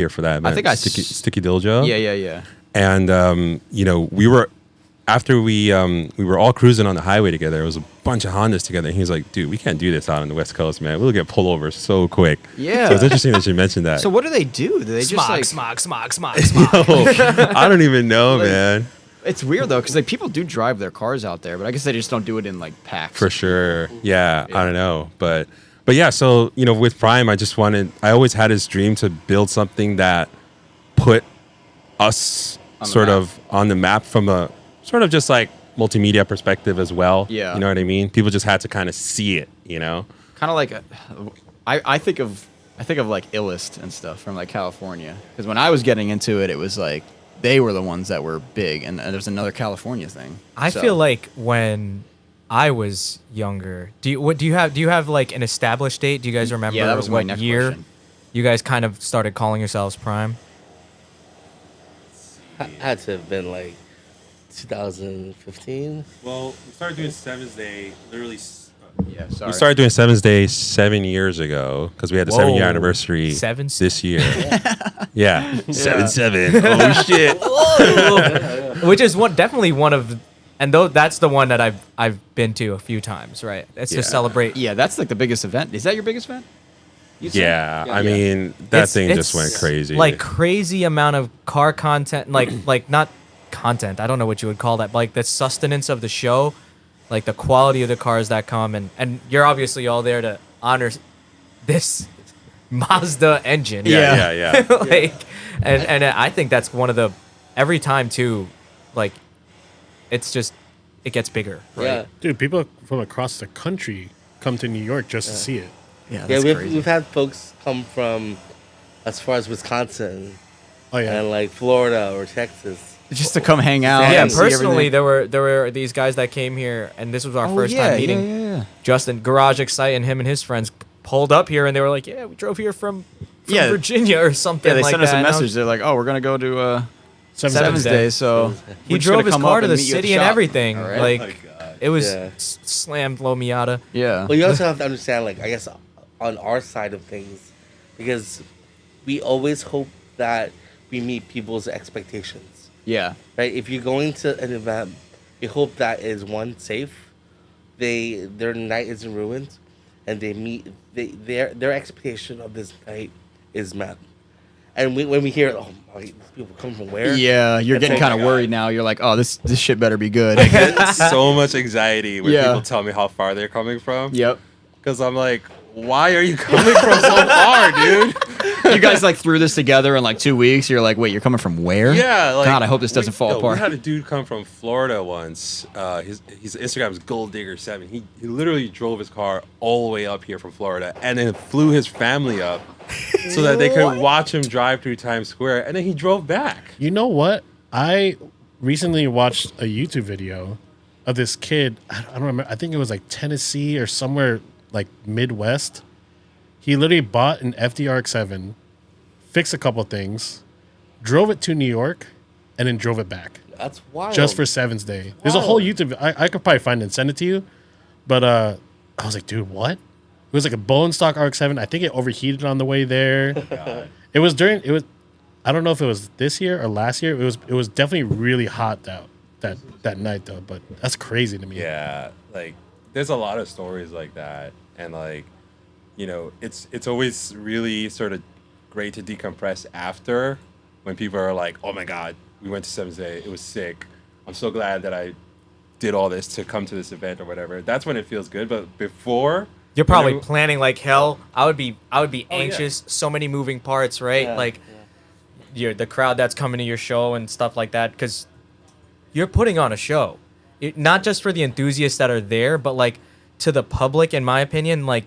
here for that event. I think I Sticky Dojo. Yeah. And you know, we were all cruising on the highway together. It was a bunch of Hondas together. And he was like, "Dude, we can't do this out on the West Coast, man. We'll get pulled over so quick." Yeah. So it's interesting that you mentioned that. So what do? Do they just like smog. I don't even know, man. It's weird though, because like people do drive their cars out there, but I guess they just don't do it in like packs. For sure. Yeah, I don't know. But yeah, so, you know, with Prime, I always had this dream to build something that put us on the map from a sort of just like multimedia perspective as well. Yeah. You know what I mean? People just had to kind of see it, you know? Kind of like, I think of like Illust and stuff from like California. Because when I was getting into it, it was like, they were the ones that were big. And there's another California thing. I feel like when I was younger, do you have like an established date? Do you guys remember that was my what next year question. you guys kind of started calling yourselves Prime? Had to have been like 2015. Well, we started doing Seven's Day literally. Yeah, sorry. We started doing Seven's Day 7 years ago because we had the 7-year anniversary this year. Yeah. 7-7. Oh, shit. Which is definitely one of, and though that's the one that I've been to a few times, right? It's to celebrate. Yeah, that's like the biggest event. Is that your biggest event? Yeah, I mean, that thing just went crazy. Like crazy amount of car content, like not content. I don't know what you would call that. But like the sustenance of the show, like the quality of the cars that come, and you're obviously all there to honor this Mazda engine. Yeah. Like, and I think that's one of the every time too, like it's just it gets bigger. Right? Yeah, Dude, people from across the country come to New York just to see it. Yeah, yeah. that's We've had folks come from as far as Wisconsin Oh yeah. and like Florida or Texas. just to come hang out. Yeah, and see personally, everything. there were these guys that came here, and this was our Oh, first yeah, time meeting. Yeah. Justin, Garage Excite, and him and his friends pulled up here, and they were like, "Yeah, we drove here from Virginia or something." Yeah, they like sent us that. a And I was- message. They're like, "Oh, we're gonna go to Seven's Day. Day." So He we're just drove gonna his come car up to the meet you at city and shop. everything. All right. Like it was Yeah. slammed low Miata. Yeah. But you also have to understand, like, I guess on our side of things, because we always hope that we meet people's expectations. Yeah. Right? If you're going to an event, you hope that is one, safe, their night isn't ruined, and their expectation of this night is met. And when we hear, oh my, these people come from where? Yeah, you're It's getting like, kind of worried now. You're like, "Oh, this shit better be good." I get so much anxiety when Yeah. people tell me how far they're coming from. Yep. Because I'm like, why are you coming from so far, dude? You guys like threw this together in like 2 weeks. You're like, "Wait, you're coming from where?" Yeah, like, God, I hope this doesn't fall apart. We had a dude come from Florida once. His Instagram is GoldDigger7. He literally drove his car all the way up here from Florida and then flew his family up so that they could watch him drive through Times Square, and then he drove back. You know what? I recently watched a YouTube video of this kid. I don't remember. I think it was like Tennessee or somewhere like Midwest. He literally bought an FDRX7, fixed a couple things, drove it to New York, and then drove it back. That's wild. Just for Seven's Day. There's a whole YouTube. I could probably find it and send it to you. But I was like, dude, what? It was like a bone stock RX-7. I think it overheated on the way there. It was. I don't know if it was this year or last year. It was definitely really hot out that night though. But that's crazy to me. Yeah, like there's a lot of stories like that, and like, you know, it's always really sort of great to decompress after when people are like, oh my God, we went to Seven's Day, it was sick. I'm so glad that I did all this to come to this event or whatever. That's when it feels good. But before, You're probably whenever- planning like hell. I would be anxious. So many moving parts, right? Yeah, like the crowd that's coming to your show and stuff like that, because you're putting on a show. Not just for the enthusiasts that are there, but like to the public, in my opinion, like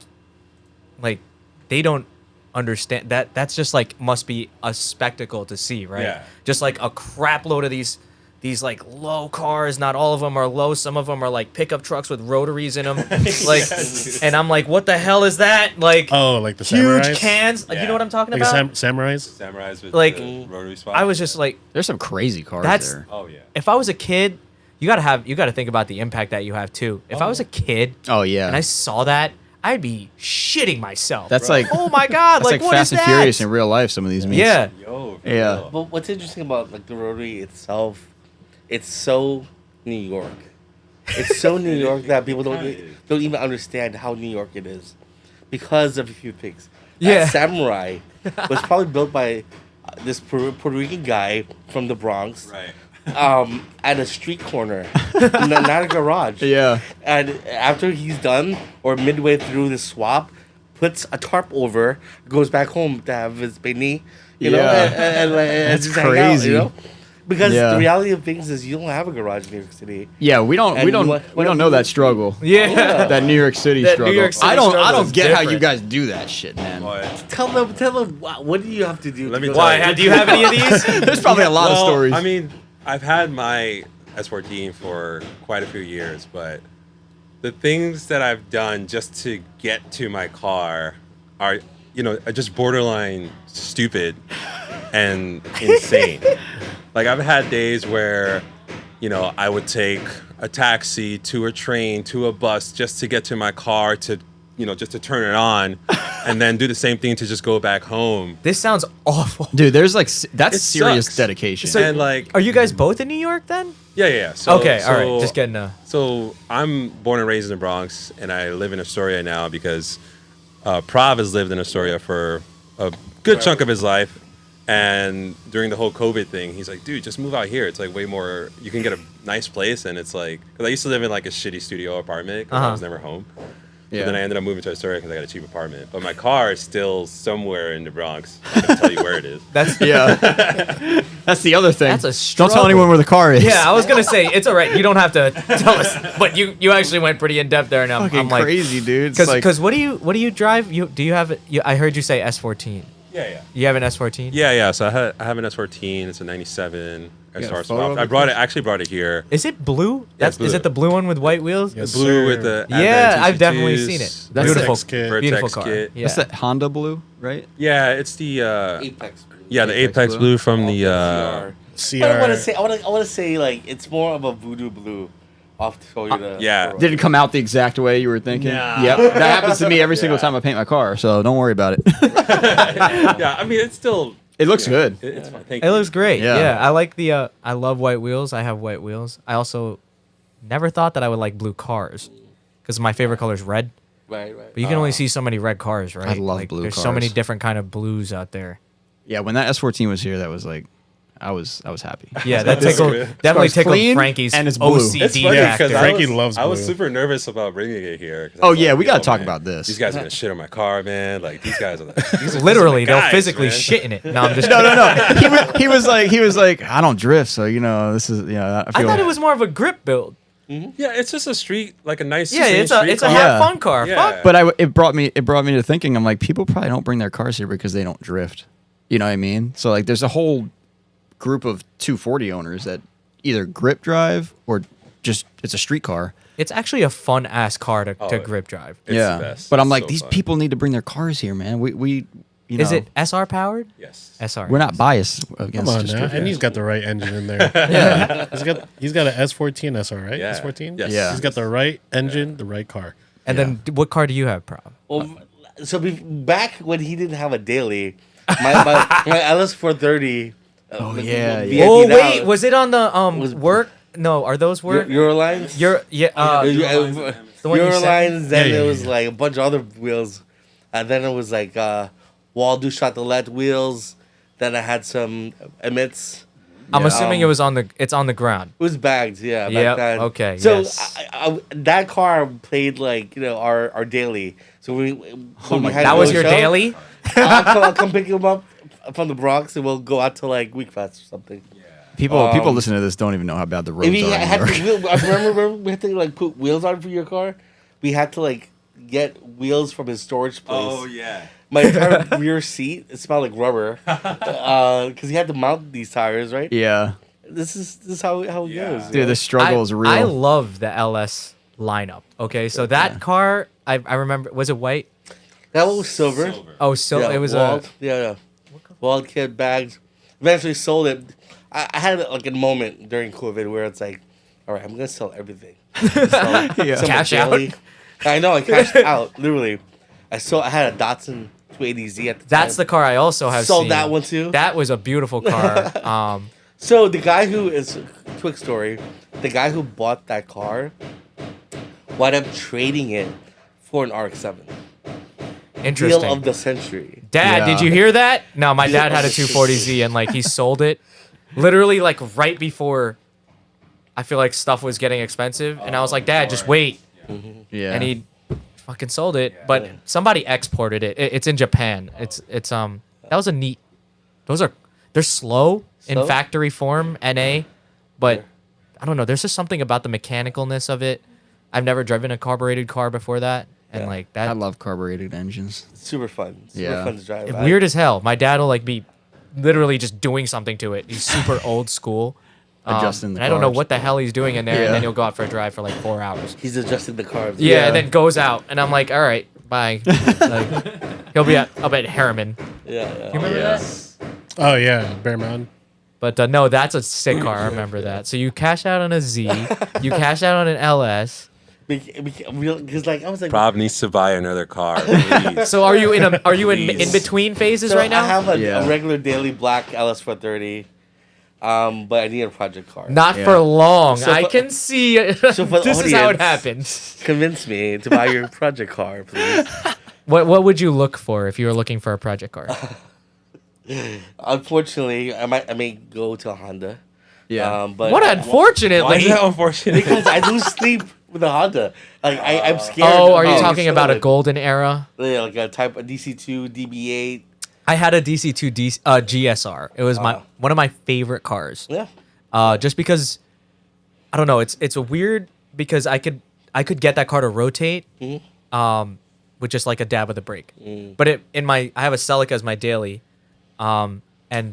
they don't understand that. That's just like must be a spectacle to see, right? Yeah. Just like a crap load of these like low cars. Not all of them are low. Some of them are like pickup trucks with rotaries in them. Like, and I'm like, what the hell is that? Like, Oh, like the huge Samurais? cans. Yeah. You know what I'm talking Like about? Samurais? Samurais with Like, the rotary swap. I was just like, There's some crazy cars That's- there. oh yeah. if I was a kid, you gotta think about the impact that you have too. If I was a kid Oh yeah. and I saw that, I'd be shitting myself. That's like oh my god, that's like what Fast is and Furious that? in real life. Some of these meets. Yeah. Yo, for Yeah. real. But what's interesting about like the rotary itself, it's so New York. It's so New York that people don't even understand how New York it is, because of a few things. Yeah. That Samurai was probably built by this Puerto Rican guy from the Bronx. Right. At a street corner, not a garage. Yeah. And after he's done, or midway through the swap, puts a tarp over, goes back home to have his beignet, you know, Yeah. and That's just hang out, crazy. you know? Because Yeah. the reality of things is you don't have a garage in New York City. Yeah, we don't And what know that struggle. Yeah. That New York City That New struggle. York City I don't struggle is get how you different. guys do that shit, man. But, Tell them what do you have to do? Let to me go tell there? you. Why? Do you have any of these? There's probably a lot of well, stories. I mean, I've had my S14 for quite a few years, but the things that I've done just to get to my car are, are just borderline stupid and insane. Like, I've had days where, I would take a taxi to a train to a bus just to get to my car to, just to turn it on, and then do the same thing to just go back home. This sounds awful. Dude, there's like that's It serious sucks. dedication. So- And like, Are you guys both in New York then? yeah. So, Okay, all right. Just getting So I'm born and raised in the Bronx, and I live in Astoria now because Prav has lived in Astoria for a good chunk of his life. And during the whole COVID thing, he's like, dude, just move out here. It's like way more, you can get a nice place. And it's like, because I used to live in like a shitty studio apartment because I was never home. Yeah. But then I ended up moving to Astoria because I got a cheap apartment. But my car is still somewhere in the Bronx. I can tell you where it is. That's yeah. That's the other thing. That's a Don't tell struggle. anyone where the car is. Yeah, I was gonna say it's all right. You don't have to tell us, but you actually went pretty in depth there, and I'm fucking like, crazy, dude. It's like, because what do you drive? Do you have? I heard you say S14. Yeah. You have an S14? Yeah. So I have an S14. It's a 97 got a SR photo swap. of I it? actually brought it here. Is it blue? it's Is blue. it the blue one with white wheels? Yes, The blue sir. with the Yeah, Advent I've definitely 222s. seen it. That's Beautiful, Vertex kit. Vertex beautiful car. kit. Yeah. That's that Honda blue, right? Yeah, it's the Apex. the Apex Apex blue. blue from the CR. I want to say. I want to say like it's more of a voodoo blue, off Toyota. yeah. Corolla. Did it come out the exact way you were thinking? Nah. Yep. That happens to me every single time I paint my car, so don't worry about it. yeah. I mean, it's still It looks good. It's fine. Thank It you. looks great. Yeah. Yeah, I like the. I love white wheels. I have white wheels. I also never thought that I would like blue cars, because my favorite color is red. Right. But you can only see so many red cars, right? I love like, blue There's so many cars. different kind of blues out there. Yeah, when that S14 was here, that was like, I was happy. Yeah, that That's tickled, good. definitely It's tickled clean, Frankie's and it's blue. OCD It's funny Yeah, because factor. Frankie loves I was blue. super nervous about bringing it here. 'Cause I Oh was yeah, like, we gotta yo, talk man, about this. These guys are gonna shit on my car, man. Like these guys are Literally, they'll guys, physically man. shit in it. No, I'm just no. He was like, I don't drift, so this is I I feel. thought it was more of a grip build. Yeah, it's just a street, like a nice. Yeah, it's street a car. Yeah. have fun car. Yeah. Fuck. But it brought me to thinking. I'm like, people probably don't bring their cars here because they don't drift. You know what I mean? So like, there's a whole group of 240 owners that either grip drive or just it's a street car. It's actually a fun ass car to Oh, grip drive. It's yeah, the best. but I'm It's like, so these fun. people need to bring their cars here, man. We Is it SR powered? Yes. SR. We're not biased against. Come on just now. drift. And he's got the right engine in there. Yeah, He's got an S14 SR, right? Yeah. S14? Yes. Yeah. He's got the right engine, the right car. And then what car do you have, Prob? Well, so back when he didn't have a daily, my LS 430. Oh, yeah. Oh wait, was it on the Was- work? No, are those work? Eurolines? the one you Eurolines, then Yeah, it yeah, was yeah. like a bunch of other wheels. And then it was like Wall du Chatelet wheels. Then I had some emits. I'm assuming it was on the. It's on the ground. It was bagged, yeah. back Yep, then. okay, So yes. that car played like our daily. So when we had That was no your show, daily. I'll come pick him up from the Bronx and we'll go out to like Week Fest or something. people listening to this don't even know how bad the roads If we are. had in New to, York. I remember we had to like put wheels on for your car. We had to like get wheels from his storage place. Oh yeah. My entire rear seat, it smelled like rubber, because he had to mount these tires, right? Yeah, This is how it Yeah. goes. you dude, know? the struggle is real. I love the LS lineup. Okay, so that car, I remember. Was it white? That one was silver. Oh, so Yeah, it was walled, yeah. Walled kit bags. Eventually sold it. I had like a moment during COVID where it's like, all right, I'm gonna sell everything. Sell Yeah. some Cash daily. I know. I cashed out. Literally, I had a Datsun 280Z at the time. That's the car I also have Sold seen. that one too. That was a beautiful car. So the guy who is quick story, the guy who bought that car wound up trading it for an RX-7. Interesting. Deal of the century. Dad, Yeah. did you hear that? No, my dad had a 240Z and like he sold it literally like right before I feel like stuff was getting expensive. And I was like, Dad, just wait. Yeah. And he fucking sold it. But somebody exported it. It's in Japan. It's that was a neat. They're slow in Slow? factory form, NA, but I don't know. There's just something about the mechanicalness of it. I've never driven a carbureted car before that. And like that, I love carbureted engines. Super fun. Super Yeah. fun to drive. weird as hell. My dad will like be literally just doing something to it. He's super old school. Adjusting the and I don't know carbs. what the hell he's doing in there, and Yeah. then he'll go out for a drive for like 4 hours. He's adjusting the carbs. Yeah, and then goes out, and I'm like, all right, bye. Like, he'll be up at Harriman. Yeah. You remember Yeah. that? Oh yeah, Bear Mountain. But no, that's a sick car. I remember that. So you cash out on a Z, you cash out on an LS. Because like I was like, Rob needs to buy another car. Please. So are you in Please. between phases so right now? I have a Yeah. regular daily black LS430, but I need a project car. Not Yeah. for long. So I for- can see. for the This is how it audience- happens. Convince me to buy your project car, please. What would you look for if you were looking for a project car? Unfortunately, I may go to a Honda. Yeah. But What Why is unfortunately. that unfortunate? because I lose sleep with a Honda. Like I'm scared. Oh, are you of talking being about a stolen. golden era? Yeah, like a type of DC2, DB8. I had a DC2 GSR. It was one of my favorite cars. Yeah. Just because I don't know, it's a weird because I could get that car to rotate, with just like a dab of the brake. But I have a Celica as my daily, and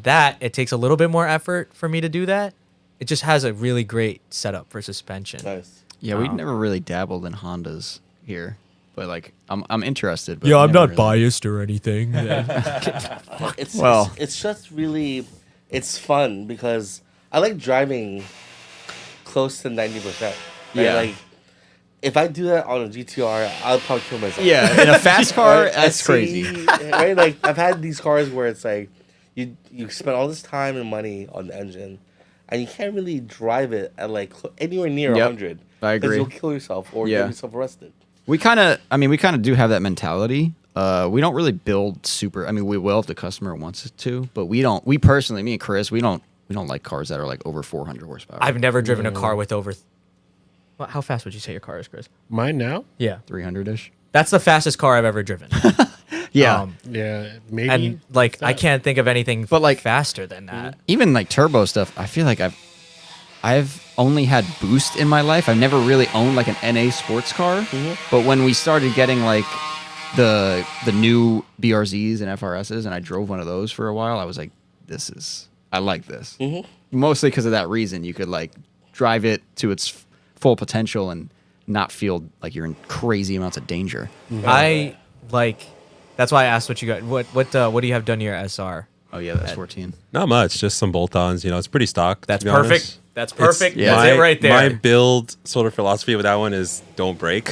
that it takes a little bit more effort for me to do that. It just has a really great setup for suspension. Nice. Yeah, we never really dabbled in Hondas here, but like I'm interested. But Yeah, I'm never not really- biased or anything. It's just really, it's fun because I like driving close to 90%. Yeah. Like, if I do that on a GTR, I'll probably kill myself. Yeah, in a fast car, Right? that's SC, crazy. Right? Like, I've had these cars where it's like, you spend all this time and money on the engine, and you can't really drive it at like anywhere near Yep, 100. I agree. Because you'll kill yourself or Yeah. get yourself arrested. We kind of do have that mentality. We don't really build super. I mean, we will if the customer wants it to, but we don't. We personally, me and Chris, we don't like cars that are like over 400 horsepower. I've never driven a car with over. Well, how fast would you say your car is, Chris? Mine now? Yeah, 300ish. that's the fastest car I've ever driven. Yeah, Yeah, maybe. And like I that. can't think of anything But, like- faster than that. even like turbo stuff. I feel like I've only had boost in my life. I've never really owned like an NA sports car. But when we started getting like the new BRZs and FRSs, and I drove one of those for a while, I was like, I like this. Mostly because of that reason. You could like drive it to its full potential and not feel like you're in crazy amounts of danger. I like. That's why I asked what you got. What do you have done to your SR? Oh yeah, that's 14. Not much, just some bolt-ons. You know, it's pretty stock. That's to be perfect. honest. That's perfect. yeah. That's it right there. My build sort of philosophy with that one is don't break,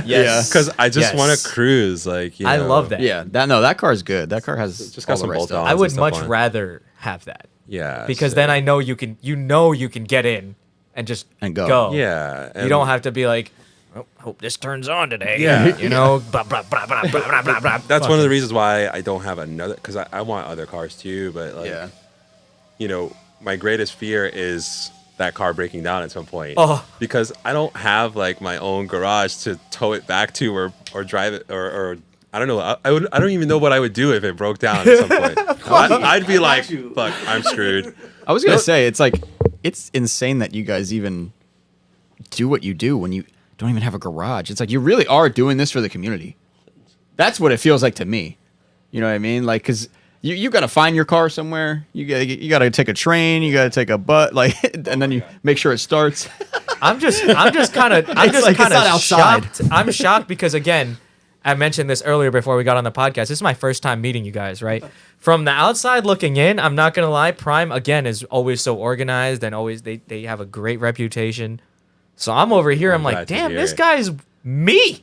Yes. because I just want Yes. to cruise. Like, you I know. love that. Yeah, that car is good. That car has Just got all the some right stuff. bolt-ons. I would and stuff much on it. rather have that Yeah, because so- then I know you can get in and just And go. Yeah, You and- don't have to be like, oh, hope this turns on today. Yeah. You know. Blah, blah, blah, blah, blah, blah, blah, blah. That's one of the reasons why I don't have another, because I want other cars too. But like, Yeah. you know, my greatest fear is that car breaking down at some point. Oh. Because I don't have like my own garage to tow it back to or drive it or I don't know. I don't even know what I would do if it broke down at some point. I'd be like, fuck, I'm screwed. I was gonna say it's insane that you guys even do what you do when you don't even have a garage. It's like you really are doing this for the community. That's what it feels like to me. You know what I mean? Like, cause you got to find your car somewhere. You got to take a train. You got to take a bus. Like, and then you make sure it starts. I'm just kind of like it's not outside. shocked. I'm shocked because again, I mentioned this earlier before we got on the podcast. This is my first time meeting you guys, right? From the outside looking in, I'm not gonna lie, Prime again is always so organized and always they have a great reputation. So I'm over here, I'm like, glad to damn, hear this it. guy's Me.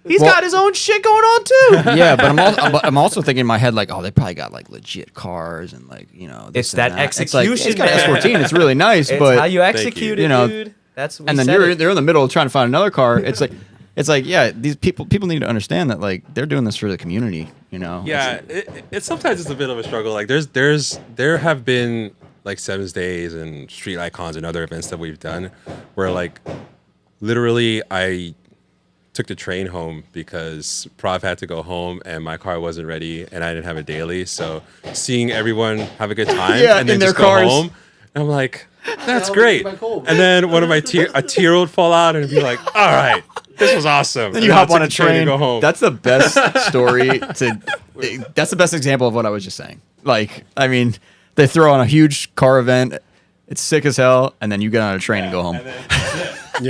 He's got his own shit going on too. Yeah, but I'm also thinking in my head like, oh, they probably got like legit cars and like It's this that and execution. It's got an S14. It's really nice, It's but how you execute it, You know, dude. That's and then they're in the middle of trying to find another car. It's like yeah, these people need to understand that like they're doing this for the community. You know. Yeah, it's sometimes it's a bit of a struggle. Like there have been like Sevens Days and Street Icons and other events that we've done where like literally I took the train home because Prav had to go home and my car wasn't ready and I didn't have a daily. So seeing everyone have a good time Yeah, and then in their just go cars. home, I'm like, that's I'll great. make my call. And then one of my a tear would fall out and be like, all right, this was awesome. Then you hop on a train. and go home. That's the best story to. That's the best example of what I was just saying. Like, I mean, they throw on a huge car event. It's sick as hell, and then you get on a train and go home. And then that's it.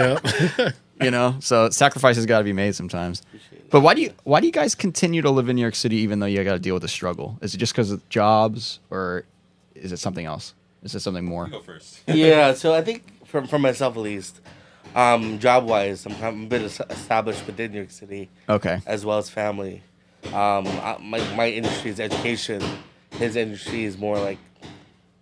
Yeah. You know, so sacrifices got to be made sometimes. But why do you guys continue to live in New York City even though you got to deal with the struggle? Is it just because of jobs, or is it something else? Is it something more? You go first. Yeah, so I think for myself at least, job-wise, I'm a bit established within New York City Okay. as well as family. My industry is education. His industry is more like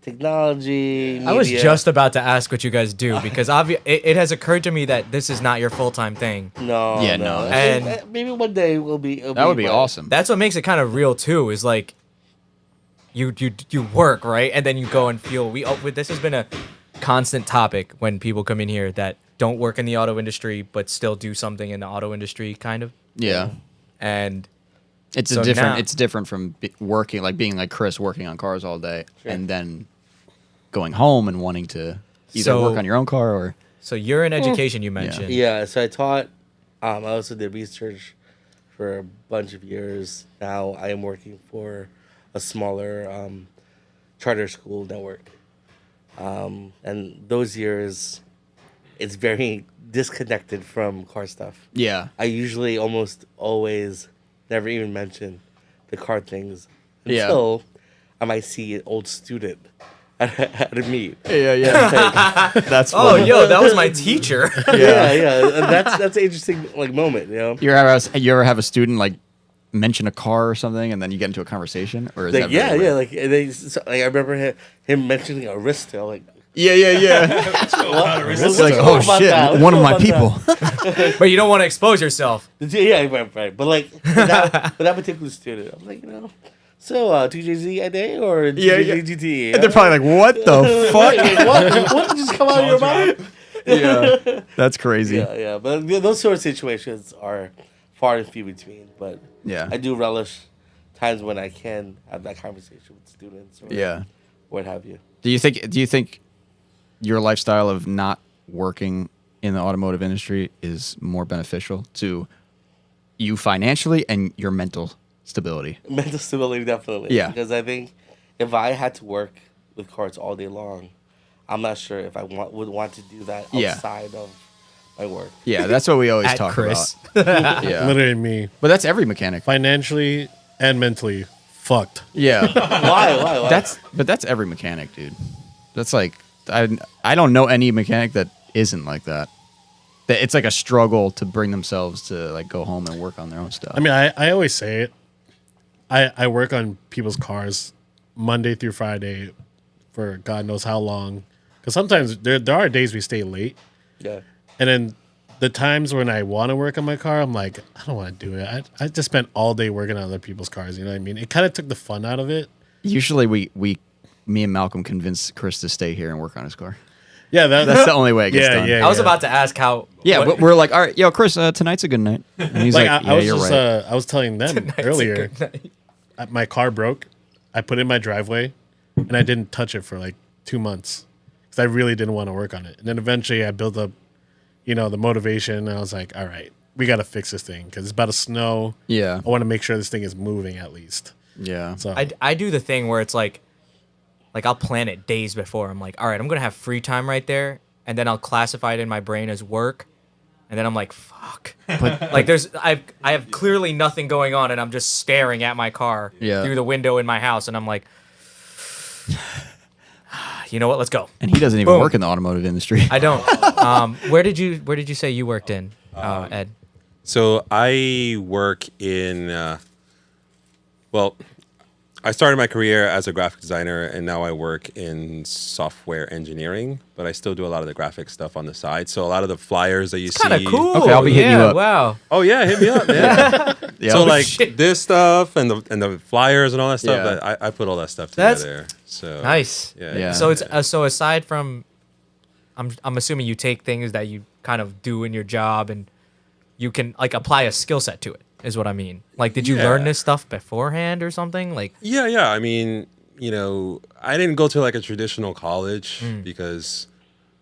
technology, media. I was just about to ask what you guys do because it has occurred to me that this is not your full-time thing. No. Yeah, no. And- maybe one day will be. That would be awesome. That's what makes it kind of real too. Is like you work right, and then you go and feel. This has been a constant topic when people come in here that don't work in the auto industry but still do something in the auto industry, kind of. Yeah. And It's So different. now- It's different from working, like being like Chris, working on cars all day, Sure. and then going home and wanting to either So- work on your own car or. so you're in education. You mentioned. Yeah, so I taught. I also did research for a bunch of years. Now I am working for a smaller charter school network. And those years, it's very disconnected from car stuff. Yeah. I usually almost always never even mention the car things Yeah. until I might see an old student at a meet. Yeah. That's Oh, funny. yo, that was my teacher. Yeah. And that's an interesting like moment, you know. You ever have a student like mention a car or something, and then you get into a conversation, or is Like, that yeah, really yeah. rare? Like, and I remember him mentioning Arista. Like, yeah. It's like, oh What about shit, that? one of What my about people. But you don't want to expose yourself. yeah, right. But like, for that particular student, I'm like, so TJZ a day or Yeah, yeah. GT? And they're probably like, what the fuck? What just come out of your mouth? Yeah, that's crazy. Yeah. But those sort of situations are far and few between. But Yeah. I do relish times when I can have that conversation with students or Yeah. what have you. Do you think your lifestyle of not working in the automotive industry is more beneficial to you financially and your mental stability? Mental stability, definitely. Yeah. Because I think if I had to work with cars all day long, I'm not sure if I would want to do that Yeah. outside of my work. Yeah, that's what we always At talk Chris. about. Yeah. Literally me. But that's every mechanic. Financially and mentally fucked. Yeah. Why? That's every mechanic, dude. That's like I don't know any mechanic that isn't like that. That it's like a struggle to bring themselves to like go home and work on their own stuff. I mean, I always say it. I work on people's cars Monday through Friday for God knows how long. Because sometimes there are days we stay late. Yeah. And then the times when I want to work on my car, I'm like, I don't want to do it. I just spent all day working on other people's cars. You know what I mean? It kind of took the fun out of it. Usually me and Malcolm convince Chris to stay here and work on his car. Yeah, That's the only way it gets done. I was about to ask how. Yeah, what- we're like, all right, yo, Chris, tonight's a good night. And he's like, like, I yeah, was you're just, right. I was telling them Tonight's a earlier, good night. my car broke. I put it in my driveway, and I didn't touch it for like 2 months because I really didn't want to work on it. And then eventually, I built up, the motivation. And I was like, all right, we got to fix this thing because it's about to snow. Yeah. I want to make sure this thing is moving at least. Yeah. So I do the thing where it's like I'll plan it days before. I'm like, all right, I'm gonna have free time right there, and then I'll classify it in my brain as work, and then I'm like, fuck. Like I have clearly nothing going on, and I'm just staring at my car Yeah. through the window in my house, and I'm like, you know what? Let's go. And he doesn't even Boom. work in the automotive industry. I don't. Where did you say you worked in, Ed? So I work in, well, I started my career as a graphic designer, and now I work in software engineering. But I still do a lot of the graphic stuff on the side. So a lot of the flyers that you see. Kind of cool. Okay, I'll be hitting you up. Wow. Oh yeah, hit me up, man. Yeah. So Oh, like shit. this stuff and the flyers and all that stuff. Yeah. I put all that stuff That's together. So Nice. Yeah. Yeah. So it's so aside from, I'm assuming you take things that you kind of do in your job and you can like apply a skill set to it. Is what I mean. Like, did you learn Yeah. this stuff beforehand or something? Like, Yeah. I mean, I didn't go to like a traditional college Mm. because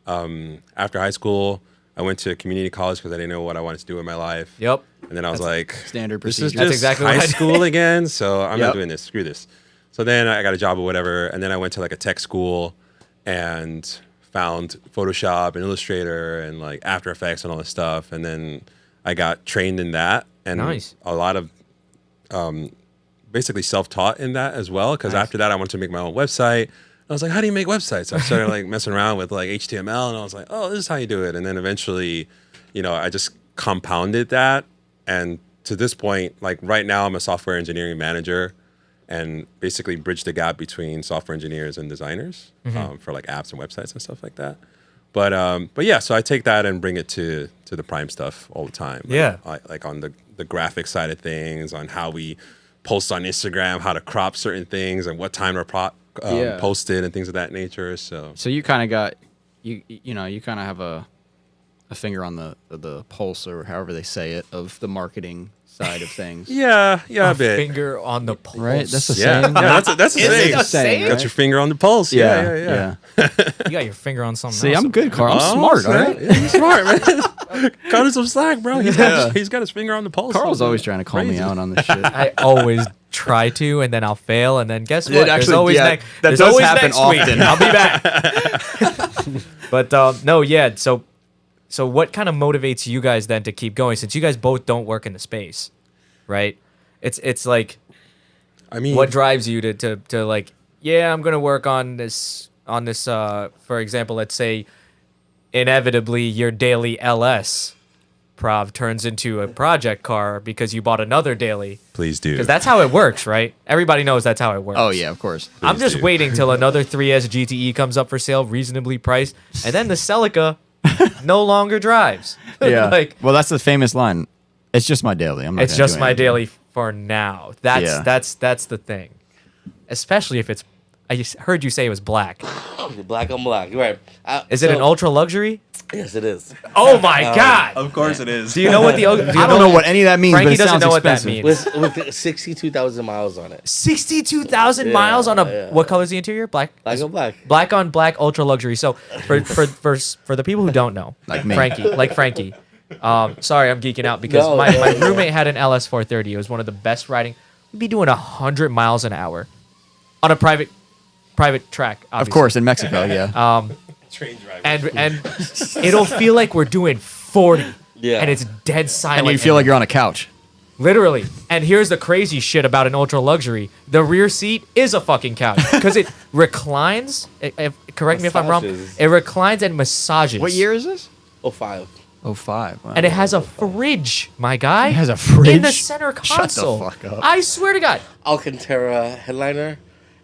after high school, I went to community college because I didn't know what I wanted to do in my life. yep. And then I was like, standard this is procedure. just That's exactly high what I did. school again, so I'm Yep. not doing this. Screw this. So then I got a job or whatever, and then I went to like a tech school and found Photoshop and Illustrator and like After Effects and all this stuff, and then I got trained in that and Nice. a lot of basically self-taught in that as well. Because after that, I wanted to make my own website. I was like, how do you make websites? So I started like messing around with like HTML, and I was like, oh, this is how you do it. And then eventually, I just compounded that. And to this point, like right now, I'm a software engineering manager, and basically bridge the gap between software engineers and designers for like apps and websites and stuff like that. But yeah, so I take that and bring it to the prime stuff all the time. Yeah. Like on the graphic side of things, on how we post on Instagram, how to crop certain things, and what time to Yeah. posted and things of that nature. So So you kind of got you kind of have a finger on the pulse, or however they say it, of the marketing side of things. yeah, a bit. Finger on the pulse. Right? That's a Yeah, saying. that's a Is it saying. a saying? Got your finger on the pulse. Yeah. You got your finger on something. See, else. I'm good, Carl. I'm Oh, smart, all snap. right? Yeah, he's smart, man. Cut him some slack, bro. He's got his finger on the pulse. Carl's always trying to call me Crazy. out on this shit. I always try to, and then I'll fail, and then guess what? It actually- there's always yeah, next. that There's does always happen next week. often. I'll be back. But no, yeah. So what kind of motivates you guys then to keep going? Since you guys both don't work in the space, right? It's like, I mean, what drives you to like, yeah, I'm gonna work on this for example, let's say inevitably your daily LS Prav turns into a project car because you bought another daily, please do. because that's how it works, right? Everybody knows that's how it works. Oh yeah, of course. I'm Please just do. waiting till another 3S GTE comes up for sale, reasonably priced, and then the Celica no longer drives. Yeah. Like, well, that's the famous line. It's just my daily. I'm not. it's gonna just do my anything." daily for now. That's Yeah. that's the thing. Especially if it's, heard you say it was black. Black on black. You're right. Is it an ultra luxury? Yes, it is. Oh my god! Of course it is. Do you know what the? I don't know what any of that means, Frankie but it doesn't sounds know what that expensive. means. With 62,000 miles on it. 62,000 Yeah, miles on a yeah. what color is the interior? Black. Black on black. Black on black ultra luxury. So for the people who don't know, Like me. Frankie. Sorry, I'm geeking out because No, my no. roommate had an LS 430. It was one of the best riding. We'd be doing 100 miles an hour on a private track. Of Obviously. course, in Mexico, yeah. Train driver. And it'll feel like we're doing 40. Yeah. And it's dead silent. And you feel like you're on a couch. Literally. And here's the crazy shit about an ultra luxury. The rear seat is a fucking couch because it reclines. Correct me if I'm wrong. Massages. It reclines and massages. What year is this? 05. 05. Wow. And it has a fridge, my guy. It has a in fridge? the center Shut the console. fuck up. I swear to God. Alcantara headliner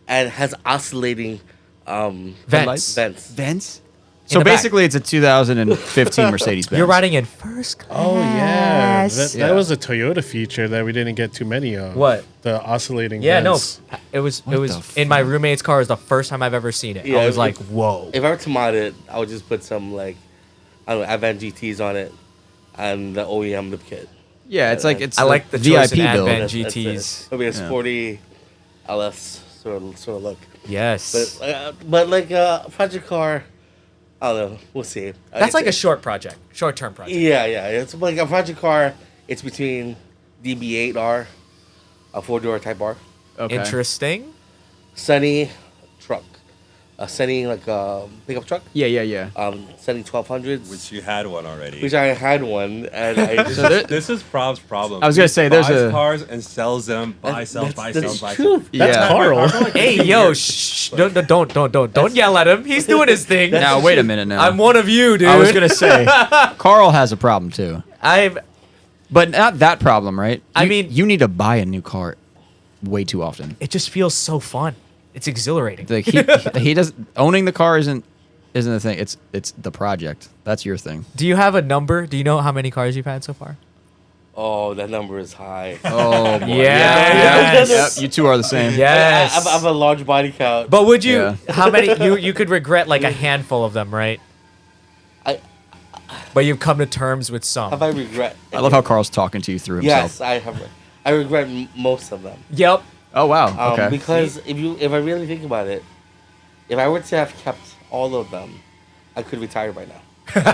and has oscillating Vents. vents. Vents? In So the back. basically, it's a 2015 Mercedes Benz. You're riding in first class. Oh yeah, that Yeah. was a Toyota feature that we didn't get too many of. What? The oscillating. Yeah, vents. no. It was What the in my roommate's car. It was the first time I've ever seen it. Yeah, I was it- like, whoa. If I were to mod it, I would just put some like, I don't know, Advan GTs on it and the OEM lip kit. Yeah, it's like it's I like the choice VIP in build. Advan That's it. GTs. It'll be a sporty LS sort of look. Yes. But like project car, I don't know. We'll see. That's like a short-term project. Yeah. It's like a project car. It's between DB8R, a 4-door Type R, Okay. Interesting. Sunny truck, a Sunny like pickup truck, Yeah. Sunny 1200s. Which you had one already. Which I had one, and I just, This is Prav's problem. I was gonna say, there's buys a- cars and sells them. Buy, sell, that's, buy, that's sell, buy, true. sell. That's Yeah. Carl. Hey, yo, shh! Don't yell at him. He's doing his thing. Now, wait a minute now. I'm one of you, dude. I was going to say, Carl has a problem too. But not that problem, right? I You- mean- you need to buy a new car way too often. It just feels so fun. It's exhilarating. Like he does owning the car isn't the thing. It's the project. That's your thing. Do you have a number? Do you know how many cars you've had so far? Oh, that number is high. Oh boy. Yes. Yep, you two are the same. Yes. I have a large body count. But would you? Yeah. How many? You could regret like a handful of them, right? I- But you've come to terms with some. have I regret? I love how Carl's talking to you through himself. Yes, I have. I regret most of them. Yep. Oh wow. Okay. Because if I really think about it, if I were to have kept all of them, I could retire by now.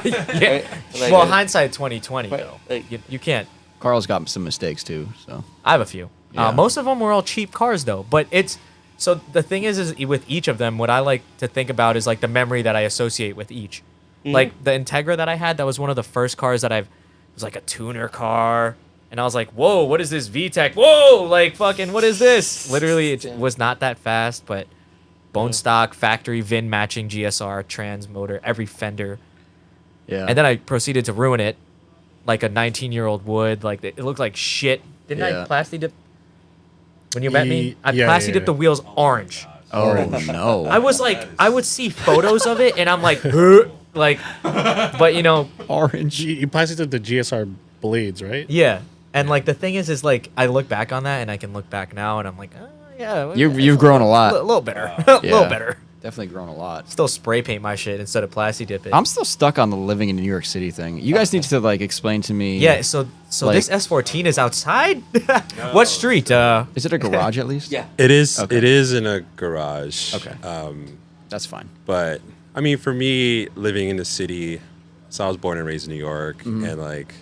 Yeah. Right? Like, Well, hindsight 2020 Right, though. like- You can't. Carl's got some mistakes too. So I have a few. Yeah. Most of them were all cheap cars though. But it's so the thing is with each of them, what I like to think about is like the memory that I associate with each. Like the Integra that I had, that was one of the first cars that it was like a tuner car. And I was like, whoa, what is this VTEC? Whoa, like fucking, what is this? Literally, it was not that fast, but bone stock, factory VIN matching GSR, trans motor, every fender. yeah. And then I proceeded to ruin it like a 19-year-old would. Like it looked like shit. Didn't Yeah. I plasti dip? When you met me, I Yeah, plasti yeah, dipped the yeah. wheels orange. oh no. I was like, I would see photos of it, and I'm like, "Huh?" Like, but you know, orange. You plasticked the GSR blades, right? yeah. And like the thing is like I look back on that, and I can look back now, and I'm like, oh, yeah, You've grown a lot. a little better, a little Yeah. better. Definitely grown a lot. Still spray paint my shit instead of plasti dip it. I'm still stuck on the living in New York City thing. You guys need to like explain to me. yeah. So Like- this S14 is outside. What street? Is it a garage at least? Yeah. It is. Okay. It is in a garage. Okay. That's fine. But I mean, for me, living in the city, so I was born and raised in New York, and like,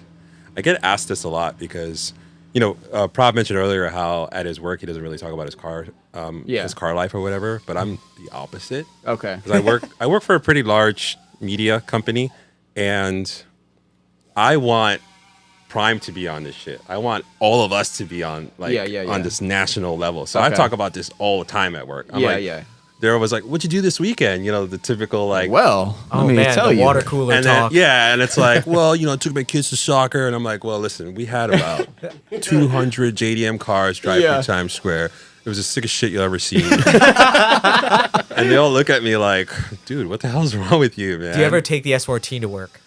I get asked this a lot because, you know, Prav mentioned earlier how at his work he doesn't really talk about his car, Yeah. his car life or whatever. But I'm the opposite. Okay. Because I work for a pretty large media company, and I want Prime to be on this shit. I want all of us to be on like Yeah. on this national level. So I Okay. talk about this all the time at work. I'm Yeah, like, yeah. They're always like, "What'd you do this weekend?" You know, the typical like. Well, Oh let me man, tell the you. water cooler And then, talk. yeah, and it's like, well, you know, I took my kids to soccer, and I'm like, well, listen, we had about 200 JDM cars drive Yeah. through Times Square. It was the sickest shit you'll ever see. And they all look at me like, dude, what the hell's wrong with you, man? Do you ever take the S14 to work?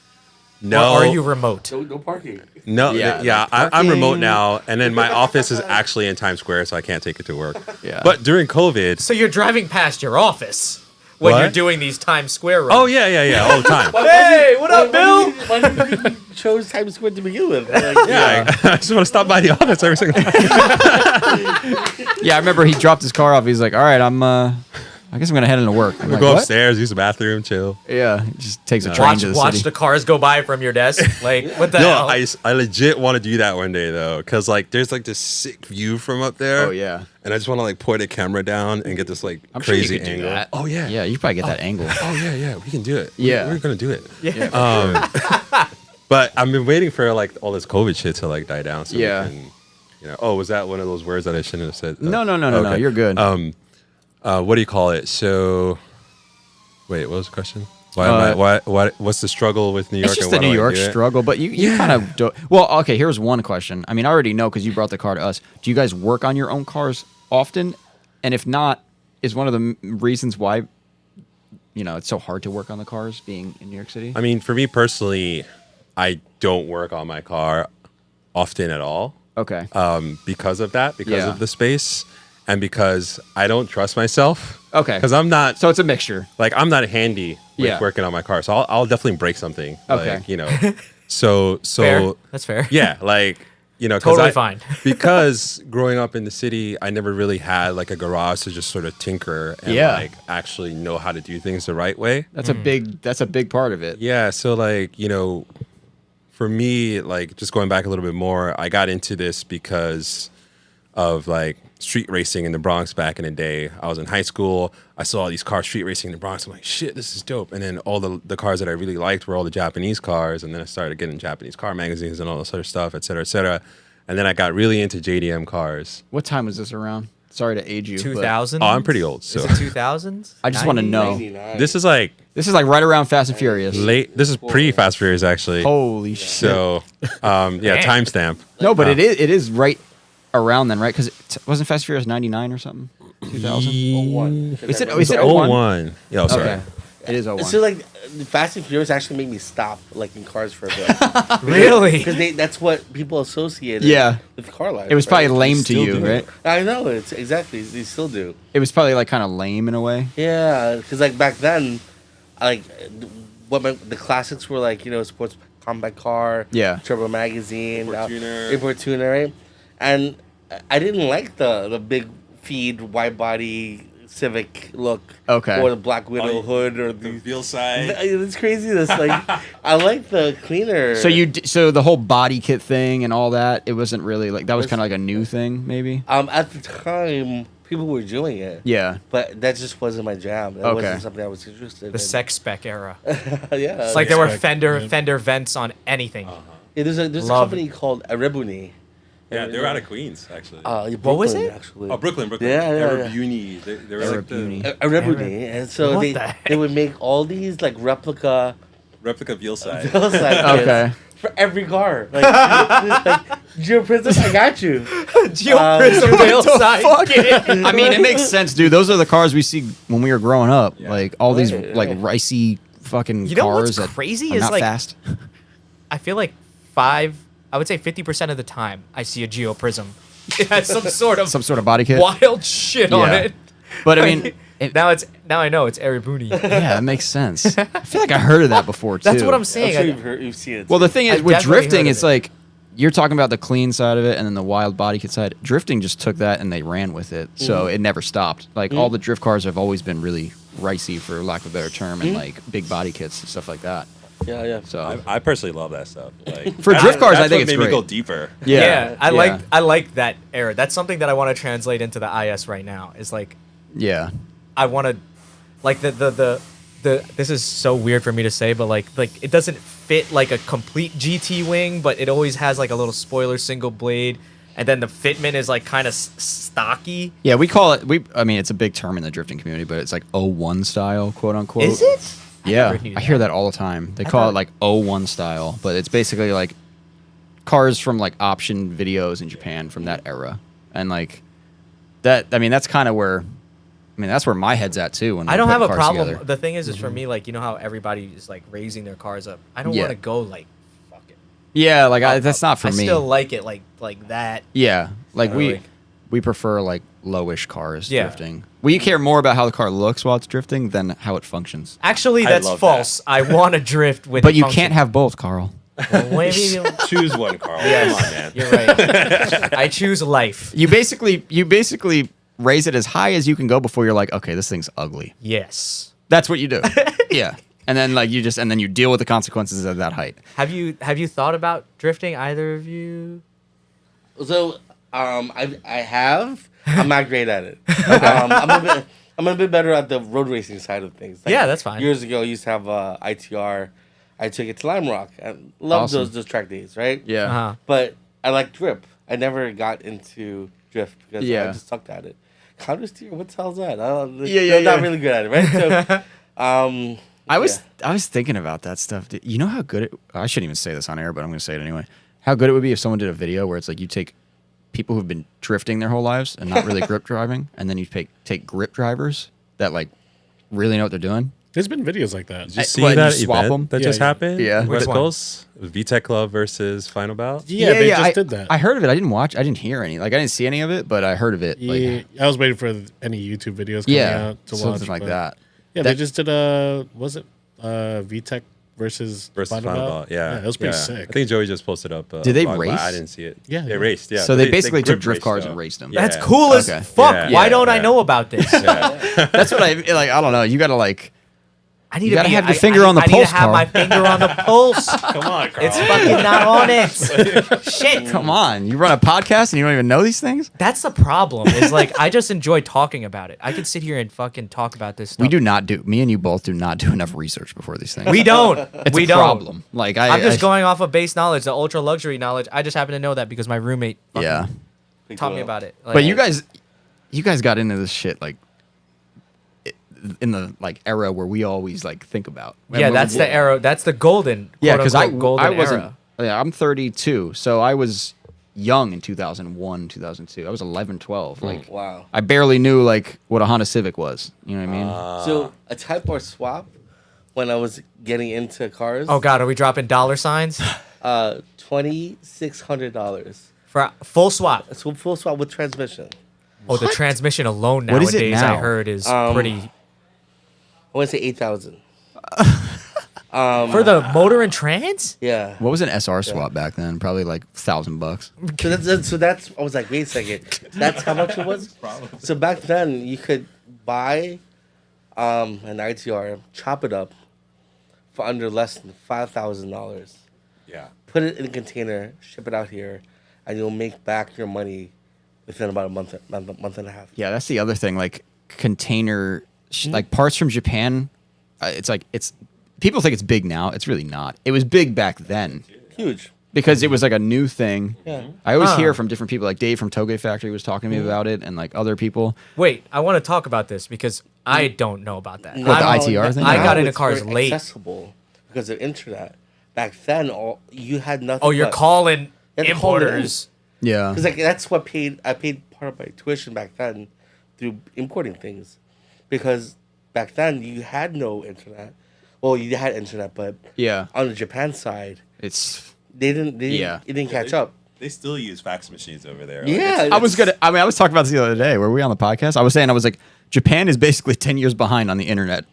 No, Or are you remote? No parking. no, Yeah, yeah. the I'm remote parking. now, and then my office is actually in Times Square, so I can't take it to work. Yeah. But during COVID, So you're driving past your office when What? you're doing these Times Square runs. oh yeah, all the time. Hey, what up, Bill? Why did you chose Times Square to begin with? Like, Yeah, I just want to stop by the office every single time. Yeah, I remember he dropped his car off. He's like, "All right, I guess I'm gonna head into work." I'm We'll like, go "What?" upstairs, use the bathroom, chill. Yeah, he just takes a train to the Watch city. the cars go by from your desk. Like, what the No, hell? I legit want to do that one day though, because like there's like this sick view from up there. Oh yeah. And I just want to like point a camera down and get this like I'm sure you crazy could do angle. that. Oh yeah. Yeah, you probably get that angle. Oh yeah, we can do it. Yeah. We're gonna do it. Yeah. But I've been waiting for like all this COVID shit to like die down. So Yeah. we can, you know. Oh, was that one of those words that I shouldn't have said? No. Okay. You're good. What do you call it? So, wait, what was the question? Why am I? What's the struggle with New York? It's just and the why New do I York do it? struggle, but you kind of do. Well, okay. Here's one question. I mean, I already know because you brought the car to us. Do you guys work on your own cars often? And if not, is one of the reasons why, it's so hard to work on the cars being in New York City? I mean, for me personally, I don't work on my car often at all. Okay. Because of that, because Yeah. of the space, and because I don't trust myself. Okay. Because I'm not So it's a mixture. like I'm not handy with Yeah. working on my car, so I'll definitely break something. Okay. Like, so Fair. That's fair. yeah, like 'cause Totally fine. because growing up in the city, I never really had like a garage to just sort of tinker and Yeah. like actually know how to do things the right way. That's a big part of it. Yeah, so like, for me, like just going back a little bit more, I got into this because of like street racing in the Bronx back in the day. I was in high school. I saw all these cars street racing in the Bronx. I'm like, shit, this is dope. And then all the cars that I really liked were all the Japanese cars. And then I started getting Japanese car magazines and all this other stuff, et cetera, et cetera. And then I got really into JDM cars. What time was this around? Sorry to age you. but 2000. Oh, I'm pretty old, so Is it 2000s? I just want to know. 99. this is like This is like right around Fast and Furious. late. This is pre Fast Furious actually. Holy shit. So, yeah, timestamp. No, but it is right around then, right? Because wasn't Fast and Furious 99 or something? 2000? 01. Is it? It's Is it 01? 01. Yeah, oh, sorry. Okay. It is 01. So like, Fast and Furious actually made me stop liking cars for a bit. Really? Because that's what people associated Yeah. with car life. It was probably right? lame to still you, do. right? I know, it's exactly. They still do. It was probably like kind of lame in a way. Yeah, because like back then, like the classics were like, sports combat car, Yeah. Turbo Magazine, Import Tuner. Import Tuner, right? And I didn't like the big feed wide body Civic look, Okay. or the Black Widow Oh, hood, or The the. wheel side. It's crazy. This like, I like the cleaner. So the whole body kit thing and all that, it wasn't really like that was kind of like a new thing, maybe. At the time, people were doing it. Yeah. But that just wasn't my jam. That Okay. wasn't something I was interested in. The sex spec era. Yeah. It's like there were Spec, yeah. fender vents on anything. Yeah, there's a Love company called Erebuni. Yeah, they were out of Queens actually. What was it? Actually. Oh, Brooklyn. Yeah, yeah, yeah. Erebuni. They were like Erebuni. the Erebuni, and so What they the heck? they would make all these like replica replica wheel side. Okay. for every car. Like Geo Princess, I got you. Geoprism wheel side. I mean, it makes sense, dude. Those are the cars we see when we were growing up. Yeah. Like all these Right, like right. ricey fucking You know cars what's that crazy are is not like fast. I feel like I would say 50% of the time I see a Geoprism. It has some sort of Some sort of body kit. wild shit on Yeah. it. But I mean, now I know it's Erebuni. yeah, that makes sense. I feel like I heard of that before too. That's what I'm I'm saying. sure you've seen it. Well, the thing is, I've with definitely heard drifting, of it's it. like you're talking about the clean side of it, and then the wild body kit side. Drifting just took that and they ran with it, so it never stopped. Like all the drift cars have always been really ricey, for lack of a better term, and like big body kits and stuff like that. yeah, yeah. So I personally love that stuff. Like For drift cars, I that's think what it's made me great. go deeper. Yeah, I like that era. That's something that I want to translate into the IS right now. Is like yeah. I want to like the this is so weird for me to say, but like it doesn't fit like a complete GT wing, but it always has like a little spoiler single blade, and then the fitment is like kind of stocky. Yeah, we call it. I mean, it's a big term in the drifting community, but it's like '01 style, quote unquote. Is it? Yeah, never knew I hear that. that all the time. They call it like '01 style, but it's basically like cars from like option videos in Japan from that era, and like that. I mean, that's kind of where. I mean, that's where my head's at too. When I we're don't have putting a cars problem. together. The thing is for me, like, you know how everybody is like raising their cars up. I don't Yeah. want to go like fuck it. Yeah, like up, that's up. not for I me. still like it like that. Yeah, like Or, we like- we prefer like lowish cars Yeah. drifting. We care more about how the car looks while it's drifting than how it functions. Actually, I that's love false. I want to drift with. But you function. can't have both, Carl. Well, maybe Choose one, Carl. Yes, Come on, man. you're right. I choose life. You basically raise it as high as you can go before you're like, okay, this thing's ugly. Yes. That's what you do. Yeah. And then like you deal with the consequences of that height. Have you thought about drifting? Either of you? So, I have. I'm not great at it. I'm a bit better at the road racing side of things. Like, Yeah, that's fine. Years ago, I used to have a ITR. I took it to Lime Rock. I loved Awesome. those track days, right? Yeah. Uh-huh. But I like drip. I never got into drift because I Yeah. just sucked at it. Counter steer, what the hell's that? I'm Yeah. not really good at it, right? So, I was thinking about that stuff. You know how good it I shouldn't even say this on air, but I'm gonna say it anyway. How good it would be if someone did a video where it's like you take people who've been drifting their whole lives and not really grip driving, and then you take grip drivers that like really know what they're doing. There's been videos like that. Did you see What, you that swap event 'em? that Yeah, just yeah. happened? Yeah. With Which the one? Coast? VTech Club versus Final Bout? Yeah, they just I, did that. I heard of it. I didn't watch. I didn't hear any. Like I didn't see any of it, but I heard of it. Yeah, Like, I was waiting for any YouTube videos coming yeah, out to something watch. like but- that. Yeah, That- they just did VTech versus Final Bout. Yeah. it was pretty Yeah. sick. I think Joey just posted up. Did they vlog, but race? I didn't see it. Yeah, They yeah. raced. Yeah. So but they basically took grip drift raced, cars though. and raced them. Yeah. That's cool as Okay. fuck. Yeah. Why don't I Yeah. know about this? That's what I like. I don't know. You gotta like. I need You to gotta be, have your I- finger I, on the I need pulse, to have Carl. my finger on the pulse. Come on, Carl. It's fucking not on it. Shit. Come on, you run a podcast and you don't even know these things. That's the problem. Is like I just enjoy talking about it. I could sit here and fucking talk about this stuff. We do not do. Me and you both do not do enough research before these things. We don't. It's we a don't. problem. Like I'm just I- going off of base knowledge, the ultra luxury knowledge. I just happen to know that because my roommate fucking Yeah, taught me about it. Like, but you guys, you guys got into this shit like in the like era where we always like think about. Yeah, that's the era. That's the golden. Yeah, because quote-unquote I golden wasn't. era. Yeah, I'm 32, so I was young in 2001, 2002. I was 11, 12. Like, Wow. I barely knew like what a Honda Civic was. You know what I mean? So a Type R swap, when I was getting into cars, Oh God, are we dropping dollar signs $2,600. for a full swap? So full swap with transmission. Oh, the transmission alone What is nowadays, it now? I heard, is pretty. I want to say 8,000. For the motor and trans? Yeah. What was an SR swap back then? Probably like $1,000. So that's I was like, wait a second, that's how much it was. So back then you could buy an ITR, chop it up for under less than $5,000, Yeah. put it in a container, ship it out here, and you'll make back your money within about a month and a half. Yeah, that's the other thing. Like container, like parts from Japan. It's like people think it's big now. It's really not. It was big back then Huge. because it was like a new thing. Yeah. I always hear from different people. Like Dave from Toge Factory was talking to me about it, and like other people. Wait, I want to talk about this because I don't know about that. What, the I'm- ITR thing? I got Now into it's cars very late. accessible because of internet. Back then, you had nothing. Oh, you're but- calling You had to call it in. importers. Yeah. Because like that's what I paid part of my tuition back then through importing things, because back then you had no internet. Well, you had internet, but Yeah. on the Japan side, It's. they didn't. Yeah. It didn't catch up. They still use fax machines over there. Yeah, I was talking about this the other day. Were we on the podcast? I was like, Japan is basically 10 years behind on the internet.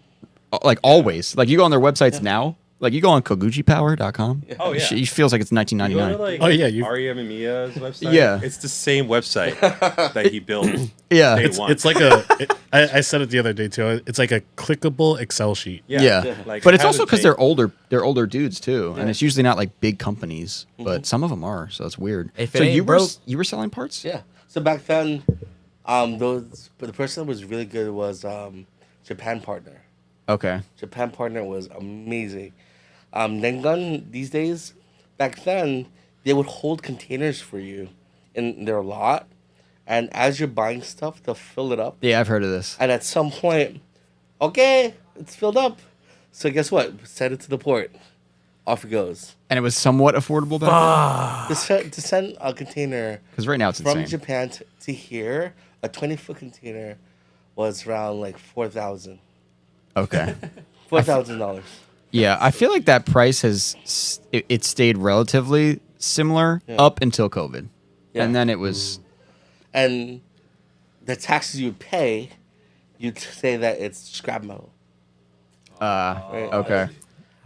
Like always. Like you go on their websites now. Like you go on koguchipower.com. Oh, yeah. It feels like it's You go to 1999. like Oh, yeah, you- Ari Miya's website. Yeah. It's the same website that he built. Yeah. Day It's- one. It's like I said it the other day too. It's like a clickable Excel sheet. Yeah. Like, But it's have also it because take- they're older dudes too, and it's usually not like big companies, but some of them are, so it's weird. If it So ain't you broke- were selling parts? Yeah. So back then, but the person that was really good was Japan Partner. Okay. Japan Partner was amazing. Nengun these days, back then, they would hold containers for you in their lot, and as you're buying stuff, they'll fill it up. Yeah, I've heard of this. And at some point, okay, it's filled up. So guess what? Send it to the port. Off it goes. And it was somewhat affordable back To send a container because right now it's from insane. Japan to here, a 20-foot container was around like $4,000. Okay. $4,000. Yeah, I feel like that price it stayed relatively similar up until COVID, Yeah. and then it was And the taxes you pay, you'd say that it's scrap metal. Right? okay.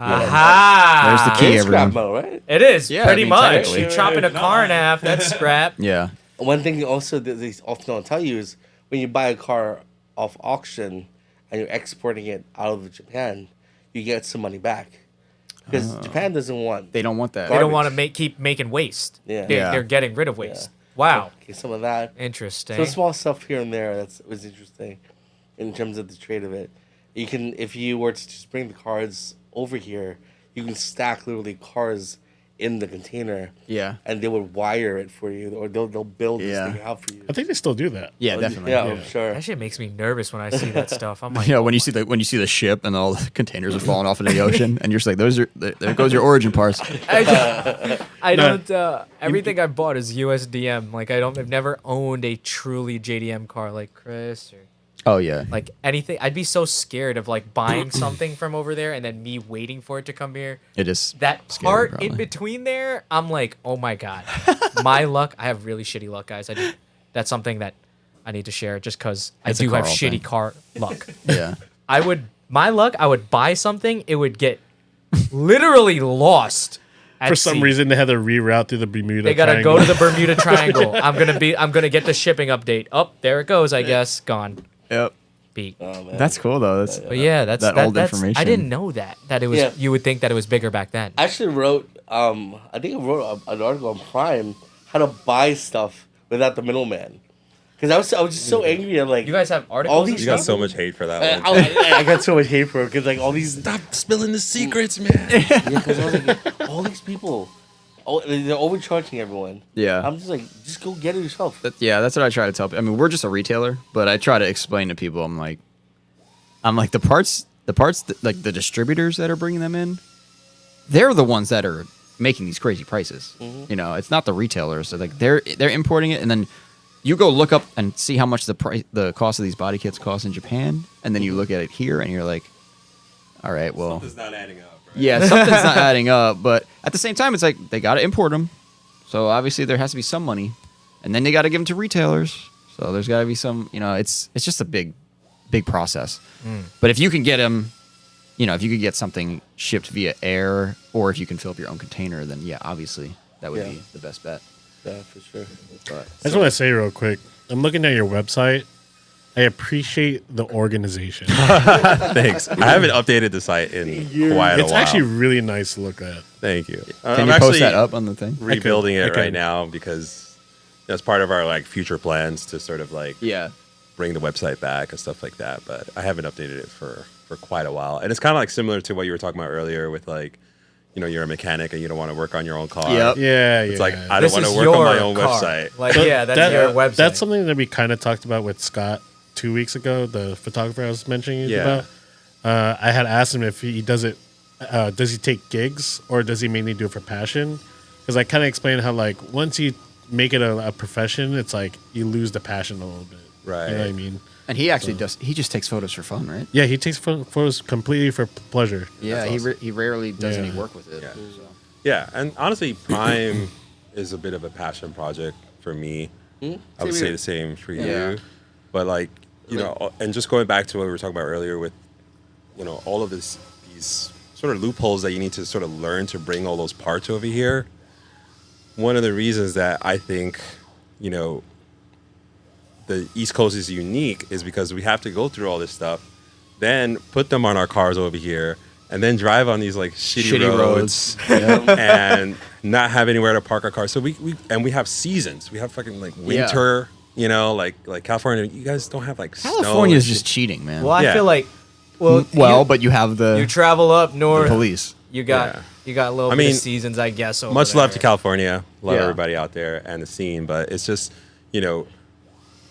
Aha! There's the key, It's scrap everyone. metal, right? It is Yeah, pretty I mean, much. technically. You're chopping a car in half. That's scrap. Yeah. One thing also that they often don't tell you is when you buy a car off auction and you're exporting it out of Japan, you get some money back. Because Japan doesn't want. They don't want that. They don't Garbage. want to keep making waste. Yeah. They're getting rid of waste. Wow. Okay, some of that. Interesting. Some small stuff here and there was interesting in terms of the trade of it. You can, if you were to just bring the cars over here, you can stack literally cars in the container. Yeah. And they would wire it for you, or they'll build Yeah. this thing out for you. I think they still do that. Yeah, definitely. Yeah, I'm sure. That shit makes me nervous when I see that stuff. I'm like, You know, when you see the ship and all the containers are falling off into the ocean, and you're just like, there goes your origin parts. I don't. Everything I bought is USDM. Like I've never owned a truly JDM car like Chris or Oh yeah. like anything. I'd be so scared of like buying something from over there and then me waiting for it to come here. It is That scary, part probably. in between there, I'm like, oh my god, my luck. I have really shitty luck, guys. That's something that I need to share just because I It's a do have Carl shitty thing. car luck. Yeah. My luck, I would buy something, it would get literally lost. At For some sea. reason, they had to reroute through the Bermuda. They gotta Triangle. go to the Bermuda Triangle. I'm gonna get the shipping update. Oh, there it goes. I guess gone. Yep. Beat. Oh, man. That's cool though. That's But yeah, that's that old that's, information. I didn't know that it was. Yeah. You would think that it was bigger back then. I actually wrote, I think I wrote an article on Prime how to buy stuff without the middleman. Because I was just so angry at like You guys have articles. all and these You got stuff? so much hate for that I, one. I got so much hate for it because like all these Stop spilling the secrets, man. yeah, because I was like all these people they're overcharging everyone. Yeah. I'm just like, just go get it yourself. That's what I try to tell people. I mean, we're just a retailer, but I try to explain to people. I'm like the parts, like the distributors that are bringing them in, they're the ones that are making these crazy prices. Mm-hmm. You know, it's not the retailers. So like they're importing it, and then you go look up and see how much the cost of these body kits cost in Japan, and then you look at it here, and you're like, all right, well, Something's not adding up, right? yeah, something's not adding up. But at the same time, it's like they got to import them, so obviously there has to be some money, and then they got to give them to retailers. So there's got to be some, you know, it's just a big process. But if you can get them, you know, if you could get something shipped via air, or if you can fill up your own container, then yeah, obviously that would be the best bet. Yeah, for sure. But I just want to say real quick. I'm looking at your website. I appreciate the organization. Thanks. I haven't updated the site in quite a It's while. actually really nice to look at. Thank you. can I'm you actually post that up on the thing? rebuilding I it right could. now because that's part of our like future plans to sort of like Yeah. bring the website back and stuff like that. But I haven't updated it for quite a while. And it's kind of like similar to what you were talking about earlier with like, you know, you're a mechanic and you don't want to work on your own car. Yep. Yeah, It's yeah. like I don't This want to is work on my your own car. website. Like, So yeah, that's your website. That's something that we kind of talked about with Scott 2 weeks ago, the photographer I was mentioning Yeah. about. I had asked him if he does it. Does he take gigs or does he mainly do it for passion? Because I kind of explained how like once you make it a profession, it's like you lose the passion a little bit. Right. You know what I mean? And he actually does. He just takes photos for fun, right? Yeah, he takes photos completely for pleasure. Yeah, That's he rarely does Yeah. any work with it. Yeah. So. Yeah, and honestly, Prime is a bit of a passion project for me. I would say the same for you. Yeah. But like, you know, and just going back to what we were talking about earlier with, you know, all of these sort of loopholes that you need to sort of learn to bring all those parts over here. One of the reasons that I think, you know, the East Coast is unique is because we have to go through all this stuff, then put them on our cars over here, and then drive on these like shitty roads. And not have anywhere to park our cars. So we have seasons. We have fucking like winter, you know, like California. You guys don't have like California is snow. just cheating, man. Well, I Yeah. feel like, But you have you travel up the north. police. You got Yeah. you got a little I bit mean, of seasons, I guess. Over Much love to there. California. Love Yeah. everybody out there and the scene. But it's just, you know,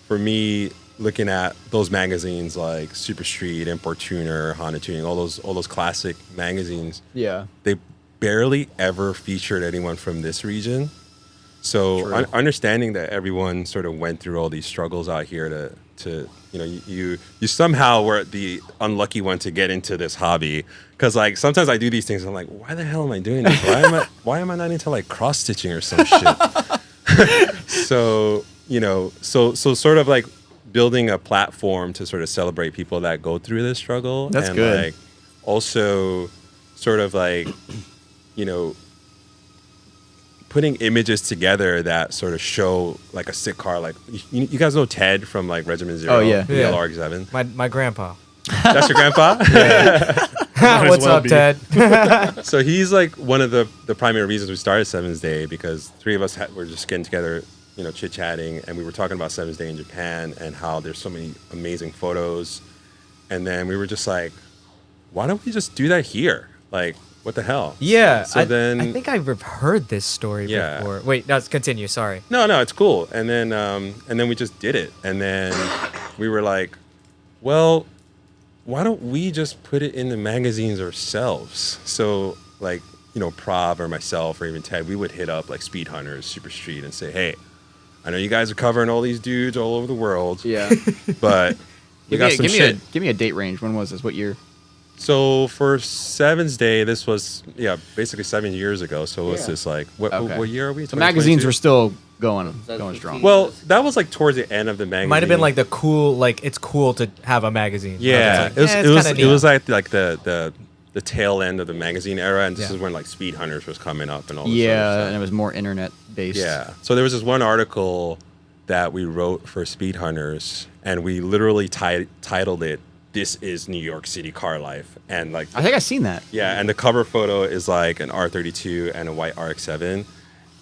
for me, looking at those magazines like Super Street, Import Tuner, Honda Tuning, all those classic magazines, Yeah. they barely ever featured anyone from this region. So True. understanding that everyone sort of went through all these struggles out here to you know, you somehow were the unlucky one to get into this hobby. Because like sometimes I do these things, I'm like, why the hell am I doing this? Why am I not into like cross stitching or some shit? So you know, so sort of like building a platform to sort of celebrate people that go through this struggle. That's and good. Like also sort of like, you know, putting images together that sort of show like a sick car. Like you guys know Ted from like Regiment Zero. Oh, yeah. the Yeah. LRX-7. My grandpa. That's your grandpa. as What's well up, be. Ted? So he's like one of the primary reasons we started Seven's Day, because three of us were just getting together, you know, chit chatting, and we were talking about Seven's Day in Japan and how there's so many amazing photos, and then we were just like, why don't we just do that here? Like, what the hell? Yeah. So I then think I've heard this story Yeah. before. Wait, no, continue. Sorry. No, it's cool. And then we just did it. And then we were like, well, why don't we just put it in the magazines ourselves? So like, you know, Prav or myself or even Ted, we would hit up like Speed Hunters, Super Street, and say, hey, I know you guys are covering all these dudes all over the world, Yeah. but we got some shit. Give me a date range. When was this? What year? So for Seven's Day, this was basically 7 years ago. So what's Yeah. this like? What year are we? So magazines 2022? were still going 15. strong. Well, that was like towards the end of the magazine. Might have been like the cool, like it's cool to have a magazine. Yeah, It's like, it was kinda it was neat. like the tail end of the magazine era, and this Yeah. is when like Speed Hunters was coming up and all this Yeah, other and it stuff. was more internet based. Yeah. So there was this one article that we wrote for Speed Hunters, and we literally titled it "This is New York City Car Life," and like I think I've seen that. yeah, and the cover photo is like an R32 and a white RX-7.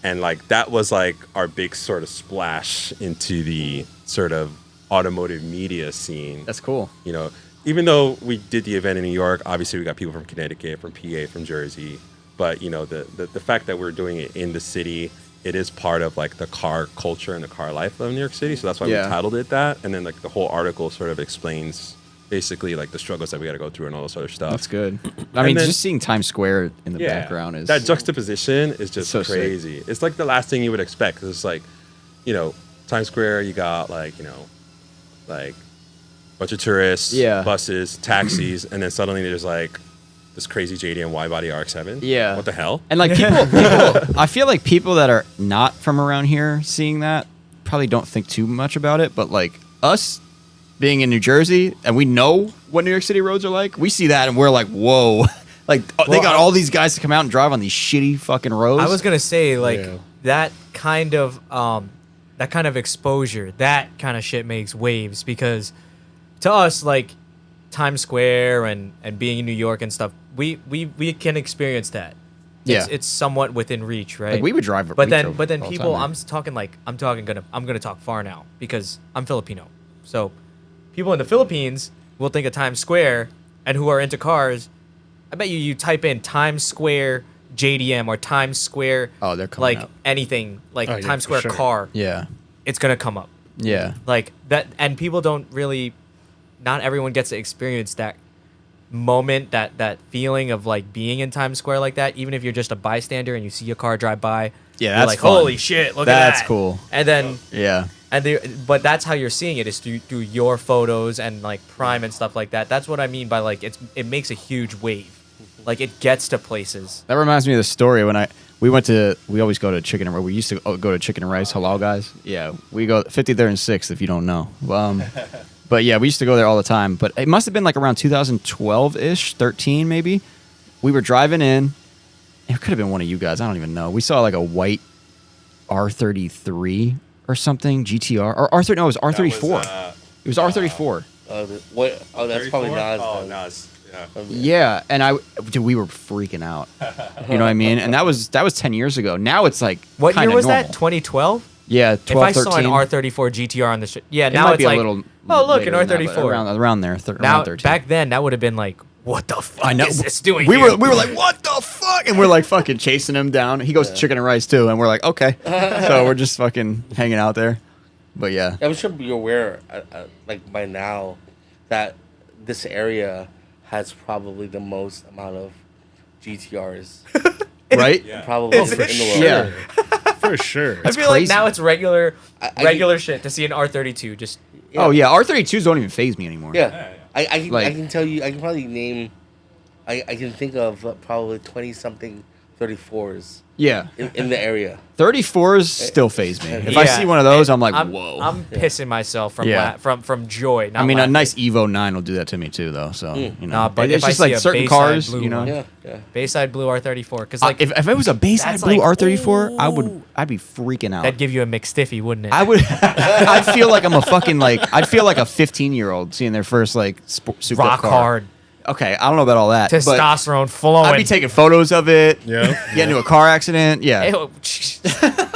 And like that was like our big sort of splash into the sort of automotive media scene. That's cool. You know, even though we did the event in New York, obviously we got people from Connecticut, from PA, from Jersey. but the fact that we're doing it in the city, it is part of like the car culture and the car life of New York City. So that's why we titled it that. And then like the whole article sort of explains basically like the struggles that we got to go through and all this other stuff. That's good. I mean, just seeing Times Square in the background is that juxtaposition is just so crazy. It's like the last thing you would expect. 'Cause it's like, Times Square, you got like bunch of tourists, buses, taxis, and then suddenly there's like this crazy JDM wide body RX-7. Yeah. What the hell? And like people, I feel like people that are not from around here seeing that probably don't think too much about it. But like us being in New Jersey and we know what New York City roads are like, we see that and we're like, whoa. Like they got all these guys to come out and drive on these shitty fucking roads. I was gonna say like that kind of exposure, that kind of shit makes waves because to us like Times Square and being in New York and stuff, we can experience that. It's somewhat within reach, right? Like we would drive, but then people, I'm gonna talk far now because I'm Filipino, so people in the Philippines will think of Times Square and who are into cars. I bet you type in Times Square JDM or Times Square, they're coming up. Anything like Times Square sure. car, it's gonna come up. Yeah, like that, and people don't really. Not everyone gets to experience that moment, that feeling of like being in Times Square like that. Even if you're just a bystander and you see a car drive by, yeah, you're like, fun. holy shit, look at that. That's cool. And then but that's how you're seeing it is through your photos and like Prime and stuff like that. That's what I mean by like it makes a huge wave, like it gets to places. That reminds me of the story when we always go to Chicken and Rice. We used to go to Chicken and Rice, Halal guys. Yeah, we go 53rd and 6th if you don't know. But yeah, we used to go there all the time. But it must have been like around 2012-ish, 13 maybe. We were driving in. It could have been one of you guys. I don't even know. We saw like a white R33 or something, GTR. Or R30, no, it was R34. It was R34. That's probably Nas. Oh, Nas. Yeah, and we were freaking out. You know what I mean? And that was 10 years ago. Now it's like what year was normal. that? 2012? Yeah, 12, If I 13. saw an R34 GTR on the shit, It now might it's be like, a little oh look, later an than that, but R34. around there, Now, around 13. back then, that would have been like, what the fuck I know. is this doing we here? were like, what the fuck? And we're like fucking chasing him down. He goes to Chicken and Rice too, and we're like, okay. So we're just fucking hanging out there. But yeah, I'm sure you're aware, like by now, that this area has probably the most amount of GTRs. right? Yeah. Probably in the world. Yeah. For sure. I feel crazy. like now it's regular shit to see an R32. Just Oh yeah, R32s don't even phase me anymore. Yeah. I Like- can tell you, I can probably name, I can think of probably 20-something 34s Yeah. in the area. 34s still phase me. If I Yeah. see one of those, I'm like, I'm, whoa. I'm pissing myself from Yeah. from joy. Not I mean, laughing. a nice Evo 9 will do that to me too, though. So you know, Nah, but it's if I just see like a certain Bayside cars, blue you know. one. Yeah. Bayside blue R34 because like If it was a Bayside that's blue like, R34, ooh. I'd be freaking out. that'd give you a McStiffy, wouldn't it? I would. I'd feel like I'm a fucking I'd feel like a 15-year-old seeing their first souped up rock car. hard, Okay, I don't know about all that. But testosterone flowing. I'd be taking photos of it. Yeah. Get into a car accident. Yeah. Ew,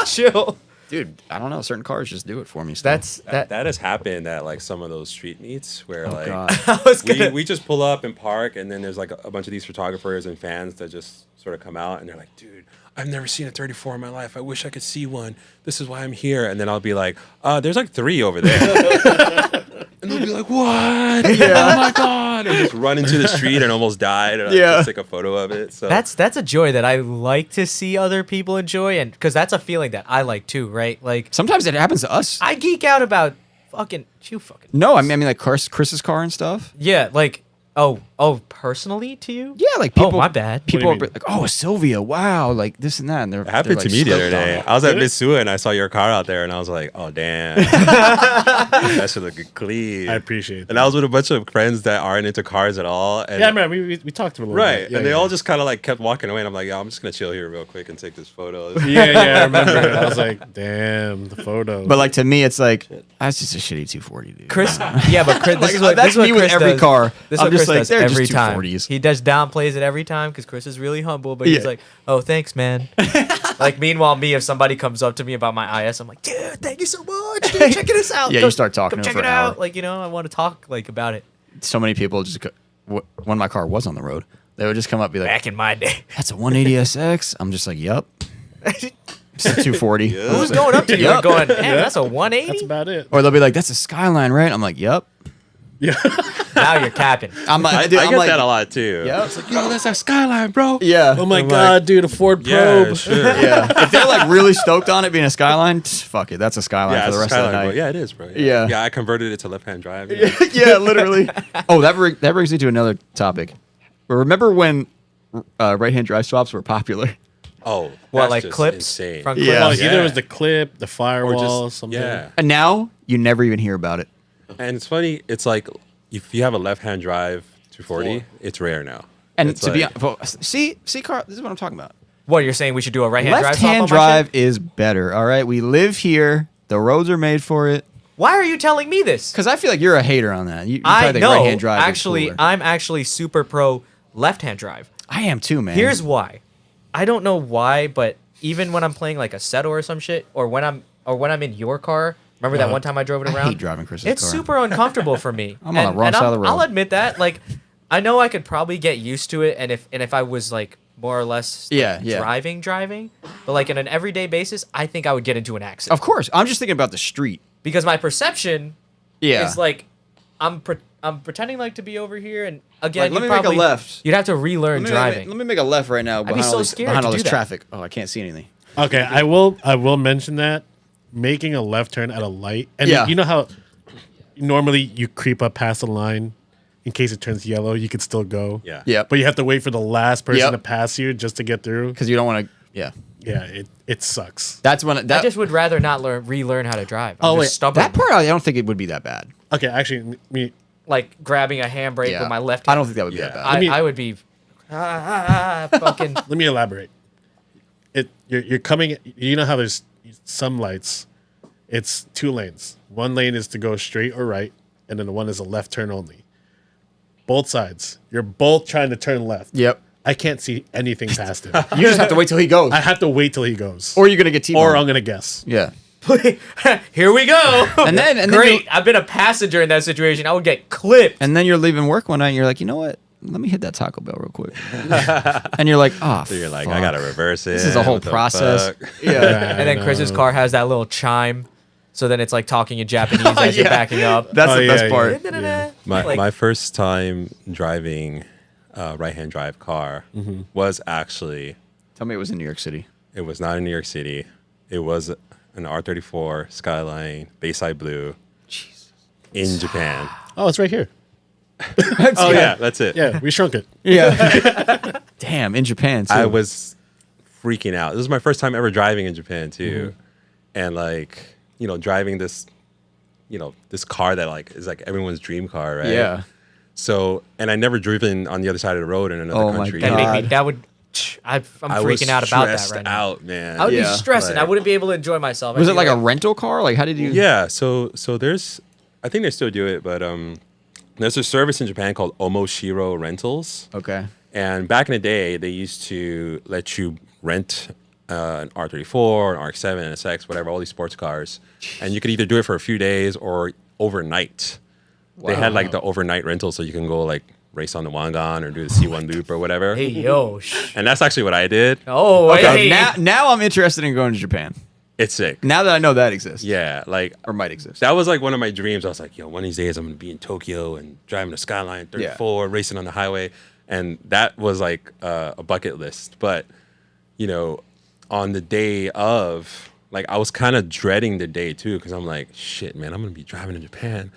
chill. Dude, I don't know. Certain cars just do it for me. Still. That has happened at like some of those street meets where like God. I was gonna. we just pull up and park, and then there's like a bunch of these photographers and fans that just sort of come out, and they're like, dude, I've never seen a 34 in my life. I wish I could see one. This is why I'm here. And then I'll be like, there's like 3 over there. And they'll be like, what? Oh my God. And just run into the street and almost died. And I just take a photo of it. So That's a joy that I like to see other people enjoy, and because that's a feeling that I like too, right? Like Sometimes it happens to us. I geek out about fucking. No, I mean like Chris's car and stuff. Yeah, like personally to you? Yeah, like people. my bad. People What are do you mean? like, "Oh, a Sylvia! Wow!" Like this and that. And it happened to me the other day. I was at Mitsua and I saw your car out there and I was like, oh, damn. That should look clean. I appreciate that. And I was with a bunch of friends that aren't into cars at all. And Yeah, I mean, we talked to him a little right. bit. And they all just kind of like kept walking away. And I'm like, yeah, I'm just going to chill here real quick and take this photo. Yeah, I remember. I was like, damn, the photo. But like to me, it's like that's just a shitty 240, dude. Chris, yeah, but Chris, this is what that's this is what me with Chris every does. car. This is I'm what just Chris like, does they're every just time. 240s. He does downplays it every time because Chris is really humble, but he's Yeah. like, "Oh, thanks, man." Like, meanwhile, me, if somebody comes up to me about my IS, I'm like, "Dude, thank you so much. Dude, checking this out." Yeah, you start talking Come to him check for it an out. hour. Like, I want to talk like about it. So many people just when my car was on the road, They would just come up and be like, Back in my day. that's a 180SX. I'm just like, yup. It's a 240. Who's going up to you and going, man, that's a 180? That's about it. Or they'll be like, that's a Skyline, right? I'm like, yup. Yeah. Now you're capping. I'm like, I dude, I'm get like, that a lot too. Yep. It's like, yo, that's our Skyline, bro. Yeah. Oh my I'm God, like, dude, a Ford Yeah, Probe. sure. Yeah. If they're like really stoked on it being a Skyline, fuck it. That's a Skyline Yeah, for the it's rest of the Skyline, night. bro. Yeah, it is, bro. Yeah. Yeah, I converted it to left-hand drive. Yeah, literally. Oh, that brings me to another topic. Remember when right-hand drive swaps were popular? Oh, What, that's like just clips? Insane. Front Yeah. Oh, clips? either it was the clip, the Or firewall, just something. yeah. And now you never even hear about it. And it's funny. It's like if you have a left-hand drive 240, it's rare now. And It's to be like- honest, see, Carl, this is what I'm talking about. What, you're saying we should do a right-hand drive swap on Left-hand my drive shit? is better. All right, we live here. The roads are made for it. Why are you telling me this? Because I feel like you're a hater on that. You I probably think know. right-hand drive Actually, is cooler. I'm actually super pro left-hand drive. I am too, man. Here's why. I don't know why, but even when I'm playing like a Seto or some shit, or when I'm in your car, remember that one time I drove it I around? hate driving Chris's It's car. super uncomfortable for me. I'm on the wrong side of the road. I'll admit that. Like, I know I could probably get used to it, and if I was like more or less like, Yeah. driving, but like on an everyday basis, I think I would get into an accident Of course, I'm just thinking about the street. because my perception Yeah. is like I'm pretending like to be over here, and again, Like, let you'd me make a probably- left. You'd have to relearn driving. Let me make a left right now be behind, so all, this, scared behind to all do this that. traffic. Oh, I can't see anything. Okay, I will mention that making a left turn at a light, and Yeah. you know how normally you creep up past the line in case it turns yellow, you could still go. Yeah. Yeah, But you have to wait for the last person Yep. to pass you just to get through. because you don't want to. Yeah, Yeah, it sucks. that's when I that just would rather not relearn how to drive. I'm Oh, just wait, stubborn. that part I don't think it would be that bad. Okay, actually, me Like grabbing a handbrake Yeah, with my left I hand. don't think that would be that Yeah. bad. I mean- I would be fucking. let me elaborate. You're coming. You know how there's some lights. It's 2 lanes. One lane is to go straight or right, and then the one is a left turn only. Both sides. You're both trying to turn left. Yep. I can't see anything past him. You just have to wait till he goes, I have to wait till he goes, or you're gonna get T-boned. or I'm gonna guess. Yeah. Here we go. And then Great. you- I've been a passenger in that situation. I would get clipped. And then you're leaving work one night and you're like, you know what? Let me hit that Taco Bell real quick. And you're like, oh, So you're like, fuck. I gotta reverse it. This is a whole What the process. fuck? Yeah. And then Chris's car has that little chime. So then it's like talking in Japanese as you're Yeah. backing up. That's Oh, the yeah, best yeah. part. Da-da-da. My Like- my first time driving a right-hand drive car Mm-hmm. was actually, Tell me it was in New York City. it was not in New York City. It was an R34 Skyline Bayside Blue in Japan. Oh, it's right here. Oh yeah, that's it. Yeah, we shrunk it. Yeah. Damn, in Japan too. I was freaking out. This was my first time ever driving in Japan too, and like driving this, this car that like is like everyone's dream car, right? Yeah. So and I never driven on the other side of the road in another Oh my country. That make me. God. That would. I'm I was freaking out about that stressed right now. out, man. I would Yeah. be stressing. I Like- wouldn't be able to enjoy myself. Was I'd it be like a rental car? Like how did you? Yeah, so there's, I think they still do it, but there's a service in Japan called Omoshiro Rentals, Okay. and back in the day they used to let you rent an R34, an RX-7, an SX, whatever, all these sports cars, and you could either do it for a few days or overnight. They had like the overnight rental, so you can go like race on the Wangan or do the C1 loop or whatever. Hey yo. And that's actually what I did. Oh Okay. hey. Now I'm interested in going to Japan. It's sick. Now that I know that exists. Yeah, like Or might exist. that was like one of my dreams. I was like, yo, one of these days I'm gonna be in Tokyo and driving a Skyline 34, racing on the highway, and that was like a bucket list. But on the day of, like, I was kind of dreading the day too, because I'm like, shit, man, I'm gonna be driving in Japan,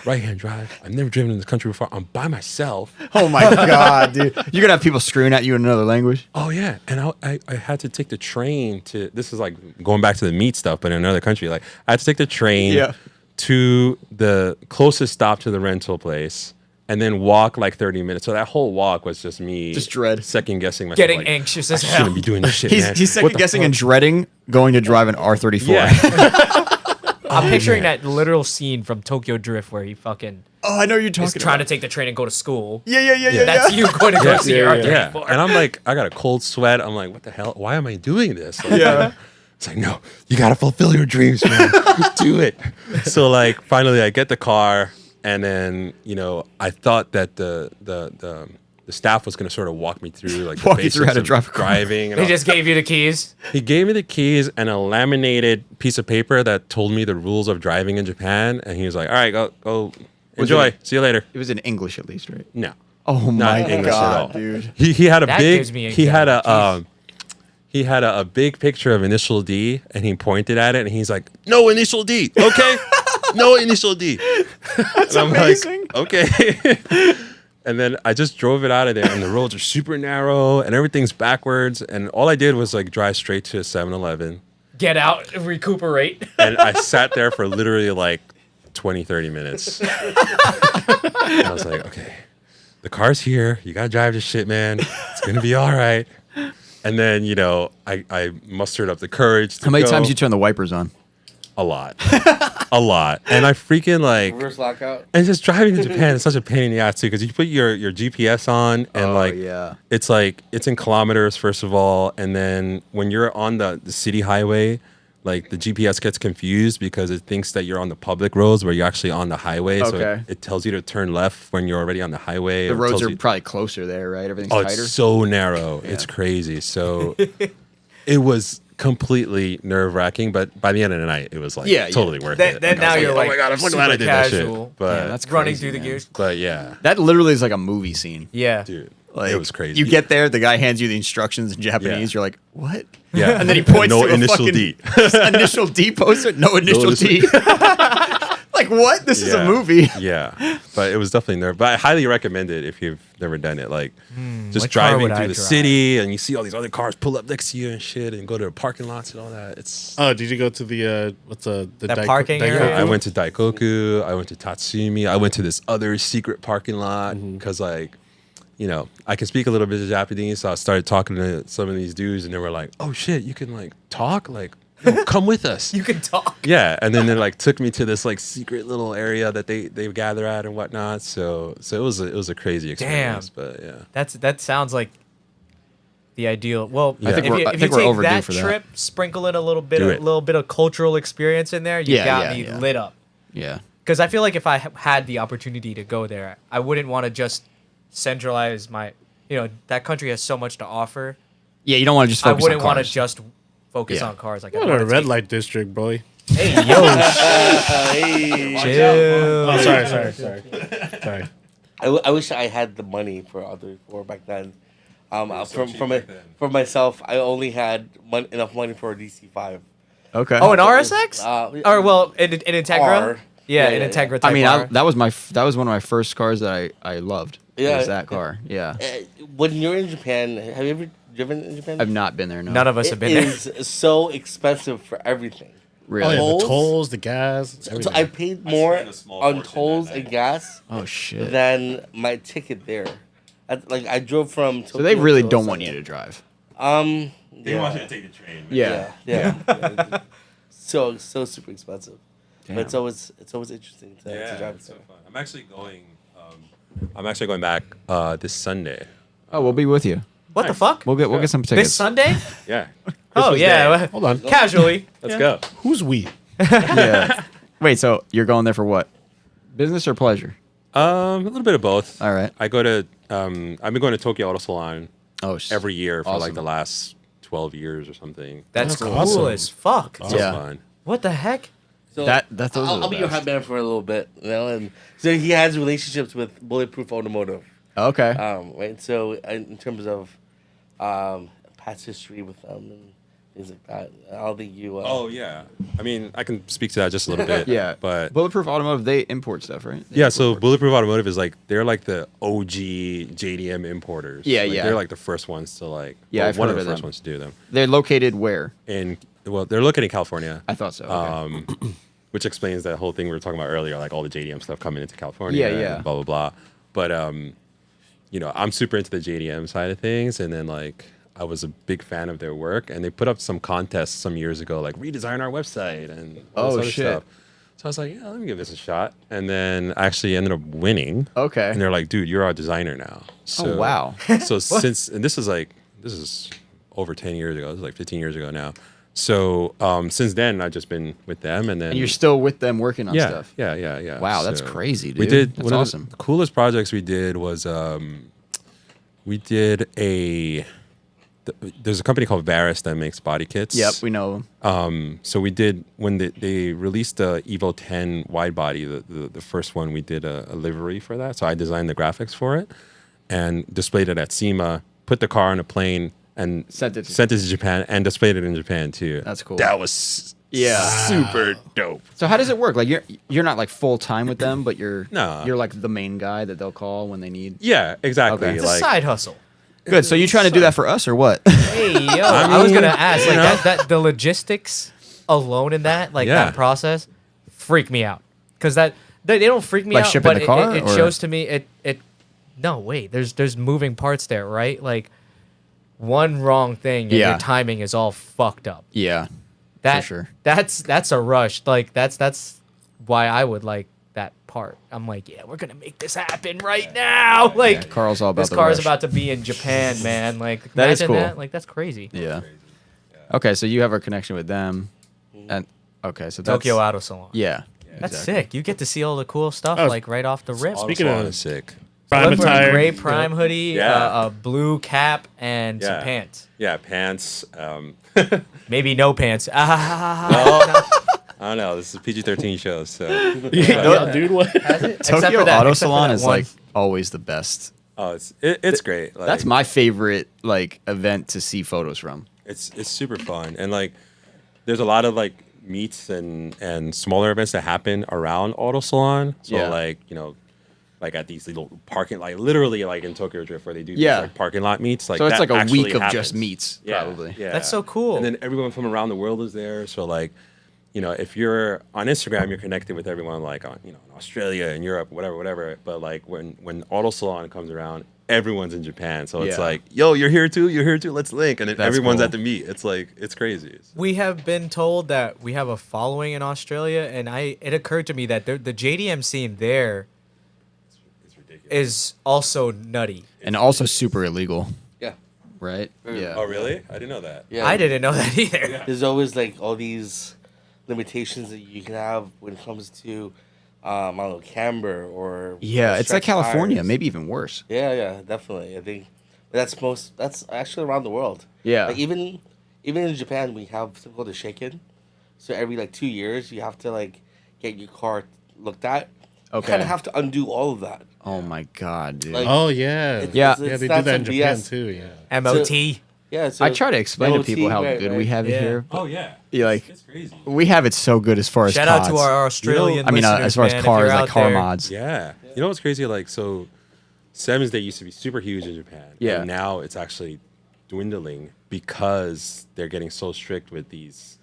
right-hand drive. I've never driven in this country before. I'm by myself. Oh my god, dude! You're gonna have people screaming at you in another language. Oh yeah, and I had to take the train to. This is like going back to the meat stuff, but in another country, like I had to take the train Yeah. to the closest stop to the rental place, and then walk like 30 minutes. So that whole walk was just me, Just dread. second guessing myself, Getting like, anxious I as hell. shouldn't be doing this shit. He's man. he's What second the guessing fuck? and dreading going to drive an R34. Yeah. I'm picturing that literal scene from Tokyo Drift where he fucking Oh, I know you're is talking. trying to about. take the train and go to school. Yeah. That's you going to go see your Yeah, R34. and I'm like, I got a cold sweat. I'm like, what the hell? Why am I doing this? Like, Yeah. It's like, no, you gotta fulfill your dreams, man. Just do it. So like, finally, I get the car, and then I thought that the the staff was going to sort of walk me through like Walk the you through how basics to of drive a car. driving. And They all. just gave you the keys. He gave me the keys and a laminated piece of paper that told me the rules of driving in Japan. And he was like, all right, go enjoy. See you later. It was in English at least, right? No. Oh Not my English at all. god, dude. He had a That big gives me he had anxiety. he had a big picture of initial D and he pointed at it and he's like, no initial D, okay? No initial D. That's amazing. Like, okay. And then I just drove it out of there and the roads are super narrow and everything's backwards. And all I did was like drive straight to a 7-Eleven. Get out, recuperate. And I sat there for literally like 20, 30 minutes. And I was like, okay, the car's here. You got to drive this shit, man. It's going to be all right. And then, you know, I mustered up the courage to How many go. times you turn the wipers on? A lot. A lot. And I freaking like... Reverse lockout. And just driving to Japan is such a pain in the ass too, because you put your GPS on and yeah. it's like it's in kilometers first of all, and then when you're on the city highway, like the GPS gets confused because it thinks that you're on the public roads where you're actually on the highway. So Okay. it tells you to turn left when you're already on the highway. The It roads tells are you- probably closer there, right? Everything's Oh, tighter. it's so narrow. It's crazy. So it was completely nerve wracking, but by the end of the night, it was like Yeah, yeah. totally worth Then, it. then I now was you're oh like, my god, I'm so glad I super did that casual. shit. But Yeah, that's running crazy, through the man. gears. but yeah, That literally is like a movie scene. Yeah. dude, Like, it was crazy. You get there, the guy hands you the instructions in Japanese. Yeah. You're like, what? Yeah. And then he points No to a initial fucking D. initial D poster. No initial initial- D. Like, what? This is a Yeah. movie. Yeah, but it was definitely nerve. But I highly recommend it if you've never done it. Like just what car driving would I through the drive? city and you see all these other cars pull up next to you and shit, and go to the parking lots and all that. It's Oh, did you go to the what's the That parking area? Daikoku? I went to Daikoku, I went to Tatsumi, I went to this other secret parking lot because like, you know, I can speak a little bit of Japanese, so I started talking to some of these dudes and they were like, oh shit, you can like talk? Like, yo, come with us. You can talk. Yeah, and then they like took me to this like secret little area that they gather at and whatnot. So it was a crazy experience. But yeah. That sounds like the ideal. Well, I think if we're- you, I if think you we're take overdue that for that. trip, sprinkle in a little bit Do of it. little bit of cultural experience in there, you Yeah, got yeah, me yeah. lit up. Yeah. Because I feel like if I had the opportunity to go there, I wouldn't want to just centralize my. You know, that country has so much to offer. Yeah, you don't want to just I focus wouldn't on want to cars. just focus Yeah. on cars. Like, What I a wanna red take- light district, boy. Hey, yo, Hey. chill. Oh, sorry. I wish I had the money for back then. so cheap back then. For myself, I only had enough money for a DC5. Okay. Oh, an RSX? Or well, an Integra. R. Yeah, Yeah, an yeah, Integra. yeah. Type I mean, R. that was one of my first cars that I loved. Yeah. Was that car? Yeah. When you're in Japan, have you ever driven in Japan? I've not been there. No. None of us have been there. It is so expensive for everything. Oh, Really. yeah, Tolls? the tolls, the gas. So everything. I paid more spent a small on fortune tolls that and night. gas Oh shit. than my ticket there. I drove from. So they really don't want you to drive. They yeah. want you to take the train. man. Yeah. Yeah. So super expensive. Damn. But it's always interesting to Yeah, drive. it's so fun. I'm actually going back this Sunday. Oh, we'll be with you. What the fuck? We'll get some tickets. This Sunday? Yeah. Oh Christmas yeah. Day. well, Hold on. Casually. Let's go. Who's we? Yeah. Wait. So you're going there for what? Business or pleasure? A little bit of both. All right. I go to I've been going to Tokyo Auto Salon Oh, every year for like awesome. the last 12 years or something. That's That's cool awesome. as fuck. So Yeah. fun. What the heck? So That- those are I'll the be your best. hot man for a little bit, you know. And so he has relationships with Bulletproof Automotive, Okay. right? So in terms of past history with them and things like that, I'll think you. Oh yeah. I mean, I can speak to that just a little bit. yeah. But Bulletproof Automotive, they import stuff, right? They yeah, import so parts. Bulletproof Automotive is like they're like the OG JDM importers. Yeah, Like, yeah. They're like the first ones to like. Yeah, well, I've one heard of the of first them. ones to do them. They're located where? And well, they're located in California. I thought so. Okay. Which explains that whole thing we were talking about earlier, like all the JDM stuff coming into California. Yeah, and yeah. Blah blah blah. But you know, I'm super into the JDM side of things, and then like I was a big fan of their work, and they put up some contests some years ago, like redesign our website and all this Oh, other shit. stuff. So I was like, yeah, let me give this a shot, and then I actually ended up winning. Okay. And they're like, dude, you're our designer now. So, Oh, wow. So since and this is over 10 years ago. This is like 15 years ago now. So since then, I've just been with them, and then And you're still with them working on yeah, stuff. yeah. Wow, that's So crazy, dude. We did That's one of awesome. the coolest projects we did was We did there's a company called Varus that makes body kits. Yep, we know them. So we did when they released the Evo 10 wide body, the first one. We did a livery for that. So I designed the graphics for it and displayed it at SEMA. Put the car on a plane and Sent it to Japan and displayed it in Japan too. That's cool. That was Yeah. super dope. So how does it work? Like you're not like full time with them, but you're No. you're like the main guy that they'll call when they need. Yeah, exactly. Okay. It's a side hustle. Good. So you trying to do that for us or what? Hey, yo, I was gonna ask, like know? that the logistics alone in that, like Yeah. that process, freak me out. Because they don't freak me Like out, shipping but the car, it or- shows to me it. No, wait. There's moving parts there, right? Like one wrong thing and Yeah. your timing is all fucked up. Yeah. That sure. That's a rush. Like that's why I would like that part. I'm like, yeah, we're gonna make this happen right now. Like Carl's all about this the car is rush. about to be in Japan, man. Like That is imagine cool. that. Like that's crazy. Yeah. Okay, so you have a connection with them, and okay, so that's Tokyo Auto Salon. Yeah. That's exactly. sick. You get to see all the cool stuff Oh, like right off the rip. Speaking Auto of- Salon is sick. Prime Look for a attire. gray prime hoodie, Yeah. a blue cap, and some Yeah. pants. Yeah, pants. Maybe no pants. I don't know. This is a PG-13 show, so Yeah, dude, what? Tokyo Auto Salon is like always the best. it's great. Like, That's my favorite like event to see photos from. It's super fun, and like there's a lot of like meets and smaller events that happen around Auto Salon. So Yeah. like like at these little parking, like literally like in Tokyo Drift where they do Yeah. these like parking lot meets. Like So it's that like a actually week of happens. just meets, Yeah, probably. Yeah, That's so cool. And then everyone from around the world is there. So like, if you're on Instagram, you're connected with everyone like on in Australia and Europe, whatever. But like when Auto Salon comes around, everyone's in Japan. So it's Yeah. like, yo, you're here too. Let's link. And then That's everyone's cool. at the meet. It's like it's crazy. We have been told that we have a following in Australia, and it occurred to me that the JDM scene there It's ridiculous. is also nutty. And also super illegal, Yeah. right? Yeah. Oh really? I didn't know that. Yeah. I didn't know that either. There's always like all these limitations that you can have when it comes to, I don't know, camber or Yeah, it's like stretch California, tires. maybe even worse. Yeah, definitely. I think that's actually around the world. Yeah. Like even in Japan, we have something called a shake-in. So every like 2 years, you have to like get your car looked at. Okay. You kind of have to undo all of that. Oh my god, dude. Like- Oh yeah, Yeah. yeah. They do not that in some Japan BS. too. Yeah. MOT. Yeah. So I try to explain to MOT, people how right, good right. we have Yeah. it here. Oh yeah. Yeah, like It's crazy. we have it so good as far as Shout out to cods. our Australian I mean, listeners, as far as man, if cars, you're like out car there. mods. Yeah. You know what's crazy? Like so, Sevens Day used to be super huge in Japan. Yeah. And now it's actually dwindling because they're getting so strict with these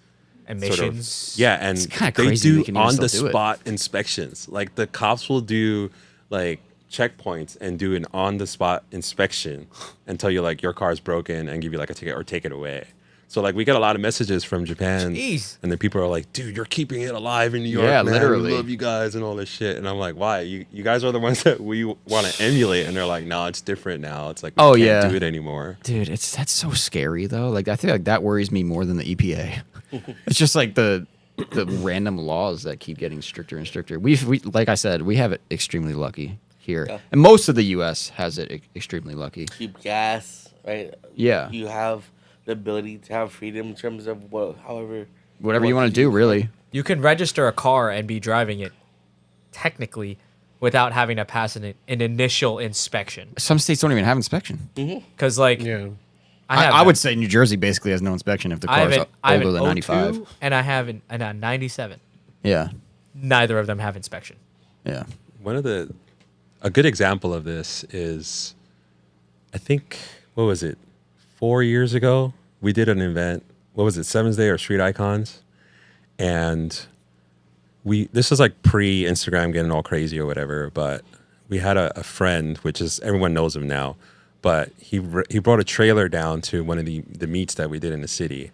Emissions. sort of, yeah, and It's kinda they crazy they do can even on the still do it. spot inspections. Like the cops will do like checkpoints and do an on the spot inspection and tell you like your car's broken and give you like a ticket or take it away. So like we get a lot of messages from Japan, Jeez. and then people are like, "Dude, you're keeping it alive in New York, Yeah, man. literally. We love you guys and all this shit." And I'm like, "Why? You guys are the ones that we want to emulate." And they're like, "No, it's different now. It's like we Oh, can't yeah. do it anymore." Dude, that's so scary though. Like I feel like that worries me more than the EPA. It's just like the random laws that keep getting stricter and stricter. We like I said, we have it extremely lucky here, Yeah. and most of the U.S. has it extremely lucky. Cheap gas, right? Yeah. You have the ability to have freedom in terms of however. Whatever you want to do, really. You can register a car and be driving it technically without having to pass an initial inspection. Some states don't even have inspection. Because like Yeah. I would say New Jersey basically has no inspection if the I have car's an older than 95. 02 and I have a 97. Yeah, Neither of them have inspection. yeah. A good example of this is, I think, what was it, 4 years ago? We did an event. What was it, Sevens Day or Street Icons? And this was like pre-Instagram getting all crazy or whatever, but we had a friend, which is, everyone knows him now, but he brought a trailer down to one of the meets that we did in the city.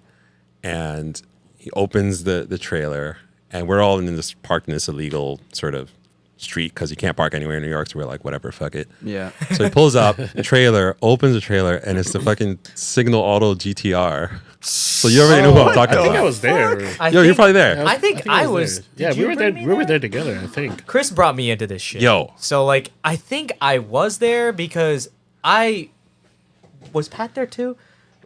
And he opens the trailer, and we're all in this parked in this illegal sort of street because you can't park anywhere in New York, so we're like, whatever, fuck it. Yeah. So he pulls up the trailer, opens the trailer, and it's the fucking Signal Auto GTR. So you already know what I'm talking I think about. I was there. Yo, you're probably there. I think I was. Yeah, did we you were there. bring me We were there together. I think. Chris brought me into this shit. Yo. So like I think I was there because I was Pat there too?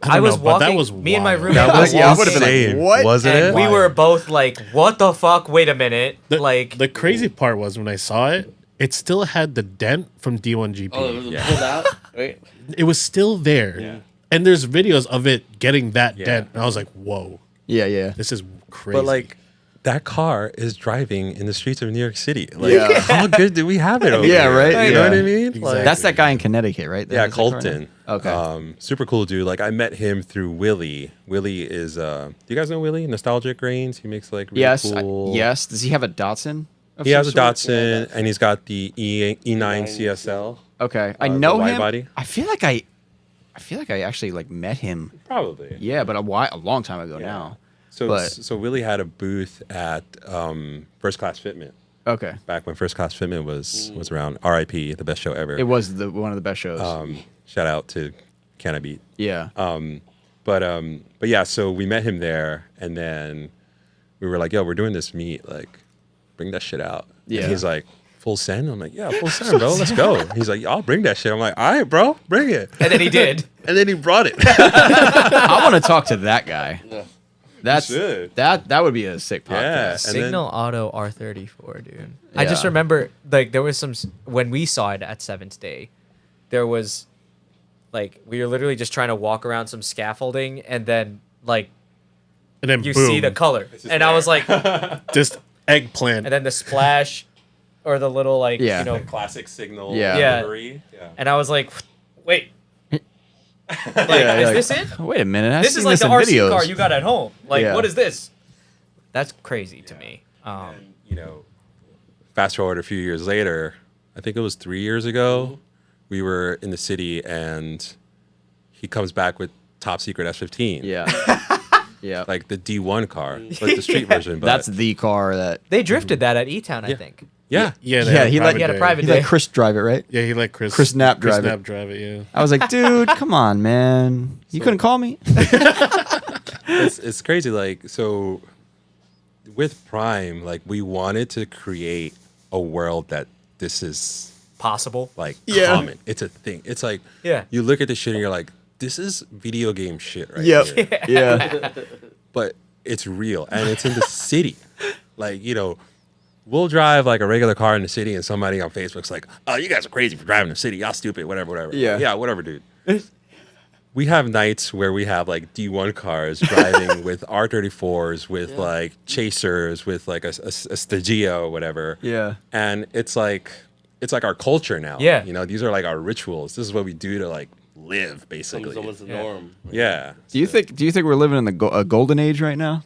I don't was know, but that walking. was Me and my wild. roommate. That were was I would've been like, insane, what? wasn't and it? we were both like, "What the fuck? Wait a minute!" The crazy part was when I saw it, it still had the dent from D1GP. Oh, it was Yeah. pulled out, right? It was still there. Yeah. And there's videos of it getting that Yeah. dent. And I was like, whoa, Yeah. this is crazy. But like, that car is driving in the streets of New York City. Like, Yeah. how good do we have it over Yeah, here? right? You know Yeah. what I mean? Exactly. Like, That's that guy in Connecticut, right? yeah, That's that car Colton. now? Okay. Super cool dude. Like, I met him through Willie. Willie is, do you guys know Willie? Nostalgic Grains. He makes like really Yes. cool. Yes. Does he have a Datsun? of He has a some sort? Datsun, and he's got the E9 CSL. Okay. I the know wide him. body. I feel like I actually like met him. Probably. Yeah, but a long time ago now. So But- so Willie had a booth at First Class Fitment Okay. back when First Class Fitment was around. R.I.P. The best show ever. It was one of the best shows. Shout out to Can I Beat. yeah. But yeah, so we met him there, and then we were like, "Yo, we're doing this meet. Like, bring that shit out." Yeah. And he's like, "Full send." I'm like, "Yeah, full send, bro. Let's go." He's like, "I'll bring that shit." I'm like, "All right, bro, bring it." and then he did. And then he brought it. I want to talk to that guy. Yeah. That's should. that would be a sick Yeah. podcast. And Signal Auto R34, dude. I just Yeah. remember like there was when we saw it at Seventh Day, there was like we were literally just trying to walk around some scaffolding, and then like and then you boom, see the color, and I was like, and just eggplant. then the splash, or the little like Yeah. you know, Classic signal. Yeah. Yeah. livery. Yeah. and I was like, wait, like, Yeah, is like, this it? Wait a minute. I've This seen is like the in RC videos. car you got at home. Like, Yeah. what is this? That's crazy to me. And, you know, fast forward a few years later, I think it was 3 years ago, we were in the city, and he comes back with top secret S15. Yeah. Yeah. Like the D1 car, like the street version. But That's the car that They drifted that at E-Town, I Yeah. think. yeah. yeah, Yeah, he He had a private he day. let Chris drive it, right? Yeah, he let Chris Knapp drive it. Knapp drive it. Yeah. I was like, dude, come on, man. You couldn't call me? It's crazy. Like, so with Prime, like, we wanted to create a world that this is Possible. like Yeah. common. It's a thing. It's like, Yeah. you look at this shit and you're like, this is video game shit right Yep. here. Yeah. But it's real, and it's in the city. Like, you know, we'll drive like a regular car in the city, and somebody on Facebook's like, "Oh, you guys are crazy for driving the city. Y'all stupid. Whatever. Yeah. Yeah. Whatever, dude." We have nights where we have like D1 cars driving with R34s, with like chasers, with like a Stagio or whatever. Yeah. And it's like our culture now. Yeah. You know, these are like our rituals. This is what we do to like live, basically. It's almost the Yeah. norm. Yeah. Do you think we're living in a golden age right now?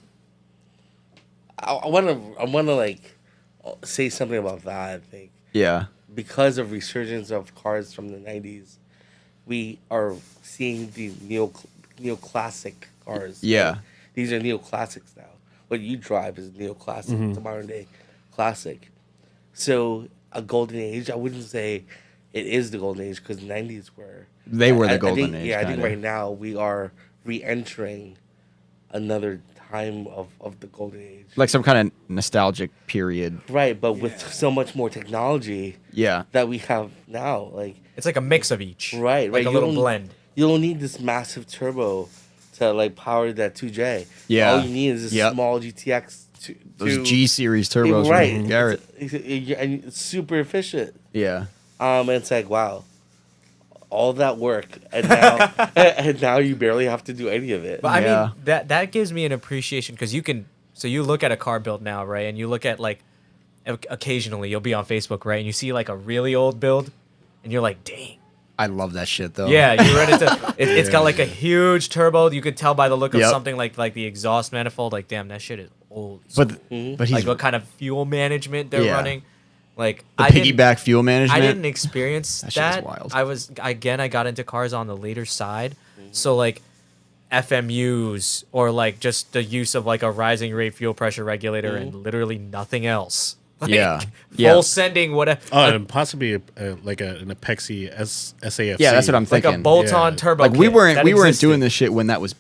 I wanna like say something about that. I think Yeah. because of resurgence of cars from the '90s, we are seeing the neoclassic cars. Yeah. Like, these are neoclassics now. What you drive is neoclassic. It's a modern day classic. So a golden age, I wouldn't say it is the golden age because the '90s were. They were the I golden think, age. Yeah, I think kinda. right now we are re-entering another time of the golden age. Like some kind of nostalgic period. Right, but with so much more technology Yeah. that we have now, like It's like a mix of each. right, Like right, a little blend. You don't need this massive turbo to like power that 2J. Yeah. all you need is a Yep. small GTX. Those G series turbos right? from Garrett. And it's super efficient. Yeah. And it's like wow, all that work, and now and now you barely have to do any of it. But I Yeah. mean, that gives me an appreciation because you look at a car build now, right? And you look at like, occasionally you'll be on Facebook, right? And you see like a really old build, and you're like, dang. I love that shit though. Yeah, you read it. It's got like a huge turbo. You could tell by the look of Yep. something like the exhaust manifold. Like, damn, that shit is old. But he's like what kind of fuel management they're Yeah. running. Like the I didn't- piggyback fuel management. I didn't experience That shit is that. wild. I got into cars on the later side. So like FMUs or like just the use of like a rising rate fuel pressure regulator and literally nothing else. Like, Yeah. Full Yeah. sending whatever. Oh, and possibly an Apexi SAFC. Yeah, that's what I'm like thinking. a bolt-on Yeah. turbo. Like we kit weren't that we weren't existed. doing this shit when that was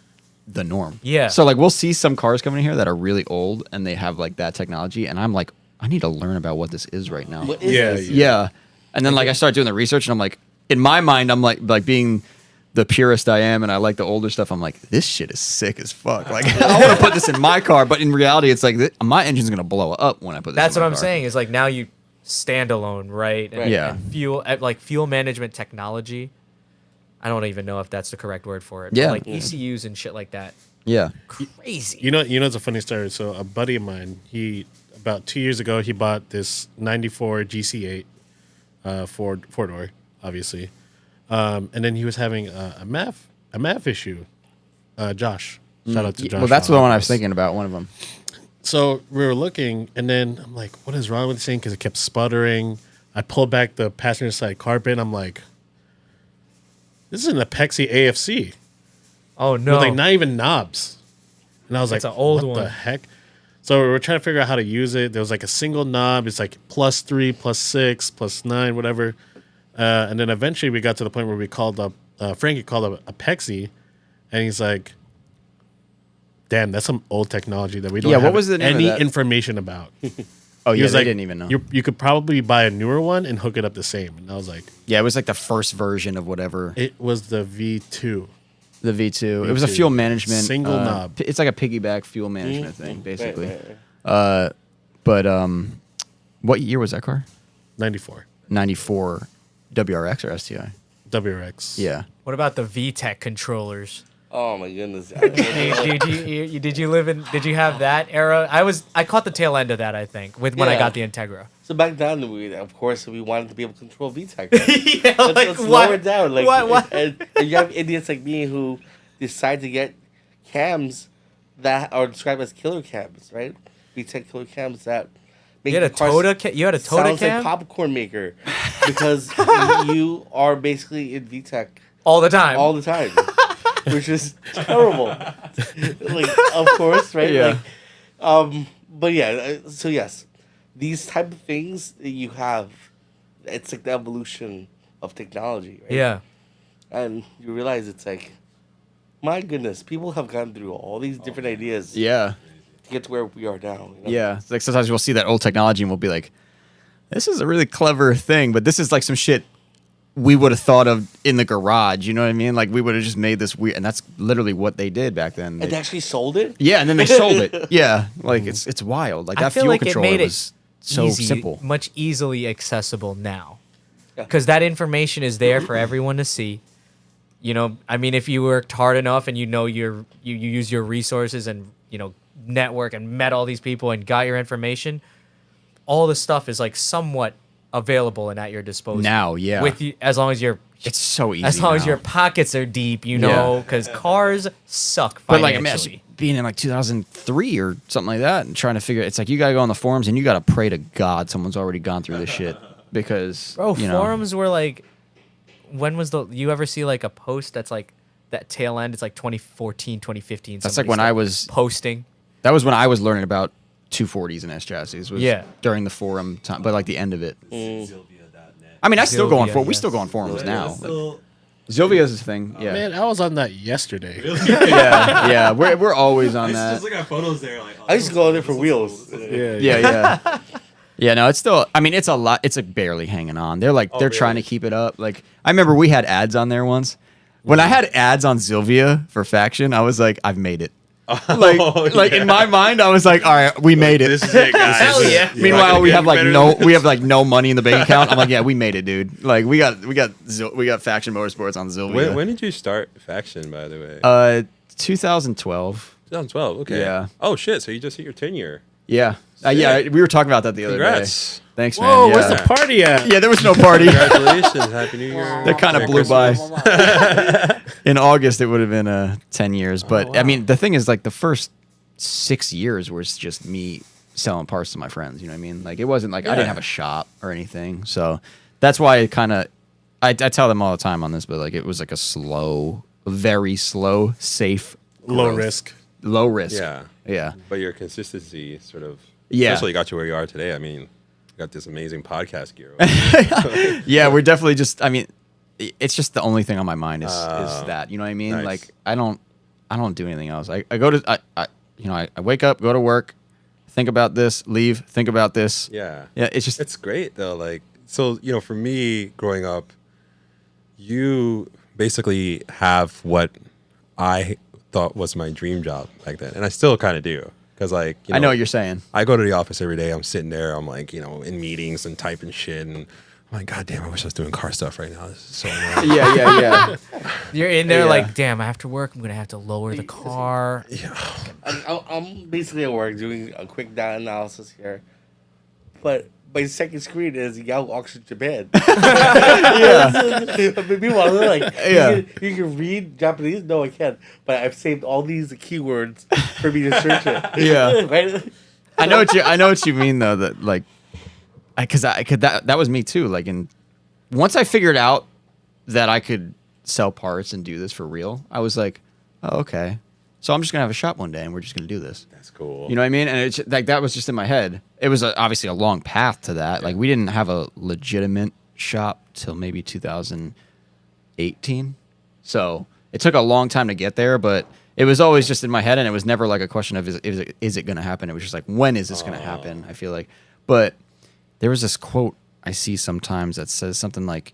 the norm. Yeah. So like we'll see some cars coming in here that are really old and they have like that technology, and I'm like, I need to learn about what this is right now. What is Yeah, this? Yeah. And then like I start doing the research and I'm like, in my mind, I'm like being the purist I am and I like the older stuff, I'm like, this shit is sick as fuck. Like, I want to put this in my car, but in reality, it's like my engine's gonna blow up when I put this. That's in what my I'm car. saying. Is like now you standalone, right? And, Yeah. and fuel management technology. I don't even know if that's the correct word for it. Yeah. But like ECUs and shit like that. Yeah. Crazy. You know, it's a funny story. So a buddy of mine, about 2 years ago, he bought this '94 GC8, four door, obviously, and then he was having a MAF issue. Josh, shout out to Josh. Well, that's the one I was thinking about. One of them. So we were looking, and then I'm like, "What is wrong with this thing?" Because it kept sputtering. I pulled back the passenger side carpet. I'm like, "This is an Apexi AFC." Oh no. With like not even knobs. And I was It's like, an old what one. the heck? So we were trying to figure out how to use it. There was like a single knob. It's like +3, +6, +9, whatever. And then eventually we got to the point where we called up, Frankie called up Apexi, and he's like, damn, that's some old technology that we don't Yeah, what have was the name of any that? information about. Oh He yeah, was they like, didn't even know. You could probably buy a newer one and hook it up the same. And I was like, Yeah, it was like the first version of whatever. it was the V2. The V2. It was a V2. fuel management Single knob. It's like a piggyback fuel management thing, basically. Right. But what year was that car? 94. 94 WRX or STI? WRX. Yeah. What about the VTEC controllers? Oh my goodness. Did you live in? Did you have that era? I caught the tail end of that. I think when I Yeah. got the Integra. So back then, of course, we wanted to be able to control VTEC. Yeah, Let's what? lower it down. Like, What? And you have idiots like me who decide to get cams that are described as killer cams, right? VTEC killer cams that make You had a the cars Toda. You had a Toda sounds cam like popcorn maker because you are basically in VTEC all the time. all the time, which is terrible. Like, of course, right? Yeah. Like, but yeah. So yes, these type of things that you have, it's like the evolution of technology, right? Yeah. And you realize it's like, my goodness, people have gone through all these different ideas Yeah. to get to where we are now. You know? Yeah. It's like sometimes we'll see that old technology and we'll be like, this is a really clever thing, but this is like some shit we would have thought of in the garage. You know what I mean? Like we would have just made this weird, and that's literally what they did back then. And they actually sold it. Yeah, and then they sold it. Yeah, like it's wild. Like I that feel fuel like it controller made it was so easy, simple. much easily accessible now, Yeah. because that information is there for everyone to see. You know, I mean, if you worked hard enough and you know you use your resources and network and met all these people and got your information, all the stuff is like somewhat available and at your disposal Now, yeah. With you, as long as you're It's so easy. as long as now. your pockets are deep, Yeah. because cars suck But like, financially. imagine being in like 2003 or something like that and trying to figure. It's like you gotta go on the forums and you gotta pray to God someone's already gone through this shit because Bro, you know, forums were like, when was you ever see like a post that's like that tail end? It's like 2014, 2015. That's like when I was. posting. That was when I was learning about 240s and S chassis. Was Yeah. during the forum time, but like the end of it. Zilvia.net. I mean, I still go on Zilvia, We yes. still go on forums now. Still, Zilvia's a thing. Yeah. Man, I was on that yesterday. yeah, yeah. We're always on I that. just look at photos there. Like, I used to go there for wheels. Yeah. Yeah, no, it's still. I mean, it's a lot. It's like barely hanging on. They're like they're trying to really? keep it up. Like I remember we had ads on there once. When I had ads on Zilvia for Faction, I was like, I've made it. Like in my mind, I was like, all right, we made it. This is it, guys. Hell yeah. Meanwhile, we have like Better we have like no money in the bank account. I'm like, yeah, we made it, dude. Like we got Faction Motorsports on Zilvia. When did you start Faction, by the way? 2012. 2012. Okay. Yeah. Oh shit! So you just hit your 10-year. Yeah. Yeah, we were talking about that the other Congrats. day. Thanks, Whoa, man. where's Yeah. the party at? Yeah, there was no party. Congratulations! Happy New Year. That kind of Merry blew by. Christmas. In August, it would have been 10 years. But I wow. mean, the thing is, like, the first 6 years was just me selling parts to my friends. You know what I mean? Like, it wasn't like I didn't Yeah. have a shop or anything. So that's why it kind of, I tell them all the time on this, but like, it was like a slow, very slow, safe, Low growth. risk. Low risk. Yeah. Yeah. But your consistency sort of Yeah. essentially got you where you are today. I mean, you got this amazing podcast gear. Yeah, we're definitely just. I mean, it's just the only thing on my mind is that. You know what I mean? Nice. Like I don't do anything else. I go to I wake up, go to work, think about this, leave, think about this. Yeah. Yeah, it's just It's great though. Like, so, for me growing up, you basically have what I thought was my dream job back then, and I still kind of do. Because like, I know what you're saying. I go to the office every day. I'm sitting there. I'm like, in meetings and typing shit, and I'm like, God damn, I wish I was doing car stuff right now. This is so annoying. Yeah. You're in there Yeah. like, damn, after work, I'm gonna have to lower the car. I'm basically at work doing a quick data analysis here, but my second screen is Yahoo Auction Japan. But meanwhile, they're like, you can read Japanese? No, I can't. But I've saved all these keywords for me to search it. Yeah. Right? I know what you mean though. That like, that was me too. Like, once I figured out that I could sell parts and do this for real, I was like, oh, okay. So I'm just gonna have a shop one day, and we're just gonna do this. That's cool. You know what I mean? And it's like that was just in my head. It was obviously a long path to that. Like, we didn't have a legitimate shop till maybe 2018. So it took a long time to get there, but it was always just in my head, and it was never like a question of is it going to happen? It was just like, when is this going to happen? I feel like. But there was this quote I see sometimes that says something like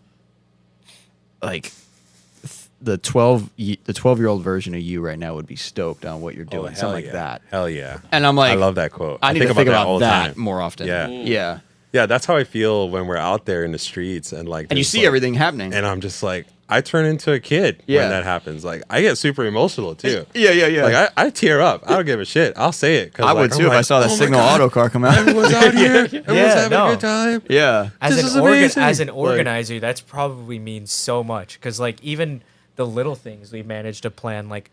the 12-year-old version of you right now would be stoked on what you're doing, something like that. Hell yeah. And I'm like, I love that quote. I need to think about all the that time. more often. Yeah. Yeah. Yeah, that's how I feel when we're out there in the streets and like. And you there's, see like- everything happening. And I'm just like, I turn into a kid Yeah. when that happens. Like, I get super emotional too. Yeah. Like, I tear up. I don't give a shit. I'll say it. I would too if I saw that "Oh my Signal God, Auto car come out. Everyone's out here. Everyone's having no. a good time. Yeah. As This is an amazing. as an Like- organizer, that's probably means so much because like even the little things we managed to plan, like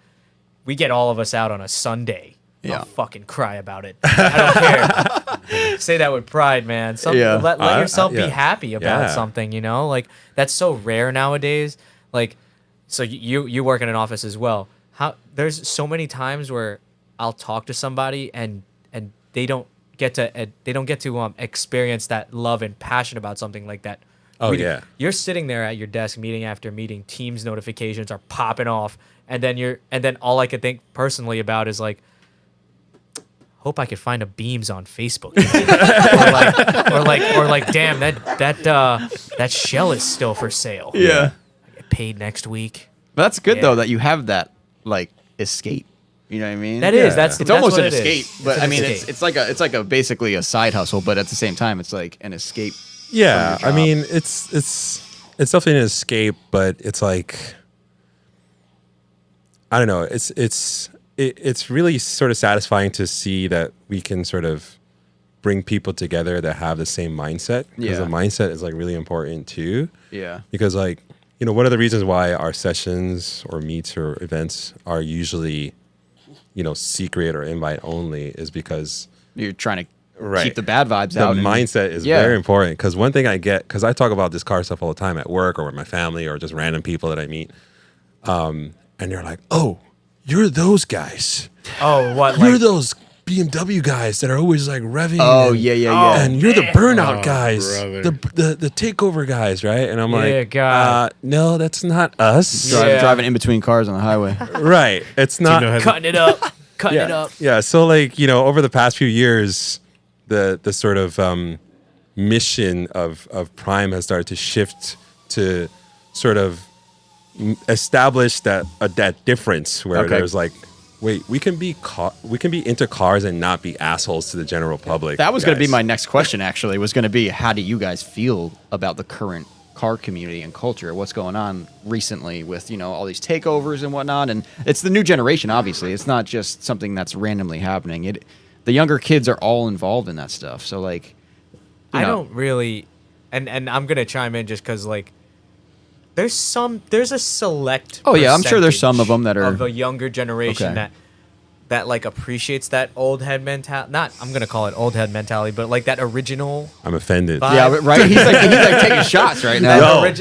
we get all of us out on a Sunday. Yeah. I'll fucking cry about it. I don't care. Say that with pride, man. Yeah. Let yourself yeah. be happy about Yeah. something, Like that's so rare nowadays. Like, so you work in an office as well. There's so many times where I'll talk to somebody and they don't get to experience that love and passion about something like that. Oh, yeah. You're sitting there at your desk, meeting after meeting. Teams notifications are popping off, and then all I could think personally about is like, hope I could find a Beams on Facebook, or like, damn, that shell is still for sale. Yeah. I get paid next week. But that's good Yeah. though that you have that like escape. You know what I mean? That is Yeah. that's It's that's almost what an it is. escape, but an I mean escape. it's like a basically a side hustle, but at the same time it's like an escape. Yeah, from your I job. mean, it's definitely an escape, but it's like, I don't know. It's really sort of satisfying to see that we can sort of bring people together that have the same mindset. Because Yeah. the mindset is like really important too. Yeah. Because like, one of the reasons why our sessions or meets or events are usually, secret or invite only is because You're trying to Right. keep the bad vibes the out. and- mindset is Yeah. very important. Because one thing I get, because I talk about this car stuff all the time at work or with my family or just random people that I meet, and they're like, "Oh, you're those guys. Oh, what? You're Like, those BMW guys that are always like revving. Oh and, yeah. And you're the burnout Oh, guys, brother. the takeover guys, right?" And I'm Yeah, like, God. "No, that's not us." Yeah. Driving in between cars on the highway. Right? It's not. cutting it up, cutting it Yeah, up. yeah. So like over the past few years, the sort of mission of Prime has started to shift to sort of establish that difference where Okay. there's like, wait, we can be into cars and not be assholes to the general public. That was going to be guys. my next question. Actually, was going to be how do you guys feel about the current car community and culture? What's going on recently with all these takeovers and whatnot? And it's the new generation. Obviously, it's not just something that's randomly happening. The younger kids are all involved in that stuff. So like, I don't really, and I'm gonna chime in just because like, there's a select. Oh, yeah, I'm sure there's some of them that are- of a younger generation Okay. that like appreciates that old head mentality. Not I'm gonna call it old head mentality, but like that original. I'm offended. Vibe. Yeah, right. He's like taking shots right now. That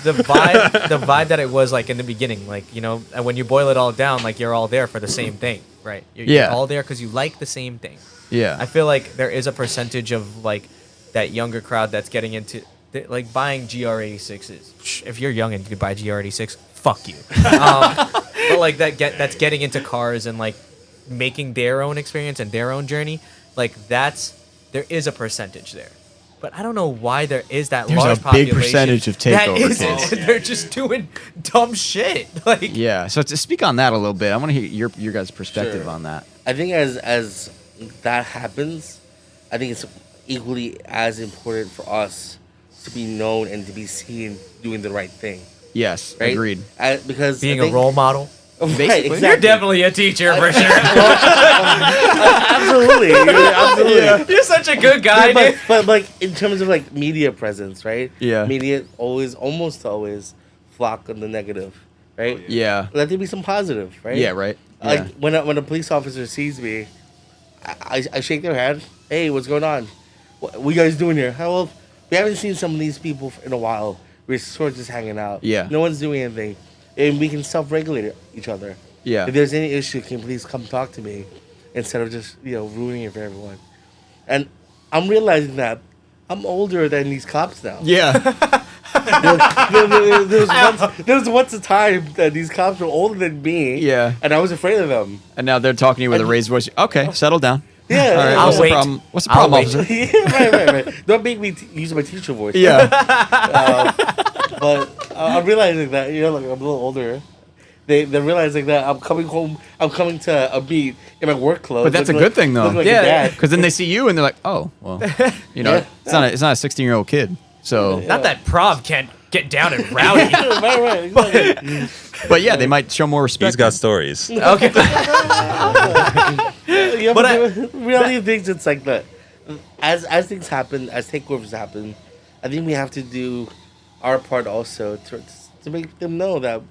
the vibe that it was like in the beginning, like and when you boil it all down, like you're all there for the same thing, right? You're Yeah. all there because you like the same thing. Yeah. I feel like there is a percentage of like that younger crowd that's getting into like buying GR86s. If you're young and you could buy GR86, fuck you. But like that's getting into cars and like making their own experience and their own journey. Like there is a percentage there. But I don't know why there is that There's large a big population percentage of that takeover isn't. kids. They're just doing dumb shit. Like, Yeah. So to speak on that a little bit, I want to hear your guys' perspective Sure. on that. I think as that happens, I think it's equally as important for us to be known and to be seen doing the right thing. Yes. Right? Agreed. Because being I a think- role model. Right, Basically. exactly. You're definitely a teacher for sure. Absolutely, absolutely. You're such a good guy, but, dude. but like in terms of like media presence, right? Yeah. Media almost always flock on the negative, right? Yeah. Let there be some positive, right? Yeah. Right. Like Yeah. when a police officer sees me, I shake their hand. Hey, what's going on? What you guys doing here? How well? We haven't seen some of these people in a while. We're sort of just hanging out. Yeah. No one's doing anything, and we can self-regulate each other. Yeah. If there's any issue, can you please come talk to me instead of just ruining it for everyone. And I'm realizing that I'm older than these cops now. Yeah. There was once a time that these cops were older than me. Yeah. And I was afraid of them. And now they're talking to you with a raised voice. Okay, settle down. Yeah. All right. I'll What's wait. the problem? What's the I'll problem, wait. officer? Yeah, right. Don't make me use my teacher voice. Yeah. But I'm realizing that, like I'm a little older. They're realizing that I'm coming home. I'm coming to a beat in my work clothes. But that's a looking good thing, though. looking like Yeah. a dad. Because then they see you and they're like, oh, well, Yeah. it's not a 16-year-old kid. So, Not that Prav can't get down and rowdy. right. Exactly. but yeah, they might show more respect. He's got stories. Okay. Yeah, But but the reality of things, it's like that. As things happen, as takeovers happen, I think we have to do our part also to make them know that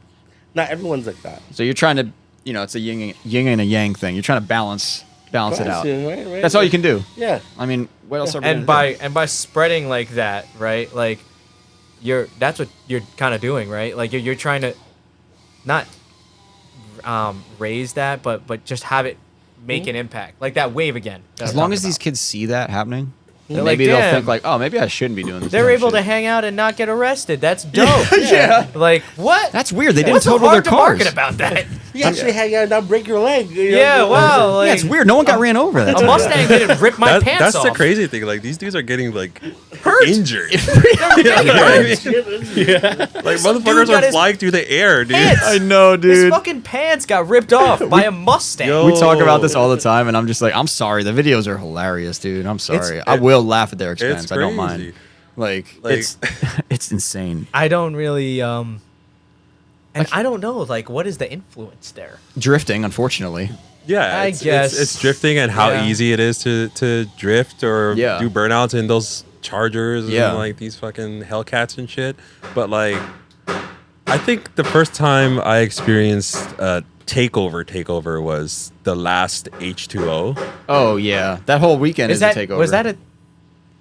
not everyone's like that. So you're trying to, it's a yin and a yang thing. You're trying to balance it out. Right, That's all you can do. Yeah. I mean, what else are we and by spreading like that, right? Like that's what you're kind of doing, right? Like you're trying to not raise that, but just have it make an impact, like that wave again. As long as these kids see that happening, then They're maybe like, they'll "Damn." think like, oh, maybe I shouldn't be doing this. they're kind of able to shit. hang out and not get arrested. That's dope. Yeah. Like what? That's weird. They didn't What's so total their hard to cars. market about that? You actually hang out and not break your leg. Yeah, wow. Like, Yeah, it's weird. No one got ran over. That's A Mustang didn't rip my pants That's off. the crazy thing. Like these dudes are getting like Hurt. injured. Getting Like Some dude motherfuckers got are his flying through the air, dude. pants. I know, His dude. fucking pants got ripped off by a Mustang. Yo. We talk about this all the time, and I'm just like, I'm sorry. The videos are hilarious, dude. I'm sorry. I will laugh at their expense. I don't mind. crazy. Like it's it's insane. I don't really and I don't know, like, what is the influence there? Drifting, unfortunately. Yeah, I guess. it's drifting and how Yeah. easy it is to drift or Yeah. do burnouts in those Chargers Yeah. and like these fucking Hellcats and shit. But like, I think the first time I experienced a takeover was the last H2O. Oh yeah, that whole weekend is, Is that a takeover. was that a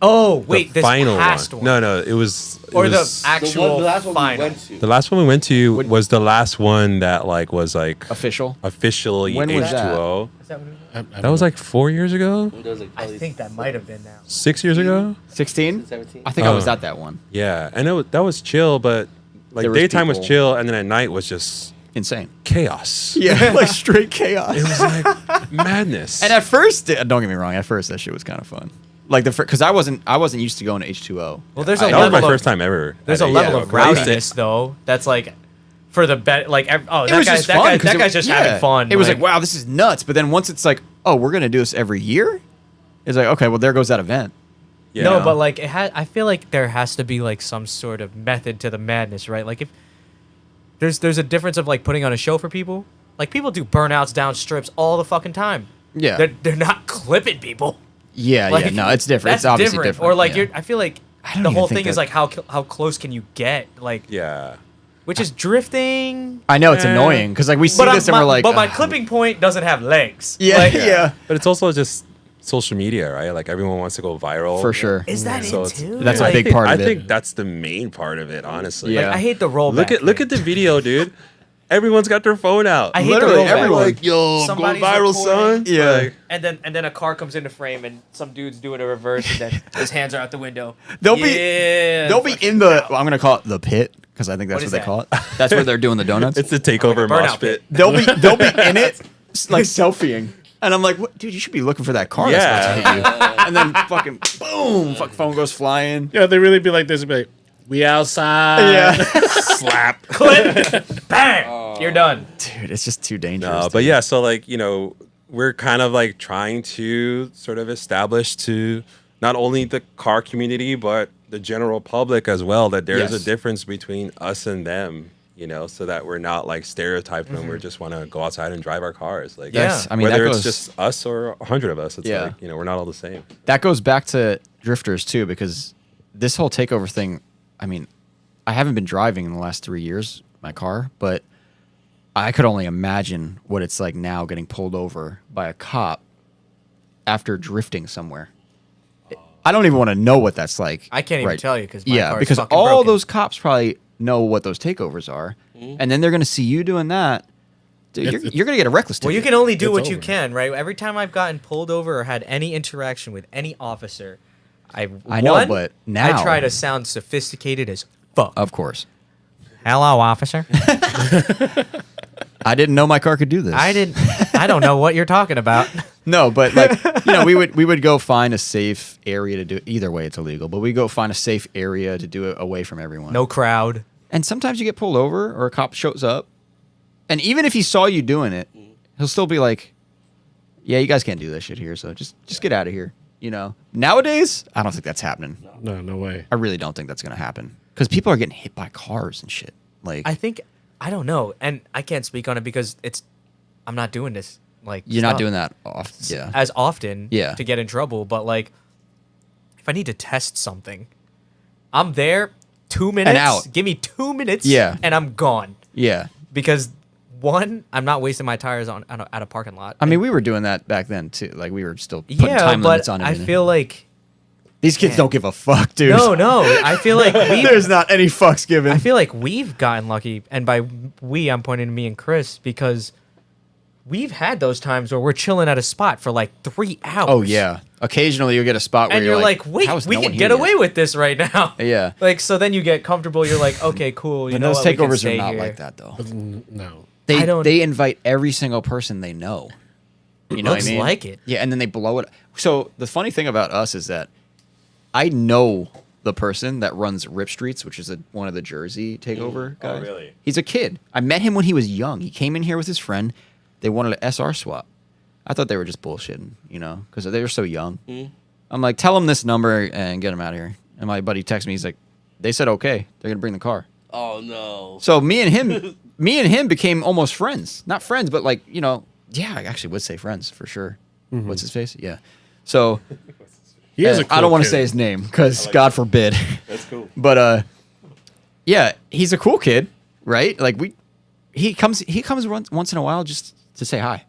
Oh, wait, the this final past one. one. No, it was. Or it the was, actual The last one we final. went to. the last one we went to was the last one that like was like official? officially When was that? H2O. Is that what it was? That was like 4 years ago, There was, like, I probably think that might have been now. 6 years ago. 16? 17. I think I Oh. was at that one. Yeah, and that was chill, but like There was daytime was people- chill, and then at night was just Insane. chaos. Yeah, like straight chaos. It was like madness. And at first, don't get me wrong. At first, that shit was kind of fun. Like because I wasn't used to going to H2O. Well, there's a that was my level of first time ever. there's at a level H2O. of I used to- rowdiness though. That's like for the bet. Like It that was guy, just that fun. guy, 'cause that guy's just having fun. It was like, wow, this is nuts. But then once it's like, oh, we're gonna do this every year, it's like, okay, well, there goes that event. Yeah. No, but like I feel like there has to be like some sort of method to the madness, right? Like if there's a difference of like putting on a show for people. Like people do burnouts down strips all the fucking time. Yeah. They're not clipping people. Yeah, Like, yeah. No, it's different. That's It's obviously different. Or like yeah. I feel like don't the even whole think thing is that- like how close can you get? Like yeah. which is drifting. I know it's Eh. annoying because like we see But this and we're like, my "Ugh." clipping point doesn't have legs. Yeah, Like, yeah, But it's also just social media, right? Like everyone wants to go viral. for sure. Is that So it it's- too? That's a Like- big part of I it. think that's the main part of it, honestly. Yeah. Like, I hate the rollback. Look at the video, dude. Everyone's got their phone out. I hate Literally the rollback. everyone. Like, yo, I'm going Somebody's viral, son. recording. Yeah. Like, And then a car comes into frame and some dude's doing a reverse and then his hands are out the window. They'll Yeah, be in the. Well, I'm gonna call it the pit because I think that's What what, is they call it. That's where they're doing the donuts. it's the takeover Like a mosh burnout pit. pit. They'll be in it, like selfieing. And I'm like, what? Dude, you should be looking for that car that's about to hit you. And then fucking boom, fuck phone goes flying. Yeah, they really be like this. Be like, we outside. Yeah. Slap. Clip. Bang. You're done. Dude, it's just too dangerous. No, but yeah, so like, you know, we're kind of like trying to sort of establish to not only the car community, but the general public as well, that there is Yes. a difference between us and them, you know, so that we're not like stereotyped when we just want to go outside and drive our cars. Like, Yes, I mean, whether that it's goes- just us or 100 of us, it's Yeah. like, you know, we're not all the same. that goes back to drifters too, because this whole takeover thing, I mean, I haven't been driving in the last 3 years, my car, but I could only imagine what it's like now getting pulled over by a cop after drifting somewhere. I don't even want to know what that's like. I can't even tell you because Yeah, because all those cops probably know what those takeovers are, and then they're going to see you doing that. Dude, It's- you're going to get a reckless ticket. Well, you can only do It's what you over. can, right? Every time I've gotten pulled over or had any interaction with any officer, I know, but now- I try to sound sophisticated as fuck. Of course. Hello, officer. I didn't know my car could do this. I don't know what you're talking about. No, but like we would go find a safe area to do it. Either way, it's illegal. But we go find a safe area to do it away from everyone. No crowd. And sometimes you get pulled over, or a cop shows up, and even if he saw you doing it, he'll still be like, "Yeah, you guys can't do that shit here. So just get out of here." You know. Nowadays, I don't think that's happening. No way. I really don't think that's gonna happen because people are getting hit by cars and shit. Like I don't know, and I can't speak on it because I'm not doing this. Like you're not stuff doing that often. Yeah. as often. Yeah. To get in trouble, but like, if I need to test something, I'm there. 2 minutes. out. Give me 2 minutes. Yeah. And I'm gone Yeah. because one, I'm not wasting my tires at a parking lot. I mean, we were doing that back then too. Like we were still putting yeah, time limits but on I everything. feel like These kids don't give a fuck, dude. no. I feel like There's not any fucks given. I feel like we've gotten lucky, and by we, I'm pointing to me and Chris because we've had those times where we're chilling at a spot for like 3 hours. Oh yeah. Occasionally you'll get a spot where And you're like, wait, "How is we no one can here get yet?" away with this right now. Yeah. Like, so then you get comfortable. You're like, okay, cool. You And know those what, we can takeovers are stay not here. like that though. No. They I don't- they invite every single person they know. You know Looks what I mean? like it. Yeah, and then they blow it. So the funny thing about us is that I know the person that runs Rip Streets, which is one of the Jersey takeover guys. really? He's a kid. I met him when he was young. He came in here with his friend. They wanted an SR swap. I thought they were just bullshitting, you know, because they were so young. I'm like, tell him this number and get him out of here. And my buddy texts me. He's like, they said okay. They're gonna bring the car. Oh no. So me and him became almost friends. Not friends, but like, you know, yeah, I actually would say friends for sure. What's his face? Yeah. So He is a cool I don't want to kid. say his name because God forbid. That's cool. But yeah, he's a cool kid, right? Like he comes once in a while just to say hi.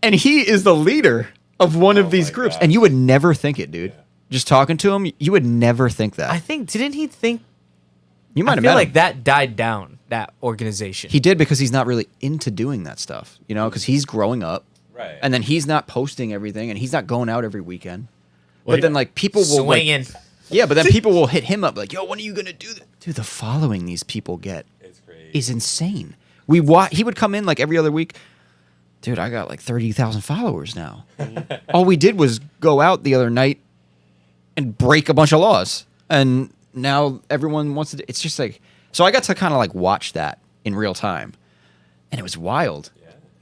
And he is the leader of one of these my groups. God. And you would never think it, dude. Just talking to him, you would never think that. I think, didn't he think? You might I have feel met like him. that died down, that organization. He did because he's not really into doing that stuff, you know, because he's growing up. Right. And then he's not posting everything and he's not going out every weekend. Well, But then like people will like, Swinging. yeah, but then people will hit him up like, yo, when are you going to do that? Dude, the following these people get It's crazy. is insane. He would come in like every other week. Dude, I got like 30,000 followers now. All we did was go out the other night and break a bunch of laws. And now everyone wants to, it's just like, so I got to kind of like watch that in real time. And it was wild.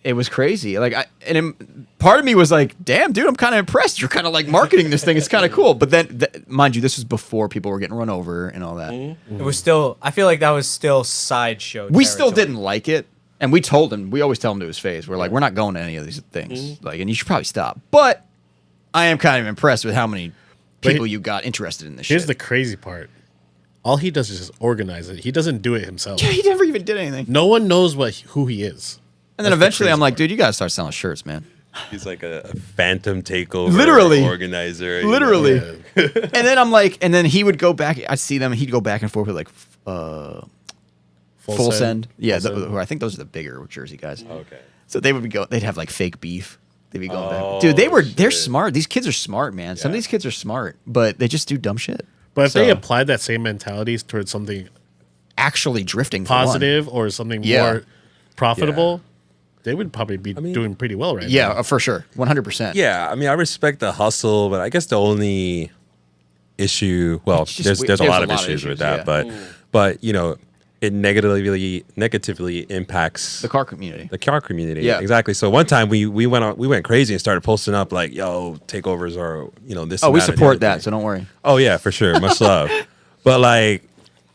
It was crazy. Like, part of me was like, damn, dude, I'm kind of impressed. You're kind of like marketing this thing. It's kind of cool. But then, mind you, this was before people were getting run over and all that. It was still. I feel like that was still sideshow. We still territory. didn't like it. And we told him, we always tell him to his face, we're like, we're not going to any of these things. Like, and you should probably stop. But I am kind of impressed with how many people you got interested in this Here's shit. the crazy part. All he does is just organize it. He doesn't do it himself. Yeah, he never even did anything. No one knows who he is. And then That's the eventually I'm crazy like, part. dude, you got to start selling shirts, man. He's like a phantom takeover Literally. organizer. you know? Literally. Yeah. And then I'm like, and then he would go back. I'd see them and he'd go back and forth with like Full Send. Yeah, Full Send. I think those are the bigger Jersey guys. Okay. So they'd have like fake beef. They'd be going Oh, back. Dude, they're shit. smart. These kids are smart, man. Some of Yeah. these kids are smart, but they just do dumb shit. But if So, they applied that same mentality towards something actually drifting for one. positive or something Yeah. more profitable, they would probably be doing pretty well right now. Yeah, for sure, 100%. Yeah, I mean, I respect the hustle, but I guess the only issue, well, It's just there's a there's lot of issues with that, yeah. but you know, it negatively impacts The car community. the car community. Yeah. Exactly. So one time we went crazy and started posting up like, "Yo, takeovers are this." Oh, and we that and the support other that, thing. so don't worry. Oh yeah, for sure, much love. But like,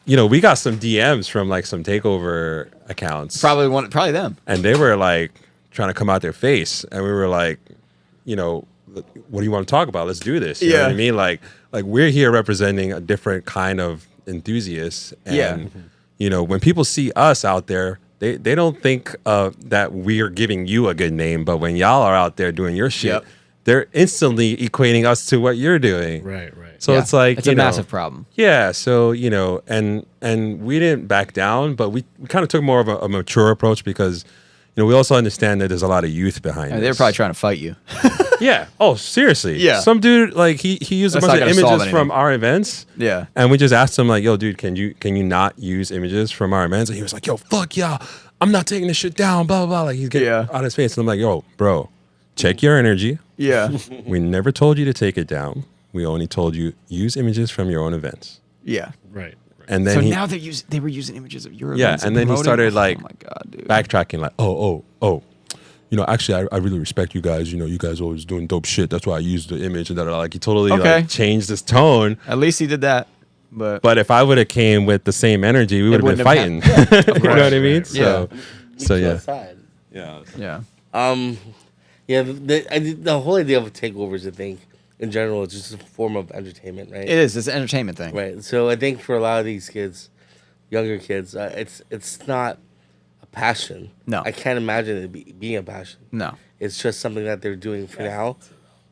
we got some DMs from like some takeover accounts, Probably them. and they were like trying to come out their face, and we were like, what do you want to talk about? Let's do this. You know what I mean? Like we're here representing a different kind of enthusiasts, and when people see us out there, they don't think that we're giving you a good name, but when y'all are out there doing your shit, Yep. they're instantly equating us to what you're doing. Right. So Yeah. it's like it's a massive problem. Yeah, so and we didn't back down, but we kind of took more of a mature approach because we also understand that there's a lot of youth behind it. They're probably trying to fight you. Yeah. Oh, seriously. Yeah. Some dude like he used a That's bunch not of gonna solve images from anything. our events. Yeah. And we just asked him like, "Yo, dude, can you not use images from our events?" And he was like, "Yo, fuck yeah, I'm not taking this shit down." Blah blah blah. Like he's getting out his face, and I'm like, "Yo, bro, check your energy. Yeah. We never told you to take it down. We only told you use images from your own events." Yeah. Right. And then So he now they were using images of your Yeah, events and then he promoting- started, like, oh my god, dude. backtracking like, oh. Actually, I really respect you guys. You guys always doing dope shit. That's why I used the image and that. Like, he totally Okay. like changed his tone. At least he did that. But But if I would have came with the same energy, we would have been wouldn't fighting. have You know what I mean? Right. So, Mutual yeah, aside. yeah. yeah. Yeah, the whole idea of takeovers, I think, in general, is just a form of entertainment, right? It is. It's an entertainment thing. Right. So I think for a lot of these kids, younger kids, it's not a passion. No. I can't imagine it being a passion. No. It's just something that they're doing for now,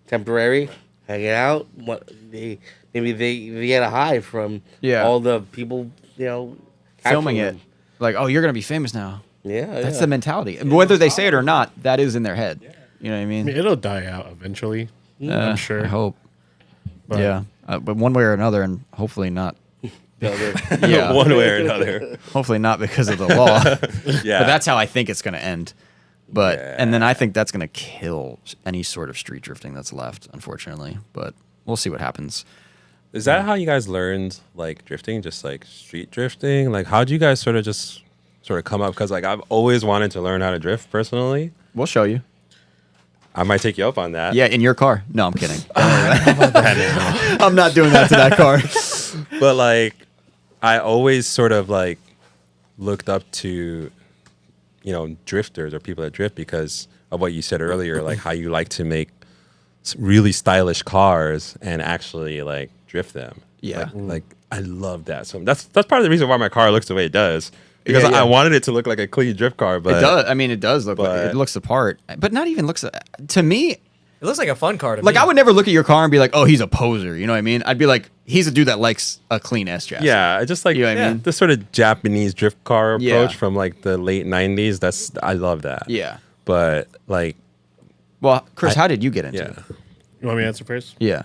temporary, hanging out. Maybe they get a high from all the people Filming capturing it. them. Like, oh, you're gonna be famous now. Yeah, That's yeah. the mentality. And whether they say it or not, that is in their head. You know what I I mean? mean, it'll die out eventually. I'm sure. I hope. But- Yeah. But one way or another, and hopefully not. No, they're- Yeah. One way or another. Hopefully not because of the law. Yeah. But that's how I think it's going to end. But Yeah. and then I think that's going to kill any sort of street drifting that's left, unfortunately. But we'll see what happens. Is that how you guys learned like drifting? Just like street drifting? Like, how'd you guys sort of come up? Because like I've always wanted to learn how to drift personally. We'll show you. I might take you up on that. Yeah, in your car. No, I'm kidding. I'm not doing that to that car. But like I always sort of like looked up to drifters or people that drift because of what you said earlier, like how you like to make really stylish cars and actually like drift them. Yeah. Like I love that. So that's part of the reason why my car looks the way it does. Because Yeah, yeah. I wanted it to look like a clean drift car, but It does. I mean, it does look like but- it looks the part, but not even looks to me. It looks like a fun car to Like me. I would never look at your car and be like, "Oh, he's a poser." You know what I mean? I'd be like, "He's a dude that likes a clean S chassis." yeah, I just like You know what I mean? this sort of Japanese drift car approach Yeah. from like the late 90s. I love that. Yeah. But like, Well, Chris, how did you get into yeah. it? You want me to answer first? Yeah.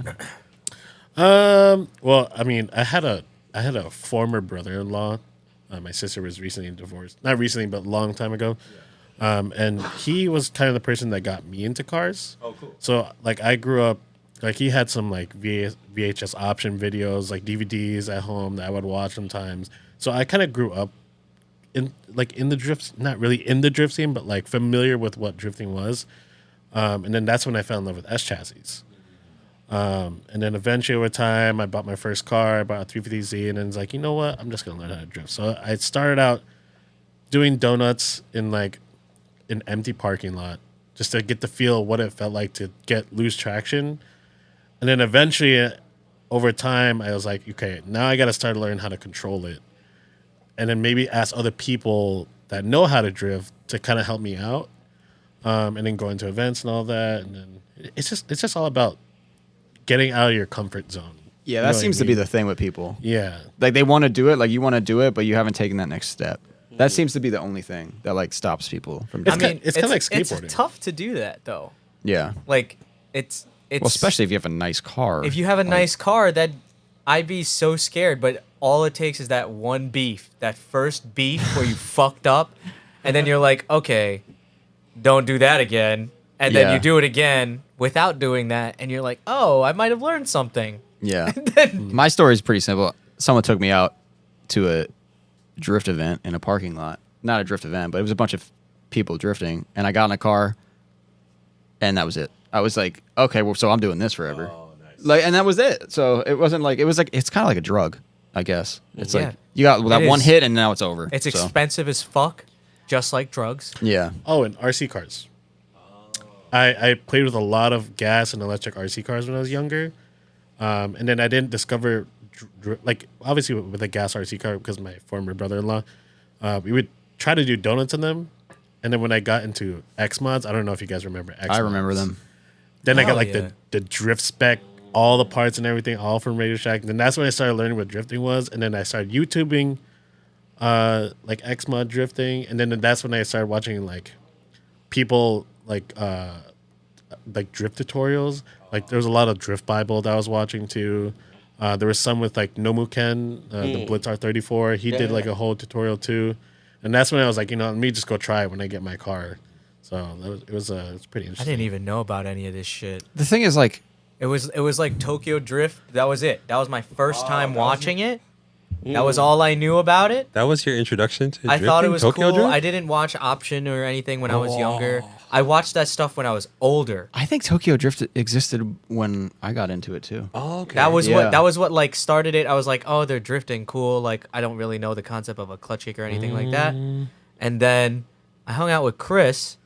Well, I mean, I had a former brother-in-law. My sister was recently divorced. Not recently, but a long time ago. And he was kind of the person that got me into cars. Oh, cool. So, like, I grew up, like, he had some, like, VHS option videos, like, DVDs at home that I would watch sometimes. So I kind of grew up in the drift, not really in the drift scene, but, like, familiar with what drifting was. And then that's when I fell in love with S chassis. And then eventually over time, I bought my first car. I bought a 350Z, and then it's like, you know what? I'm just gonna learn how to drift. So I started out doing donuts in like an empty parking lot, just to get the feel of what it felt like to get loose traction. And then eventually, over time, I was like, okay, now I got to start learning how to control it, and then maybe ask other people that know how to drift to kind of help me out, and then go into events and all that. And then it's just all about getting out of your comfort zone. Yeah, You that know what I seems to be mean? the thing with people. Yeah. Like they want to do it, like you want to do it, but you haven't taken that next step. That seems to be the only thing that like stops people from It's doing it. it's kinda like skateboarding. It's tough to do that though. Yeah. Like it's Well, especially if you have a nice car. if you have a nice car, that I'd be so scared. But all it takes is that one beef, that first beef where you fucked up, and then you're like, okay, don't do that again. And then Yeah. you do it again without doing that, and you're like, oh, I might have learned something. Yeah. And then, My story is pretty simple. Someone took me out to a drift event in a parking lot. Not a drift event, but it was a bunch of people drifting. And I got in a car, and that was it. I was like, okay, well, so I'm doing this forever. Oh, nice. Like, and that was it. So it wasn't like, it was like, it's kind of like a drug, I guess. It's Yeah. like, you got that It one is. hit, and now it's over. it's So, expensive as fuck, just like drugs. Yeah. Oh, and RC cars. I played with a lot of gas and electric RC cars when I was younger, and then I didn't discover like obviously with a gas RC car because my former brother-in-law, we would try to do donuts in them, and then when I got into X mods, I don't know if you guys remember X. I remember them. Then I got Hell like yeah. the drift spec, all the parts and everything, all from Radio Shack. Then that's when I started learning what drifting was, and then I started YouTubing, like X mod drifting, and then that's when I started watching like people like drift tutorials. Like there was a lot of Drift Bible that I was watching too. There was some with like Nomu Ken, the Blitz R34. He did like a whole tutorial too, and that's when I was like, let me just go try it when I get my car. So it was pretty I interesting. didn't even know about any of this shit. The thing is, like, It was like Tokyo Drift. That was it. That was my first time watching it. That was all I knew about it. That was your introduction to I thought it drifting? was Tokyo cool. Drift? I didn't watch Option or anything when I was younger. I watched that stuff when I was older. I think Tokyo Drift existed when I got into it too. Oh, okay. That was Yeah. what like started it. I was like, oh, they're drifting, cool. Like I don't really know the concept of a clutch kick or anything like that. And then I hung out with Chris,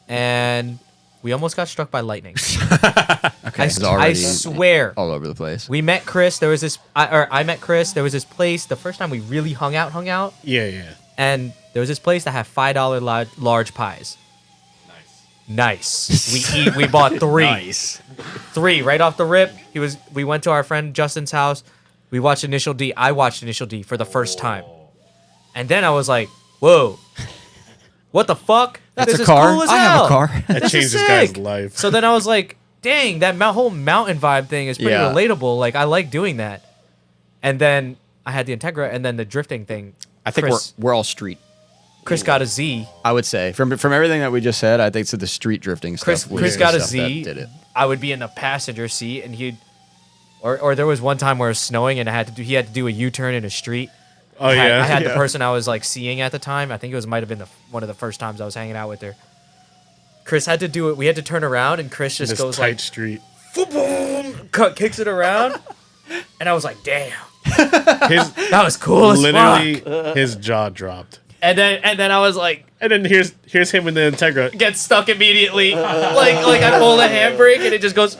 and we almost got struck by lightning. Okay, it's I already swear. all over the place. We met Chris. There was this, I met Chris. There was this place. The first time we really hung out, Yeah. and there was this place that had $5 large pies. Nice. We bought three right off the rip. We went to our friend Justin's house. We watched Initial D. I watched Initial D for the first time, and then I was like, "Whoa, what the fuck? That's This a is car. Cool as I have hell. a car. That This changed is this guy's sick." life. So then I was like, dang, that whole mountain vibe thing is pretty Yeah. relatable. Like, I like doing that. And then I had the Integra, and then the drifting thing. I think Chris, we're all street. Chris got a Z. I would say from everything that we just said, I think so. The street drifting Chris stuff. was the got a stuff Z. that did it. I would be in the passenger seat, and or there was one time where it was snowing, and he had to do a U-turn in a street. Oh I yeah. had the Yeah. person I was like seeing at the time. I think it might have been one of the first times I was hanging out with her. Chris had to do it. We had to turn around, and Chris just This goes tight like, street. boom, kicks it around, and I was like, damn, His that was cool as literally fuck. his jaw dropped. And then I was like, And then here's him in the Integra. get stuck immediately, like I pull the handbrake, and it just goes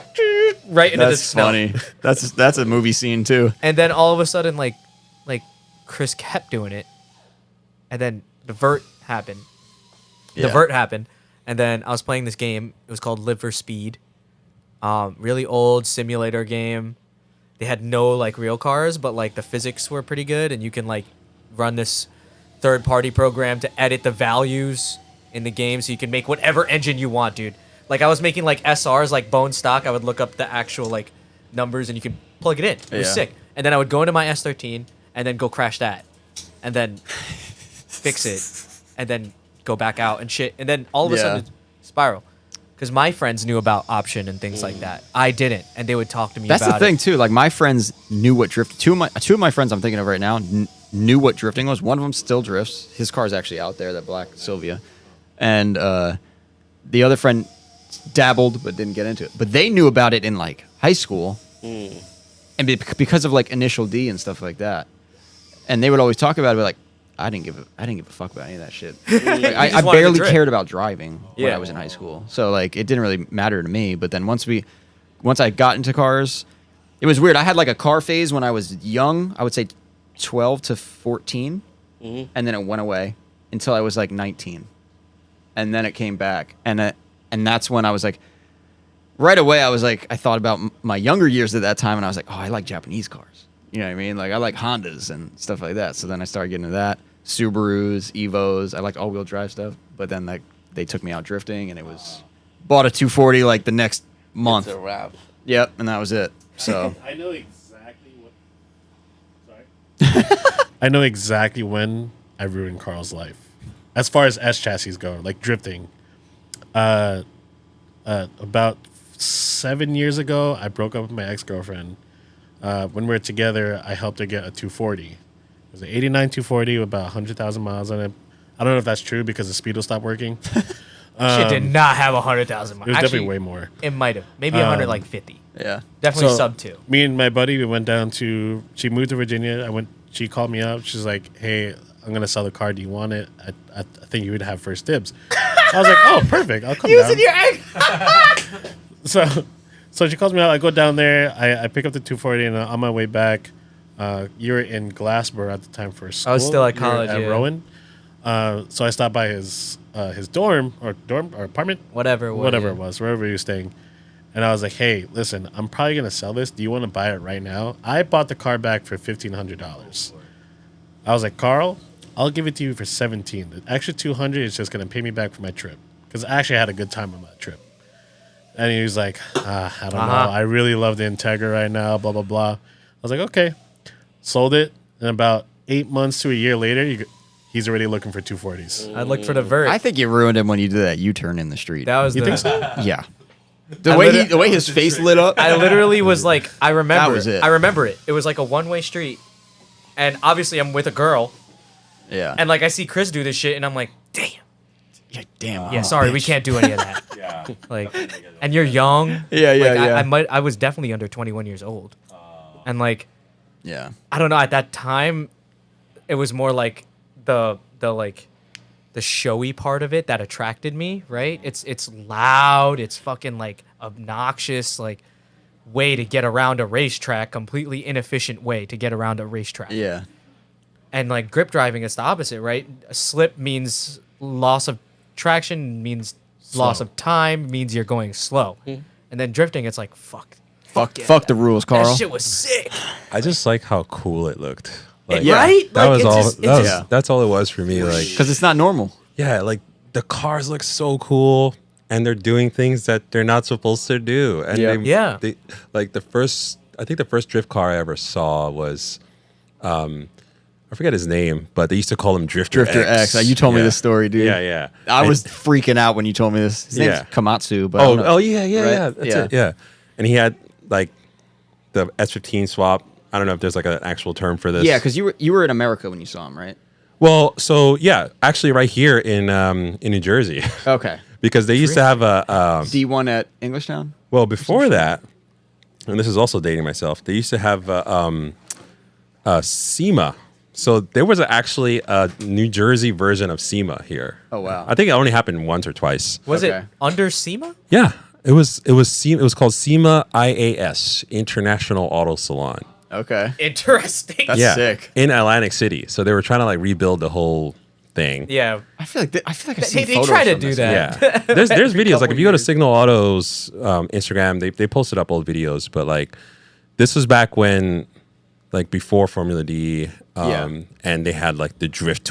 right into the That's snow. funny. That's a movie scene too. And then all of a sudden, like Chris kept doing it, and then the vert happened. The Yeah. vert happened, and then I was playing this game. It was called Live for Speed. Really old simulator game. They had no like real cars, but like the physics were pretty good, and you can like run this third-party program to edit the values in the game, so you can make whatever engine you want, dude. Like I was making like SRs, like bone stock. I would look up the actual like numbers, and you could plug it in. It was Yeah. sick. And then I would go into my S13 and then go crash that, and then fix it, and then go back out and shit, and then all of a Yeah. sudden it's spiral. Because my friends knew about Option and things like that. I didn't, and they would talk to me That's about the thing it. too. Like my friends knew what drift. Two of my friends I'm thinking of right now knew what drifting was. One of them still drifts. His car's actually out there, that black Sylvia, and the other friend dabbled but didn't get into it. But they knew about it in like high school, and because of like Initial D and stuff like that. And they would always talk about it, but like I didn't give a fuck about any of that shit. Like, I just wanted to barely drift. cared about driving when Yeah. I was in high school, so like it didn't really matter to me. But then once I got into cars, it was weird. I had like a car phase when I was young. I would say 12 to 14, and then it went away until I was like 19, and then it came back, and that's when I was like, right away I was like, I thought about my younger years at that time, and I was like, oh, I like Japanese cars. You know what I mean? Like I like Hondas and stuff like that. So then I started getting into that. Subarus, Evos. I liked all-wheel drive stuff. But then like they took me out drifting, and it was bought a 240 like the next month. It's a wrap. Yep, and that was it. So I know exactly what. Sorry. I know exactly when I ruined Carl's life. as far as S chassis go, like drifting. About 7 years ago, I broke up with my ex-girlfriend. When we were together, I helped her get a 240. It was an 89 240 with about 100,000 miles on it. I don't know if that's true because the speedo stopped working. Shit did not have 100,000 miles. It was definitely way more. It might have. Maybe 150. Yeah. Definitely So, sub 2. Me and my buddy, we went down to. She moved to Virginia. She called me up. She's like, "Hey, I'm gonna sell the car. Do you want it? I think you would have first dibs." I was like, "Oh, perfect. I'll come down." Using your egg. So she calls me out. I go down there. I pick up the 240, and on my way back, you were in Glassboro at the time for school. I was still at You were college, at yeah. Rowan. So I stopped by his dorm or apartment, Whatever it was. whatever yeah. it was, wherever he was staying. And I was like, "Hey, listen, I'm probably gonna sell this. Do you want to buy it right now?" I bought the car back for $1,500. I was like, "Carl, I'll give it to you for 17. The extra 200 is just gonna pay me back for my trip because I actually had a good time on that trip." And he was like, I don't know. I really love the Integra right now, blah, blah, blah. I was like, okay. Sold it. And about 8 months to a year later, he's already looking for 240s. I looked for the vert. I think you ruined him when you did that U-turn in the street. that was You the. think so? Yeah. The way his face lit up. I literally was like, I remember. That was it. I remember it. It was like a one-way street, and obviously I'm with a girl, Yeah. and like I see Chris do this shit, and I'm like, damn. yeah, damn. Yeah, I'm a sorry, we bitch. can't do any of that. Yeah. Like, and you're young. Yeah, yeah, like, yeah. I was definitely under 21 years old, and like, Yeah. I don't know. At that time, it was more like the showy part of it that attracted me. Right? It's loud. It's fucking like obnoxious. Like way to get around a racetrack. Completely inefficient way to get around a racetrack. Yeah. And like grip driving, it's the opposite, right? A slip means loss of traction, means loss of time, means you're going slow. And then drifting, it's like fuck. Fuck yeah, the rules, Carl. That shit was sick. I just like how cool it looked. Like, Yeah. Right? That Like, was it's all. just- it's That was, just- That's all it was for me. Like, Because it's not normal. yeah, like the cars look so cool, and they're doing things that they're not supposed to do. And Yeah. Yeah. they, like I think the first drift car I ever saw was, I forget his name, but they used to call him Drifter X. You told me Yeah. this story, dude. Yeah, yeah. I And- was freaking out when you told me this. His name's Yeah. Komatsu, but I don't know. Oh yeah, yeah, Right? yeah. That's Yeah. it. Yeah, and he had like the S15 swap. I don't know if there's like an actual term for this. Yeah, because you were in America when you saw him, right? Well, so yeah, actually, right here in New Jersey, Okay. because they used to have a D1 at Englishtown? well before that, and this is also dating myself. They used to have a SEMA. So there was actually a New Jersey version of SEMA here. Oh, wow. I think it only happened once or twice. Was Okay. it under SEMA? Yeah, it was SEMA. It was called SEMA IAS, International Auto Salon. Okay. Interesting. That's Yeah, sick. in Atlantic City. So they were trying to like rebuild the whole thing. Yeah. I feel like I've They seen photos try to from do this. that. Yeah, there's videos like couple if you go to years. Signal Auto's Instagram, they posted up old videos. But like this was back when, like before Formula D, Yeah. and they had like the Drift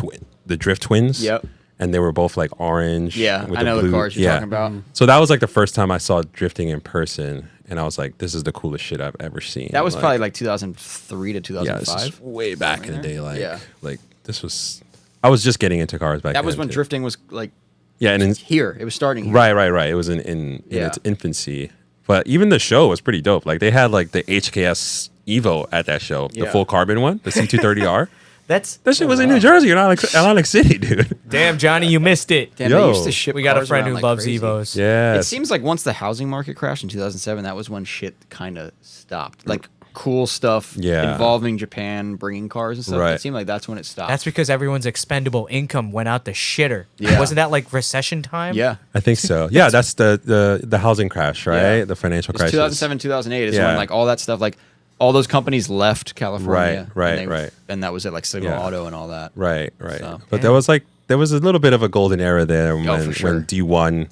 Twins. Yep. And they were both like orange. Yeah, with I know the blue- cars you're talking about. So that was like the first time I saw drifting in person, and I was like, "This is the coolest shit I've ever seen." That was probably like 2003 to yeah, this 2005. is way back in the day. Like, Yeah. like this was. I was just getting into cars back. That was then, when too. drifting was like Yeah, and here. It was starting here. right. It was in Yeah. its infancy, but even the show was pretty dope. Like they had like the HKS Evo at that show, the Yeah. full carbon one, the C230R. That's That shit was in New Jersey, you're not Atlantic City, dude. damn, Johnny, you missed it. Damn, Yo. they used to ship We got a cars friend around who like loves crazy. Evos. Yeah, It seems like once the housing market crashed in 2007, that was when shit kind of stopped. Like cool stuff Yeah. involving Japan, bringing cars and stuff. Right. It seemed like that's when it stopped. That's because everyone's expendable income went out the shitter. Yeah. Wasn't that like recession time? yeah. I think so. Yeah, that's the housing crash, right? Yeah. The financial It's crisis. 2007, 2008 is Yeah. when like all that stuff, like all those companies left California. Right, and right. And that was it, like Signal Yeah. Auto and all that. Right. So, But there was a little bit of a golden era there when, for sure. when D1,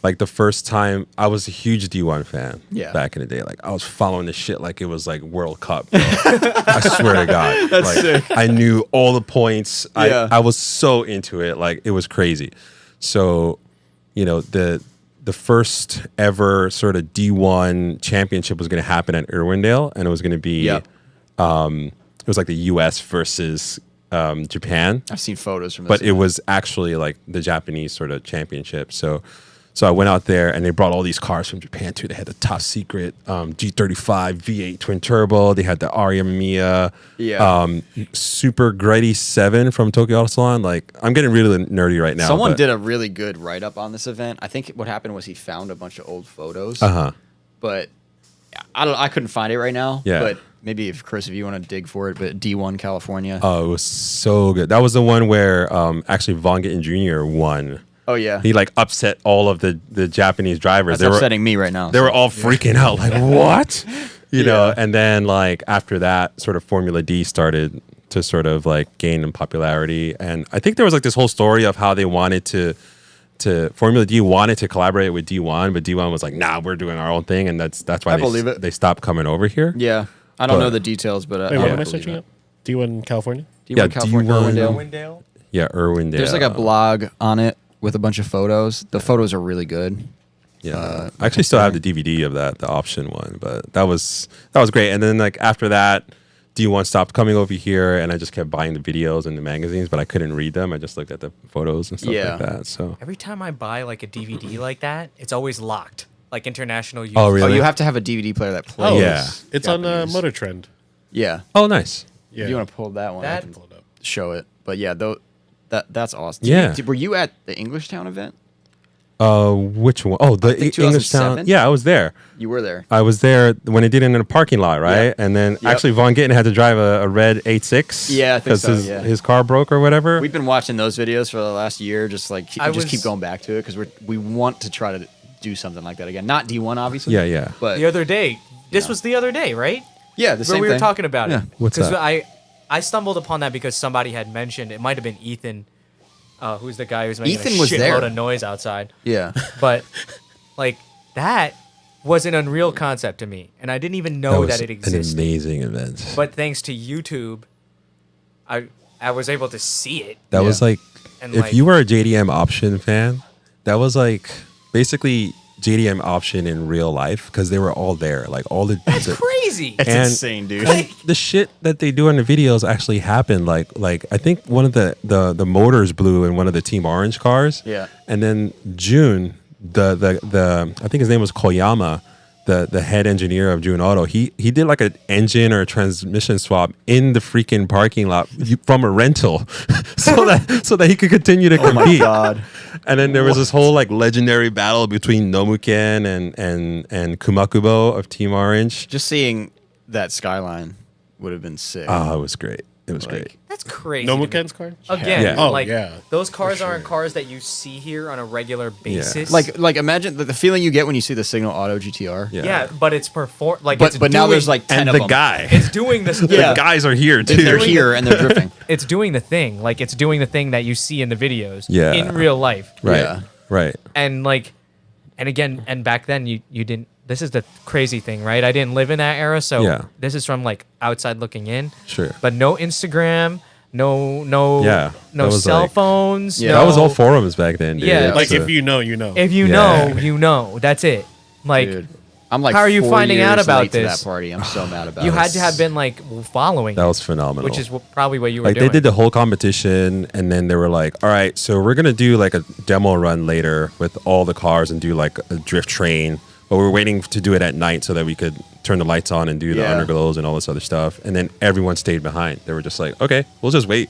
like the first time I was a huge D1 fan. Yeah. Back in the day, like I was following this shit like it was like World Cup. Bro. I swear to God, That's like, sick. I knew all the points. Yeah. I was so into it, like it was crazy. So, you know, the first ever sort of D1 championship was going to happen at Irwindale, and it was going to be. Yep. It was like the U.S. versus Japan. I've seen photos from this. But it was actually like the Japanese sort of championship. So I went out there and they brought all these cars from Japan too. They had the top secret G35 V8 twin turbo. They had the Aria Mamiya, Super Gritty 7 from Tokyo Auto Salon. Like, I'm getting really nerdy right now. Someone did a really good write up on this event. I think what happened was he found a bunch of old photos. But I couldn't find it right now. Yeah. But maybe if you want to dig for it, but D1 California. Oh, it was so good. That was the one where actually Von Gittin Jr. won. Oh yeah, he like upset all of the Japanese drivers. That's upsetting me right now. They were all freaking out, like what, you know. And then like after that, sort of Formula D started to sort of like gain in popularity. And I think there was like this whole story of how they wanted to Formula D wanted to collaborate with D1, but D1 was like, nah, we're doing our own thing, and that's why they stopped coming over here. Yeah, I don't know the details, but wait, what am I searching up? D1 California. D1 California, Irwindale. Yeah, Irwindale. There's like a blog on it with a bunch of photos. The photos are really good. Yeah, I actually still have the DVD of that, the option one, but that was great. And then like after that, D1 stopped coming over here, and I just kept buying the videos and the magazines, but I couldn't read them. I just looked at the photos and stuff like that. So every time I buy like a DVD like that, it's always locked, like international use. Oh, really? Oh, you have to have a DVD player that plays. Oh, yeah. It's on Motor Trend. Yeah. Oh, nice. Yeah. If you want to pull that one, I can Pull it up. show it. But yeah, that's awesome. Yeah. Were you at the Englishtown event? Which one? Oh, the think Englishtown. 2007? Yeah, I was there. You were there. I was there when they did it in a parking lot, right? Yep. And then Yep. actually Von Gittin had to drive a red 8.6. Yeah, I think so, his car broke or whatever. We've been watching those videos for the last year, just like keep going back to it because we want to try to do something like that again. Not D1, obviously. Yeah. But The other day, this was the other day, right? yeah, the Where same we thing. were talking about Yeah. it. What's Because that? I stumbled upon that because somebody had mentioned it might have been Ethan, who's the guy who's making Ethan a was shitload there. of noise outside. Yeah. But like that was an unreal concept to me, and I didn't even know that it an existed. amazing event. But thanks to YouTube, I was able to see it. That was like, And if like- you were a JDM option fan, that was like basically JDM option in real life because they were all there. Like all the That's crazy. It's And- insane, dude. and the shit that they do in the videos actually happened. Like I think one of the motors blew in one of the Team Orange cars. Yeah. And then June, the I think his name was Koyama, the head engineer of June Auto. He did like an engine or a transmission swap in the freaking parking lot from a rental, so that he could continue to compete. Oh my god. And then there was this whole like legendary battle between Nomuken and Kumakubo of Team Orange. Just seeing that skyline would have been sick. Oh, it was great. It was great. That's crazy. No to me. Muken's car? Again, Yeah. Oh, like yeah, those cars for aren't sure. cars that you see here on a regular basis. Like imagine the feeling you get when you see the Signal Auto GTR. Yeah. yeah, but it's like But it's now doing- there's like 10 And of the them. guy, it's doing this. Yeah. the guys are here too. They're here and they're drifting. It's doing the thing. Like it's doing the thing that you see in the videos. Yeah. In real life. Right. Yeah. Right. And like, and again, and back then you didn't. This is the crazy thing, right? I didn't live in that era, so Yeah. this is from like outside looking in. Sure. But no Instagram, no Yeah, that no was cell like- phones. Yeah. no, That was all forums back then. Dude. Yeah. Like So- if you know, you know. If you Yeah. know, you know. That's it. Like Dude. I'm like, How are you 4 finding out years about late to this? that party. I'm so mad about you it. had to have been like following, that was phenomenal. which is probably what you were like doing. they did the whole competition, and then they were like, "All right, so we're gonna do like a demo run later with all the cars and do like a drift train." But we were waiting to do it at night so that we could turn the lights on and do the Yeah. underglows and all this other stuff. And then everyone stayed behind. They were just like, "Okay, we'll just wait,"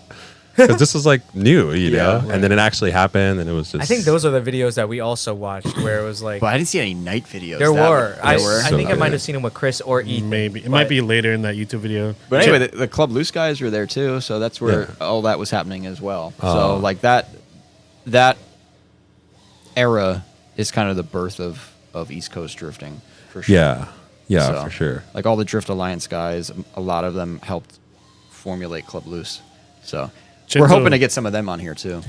because this is like new, you know. right. And then it actually happened, and it was just. I think those are the videos that we also watched, where it was like But I didn't see any night videos. there That were. I were. think I good. might have seen them with Chris or Ethan. Maybe. It but- might be later in that YouTube video. But anyway, the Club Loose guys were there too, so that's where all that was happening as well. So like that era is kind of the birth of East Coast drifting for sure. Yeah, So, for sure. Like all the Drift Alliance guys, a lot of them helped formulate Club Loose. So we're Chinzo- hoping to get some of them on here too.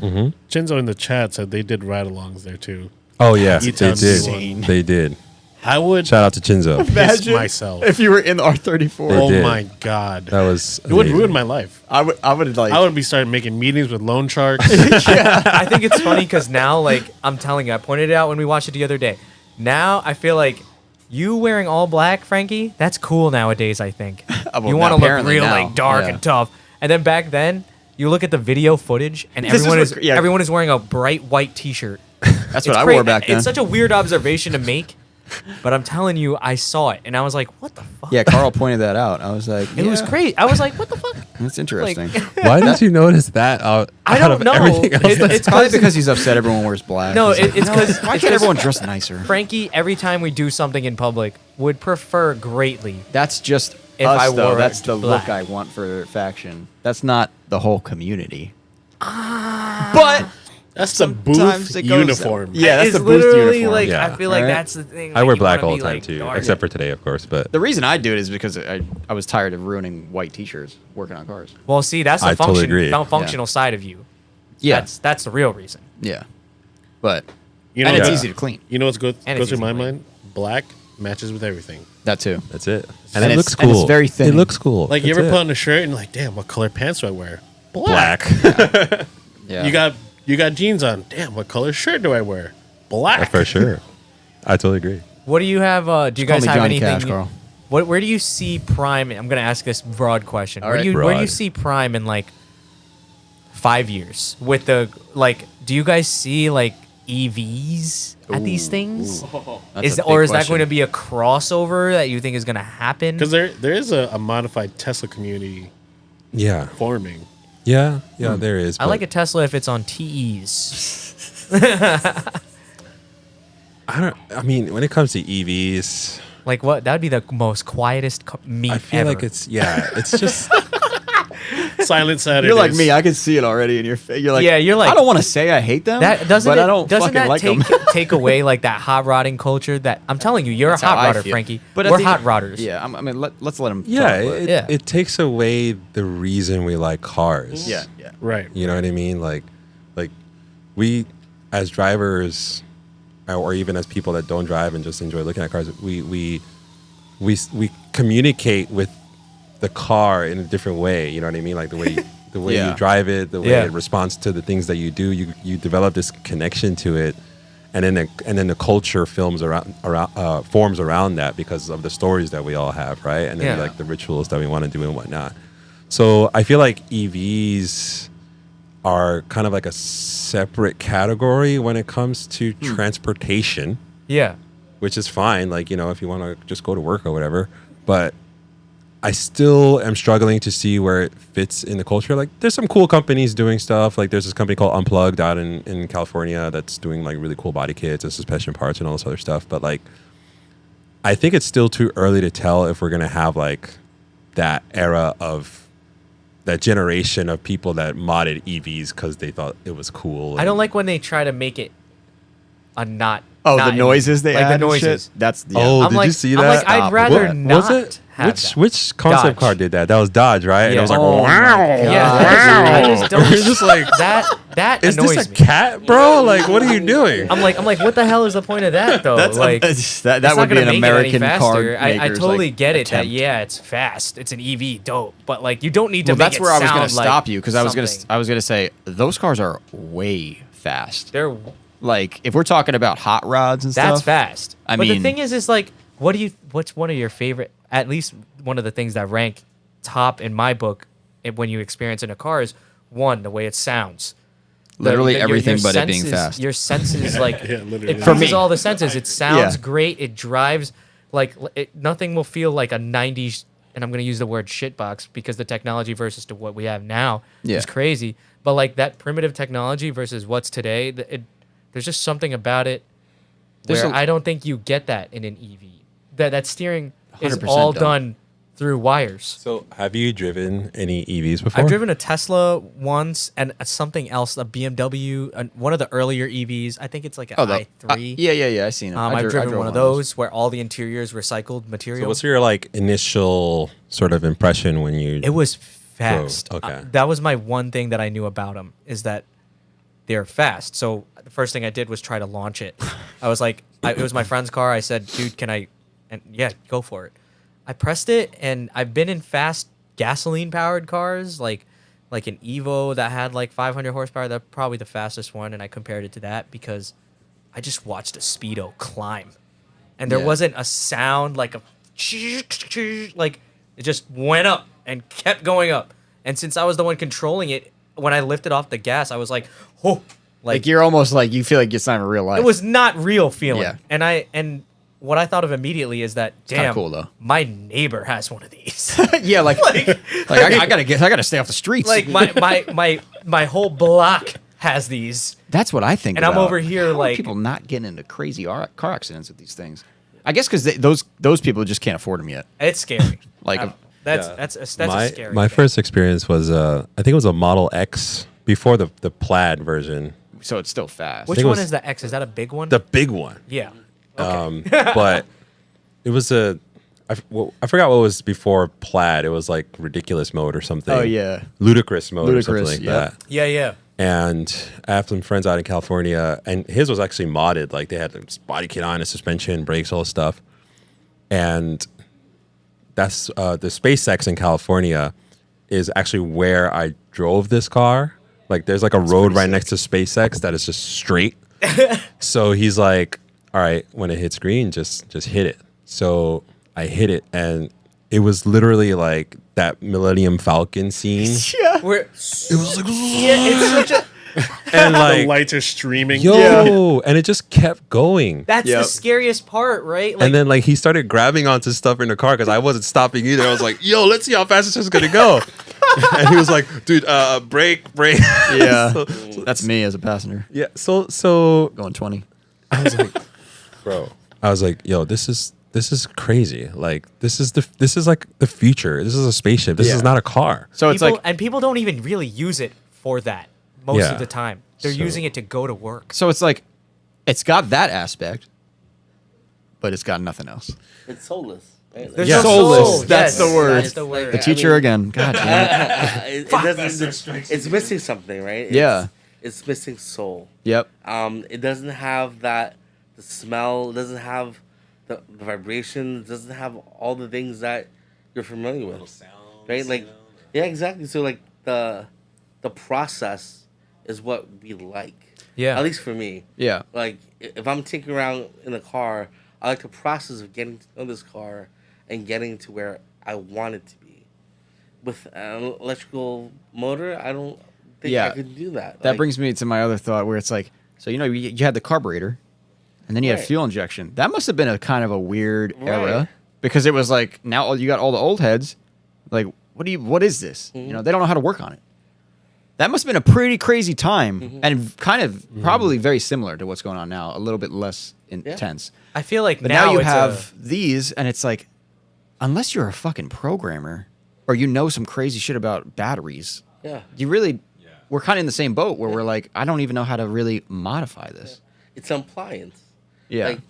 Chinzo in the chat said they did ride-alongs there too. Oh yeah, they E-Town did. insane. They did. I would Shout out to Chinzo. piss myself. if you were in the R34. Oh did. my god. That was. It would amazing. ruin my life. I would like. I would be starting making meetings with loan sharks. I think it's funny because now, like I'm telling you, I pointed it out when we watched it the other day. Now I feel like you wearing all black, Frankie, that's cool nowadays. I think Well, you want to look apparently real now, like dark yeah. and tough. And then back then, you look at the video footage, and This is everyone is what- yeah. everyone is wearing a bright white T-shirt. That's what I wore back then. It's such a weird observation to make, but I'm telling you, I saw it, and I was like, "What the fuck?" Yeah, Carl pointed that out. I was like, It was crazy. I was like, "What the fuck?" That's interesting. Why didn't you notice that? I out don't of know. everything else It's that's- Probably because he's upset everyone wears black. No, He's like, it's because why can't everyone dress nicer? Frankie, every time we do something in public, would prefer greatly. That's just If us, I though. wore That's the black. look I want for faction. That's not the whole community. But That's the sometimes booth it goes- uniform. Yeah, that's It's the booth literally uniform. like Yeah. I feel like Right? that's the thing. I like, wear you black wanna all be, the time like, too, dark. except for today, of course. But The reason I do it is because I was tired of ruining white T-shirts working on cars. Well, see, that's the I totally agree. functional side of you. Yeah, That's the real reason. yeah. But You know, and it's Yeah. easy to clean. You know what's goes And goes it's through my easy to mind? Black matches with everything. That too. that's it, And and it it's- looks and cool. it's very thin. It looks cool. Like you That's ever it. put on a shirt and like, damn, what color pants do I wear? black? Yeah. You got jeans on. Damn, what color shirt do I wear? Black. For sure. I totally agree. What do you have? Do you Call guys me have Johnny anything? Cash, Carl. Where do you see Prime? I'm gonna ask this broad question. All Where right. do you Broad. see Prime in like 5 years? With the like, do you guys see like EVs at these things? That's a big Or is that question. going to be a crossover that you think is going to happen? Because there is a modified Tesla community Yeah. forming. Yeah. Yeah. There is. I like but a Tesla if it's on TEs. I mean, when it comes to EVs, Like what? That would be the most quietest meet I feel ever. like it's just Silent Saturdays. You're like me. I can see it already in your face. You're like, Yeah, you're like- I don't want to say I hate them. that doesn't but it, I don't doesn't fucking that like take them. take away like that hot rodding culture that I'm telling you, you're That's a how hot I rodder, feel. Frankie. But We're hot rodders. Yeah, I mean, let's let them. yeah. talk, It, Yeah. it takes away the reason we like cars. yeah, yeah. Right. You know what I mean? Like we as drivers, or even as people that don't drive and just enjoy looking at cars, we communicate with the car in a different way. You know what I mean? Like the way Yeah. you drive it, the way Yeah. it responds to the things that you do. You develop this connection to it, and then the culture forms around that because of the stories that we all have, right? And then Yeah. like the rituals that we want to do and whatnot. So I feel like EVs are kind of like a separate category when it comes to transportation, Yeah. which is fine. Like, you know, if you want to just go to work or whatever, but I still am struggling to see where it fits in the culture. Like there's some cool companies doing stuff. Like there's this company called Unplugged out in California that's doing like really cool body kits and suspension parts and all this other stuff. But like, I think it's still too early to tell if we're going to have like that era of that generation of people that modded EVs because they thought it was cool. I don't like when they try to make it a not. Oh, not the noises they like add the and noises. shit? That's yeah. Oh, I'm did like, you see I'm that? like, I'd Stop. rather What not. was it? Have Which that. which concept Dodge. car did that? That was Dodge, right? And Yeah. it was like, Oh my wow. God. I just don't. You're just like, that is annoys this a me. cat, bro? Like, what are you doing? I'm like, what the hell is the point of that though? That's like, that it's would not be gonna an make American it any car faster. I maker's, totally like, get it that attempt. yeah, it's fast. It's an EV, dope. But like, you don't need to. Well, make that's it where I was sound going to like stop you because something. I was gonna say those cars are way fast. They're Like if we're talking about hot rods and that's stuff, fast. I but the mean- thing is like, what's one of your favorite? At least one of the things that rank top in my book when you experience in a car is one, the way it sounds. Literally your everything but it being senses- fast. Your senses, like, Yeah, literally. it For pleases me. all the senses. It sounds Yeah. great. It drives, like, nothing will feel like a 90s, and I'm going to use the word shitbox because the technology versus to what we have now Yeah. is crazy. But, like, that primitive technology versus what's today, there's just something about it There's where a- I don't think you get that in an EV. That steering is 100% all don't. done through wires. So, have you driven any EVs before? I've driven a Tesla once and something else, a BMW, one of the earlier EVs. I think it's like an i3. yeah. I seen it. I I've drove driven one of those where all the interior is recycled material. So, what's your like initial sort of impression when you? It was fast. okay. That was my one thing that I knew about them is that they're fast. So the first thing I did was try to launch it. I was like, it was my friend's car. I said, dude, can I? And yeah, go for it. I pressed it, and I've been in fast gasoline-powered cars, like an Evo that had like 500 horsepower. That's probably the fastest one, and I compared it to that because I just watched a Speedo climb, and there Yeah. wasn't a sound like a like it just went up and kept going up. And since I was the one controlling it, when I lifted off the gas, I was like, oh, Like you're almost like you feel like it's not even real life. it was not real feeling. Yeah. And what I thought of immediately is that, kinda damn, cool, though. my neighbor has one of these. yeah, like I gotta stay off the streets. Like my whole block has these. That's what I think. And I'm about. over here How are like- people not getting into crazy car accidents with these things. I guess because those people just can't afford them yet. It's scary. Like- I don't- that's Yeah. that's my a scary. my thing. first experience was I think it was a Model X before the plaid version, So it's still fast. Which think it one was- is the X? Is that a big one? the big one. Yeah. But it was I forgot what was before plaid. It was like ridiculous mode or something. Oh, yeah. ludicrous mode or something Ludicrous, like yep. that. Yeah. And I have some friends out in California, and his was actually modded. Like they had this body kit on, a suspension, brakes, all this stuff. And that's the SpaceX in California is actually where I drove this car. Like there's like a road right next to SpaceX that is just straight. So he's like, all right, when it hits green, just hit it. So I hit it, and it was literally like that Millennium Falcon scene. yeah. We're It was like, it's such a and The like, lights are streaming. yo, and it just kept going. that's Yep. the scariest part, right? Like And then like he started grabbing onto stuff in the car because I wasn't stopping either. I was like, yo, let's see how fast this is gonna go. And he was like, dude, brake. Yeah. So- That's me as a passenger yeah. So going 20. I was like, bro. I was like, yo, this is crazy. Like this is like the future. This is a spaceship. This Yeah. is not a car. So it's people, like and people don't even really use it for that most Yeah. of the time. They're So- using it to go to work. it's got that aspect, but it's got nothing else. It's soulless. Right? There's Yeah. no Soulless, soul. that's the word. That's the Like, word. The teacher again. God damn it. it doesn't. It's missing something, right? Yeah. It's missing soul. Yep. It doesn't have the smell. It doesn't have the vibration. It doesn't have all the things that you're familiar with. Right? Like, yeah, exactly. So like the process is what we like. Yeah. At least for me. Yeah. Like if I'm taking around in a car, I like the process of getting to know this car and getting to where I want it to be. With an electrical motor, I don't think Yeah. I could do that. That Like, brings me to my other thought where it's like, so, you had the carburetor and then you had Right. fuel injection. That must have been a kind of a weird Right. era because it was like, now you got all the old heads. Like, what is this? Mm-hmm. They don't know how to work on it. That must have been a pretty crazy time Mm-hmm. and kind of probably very similar to what's going on now, a little bit less intense. I feel like But now you it's have these, and it's like, unless you're a fucking programmer or you know some crazy shit about batteries, Yeah. you really, we're kind of in the same boat where we're like, I don't even know how to really modify this. It's an appliance. Yeah. Like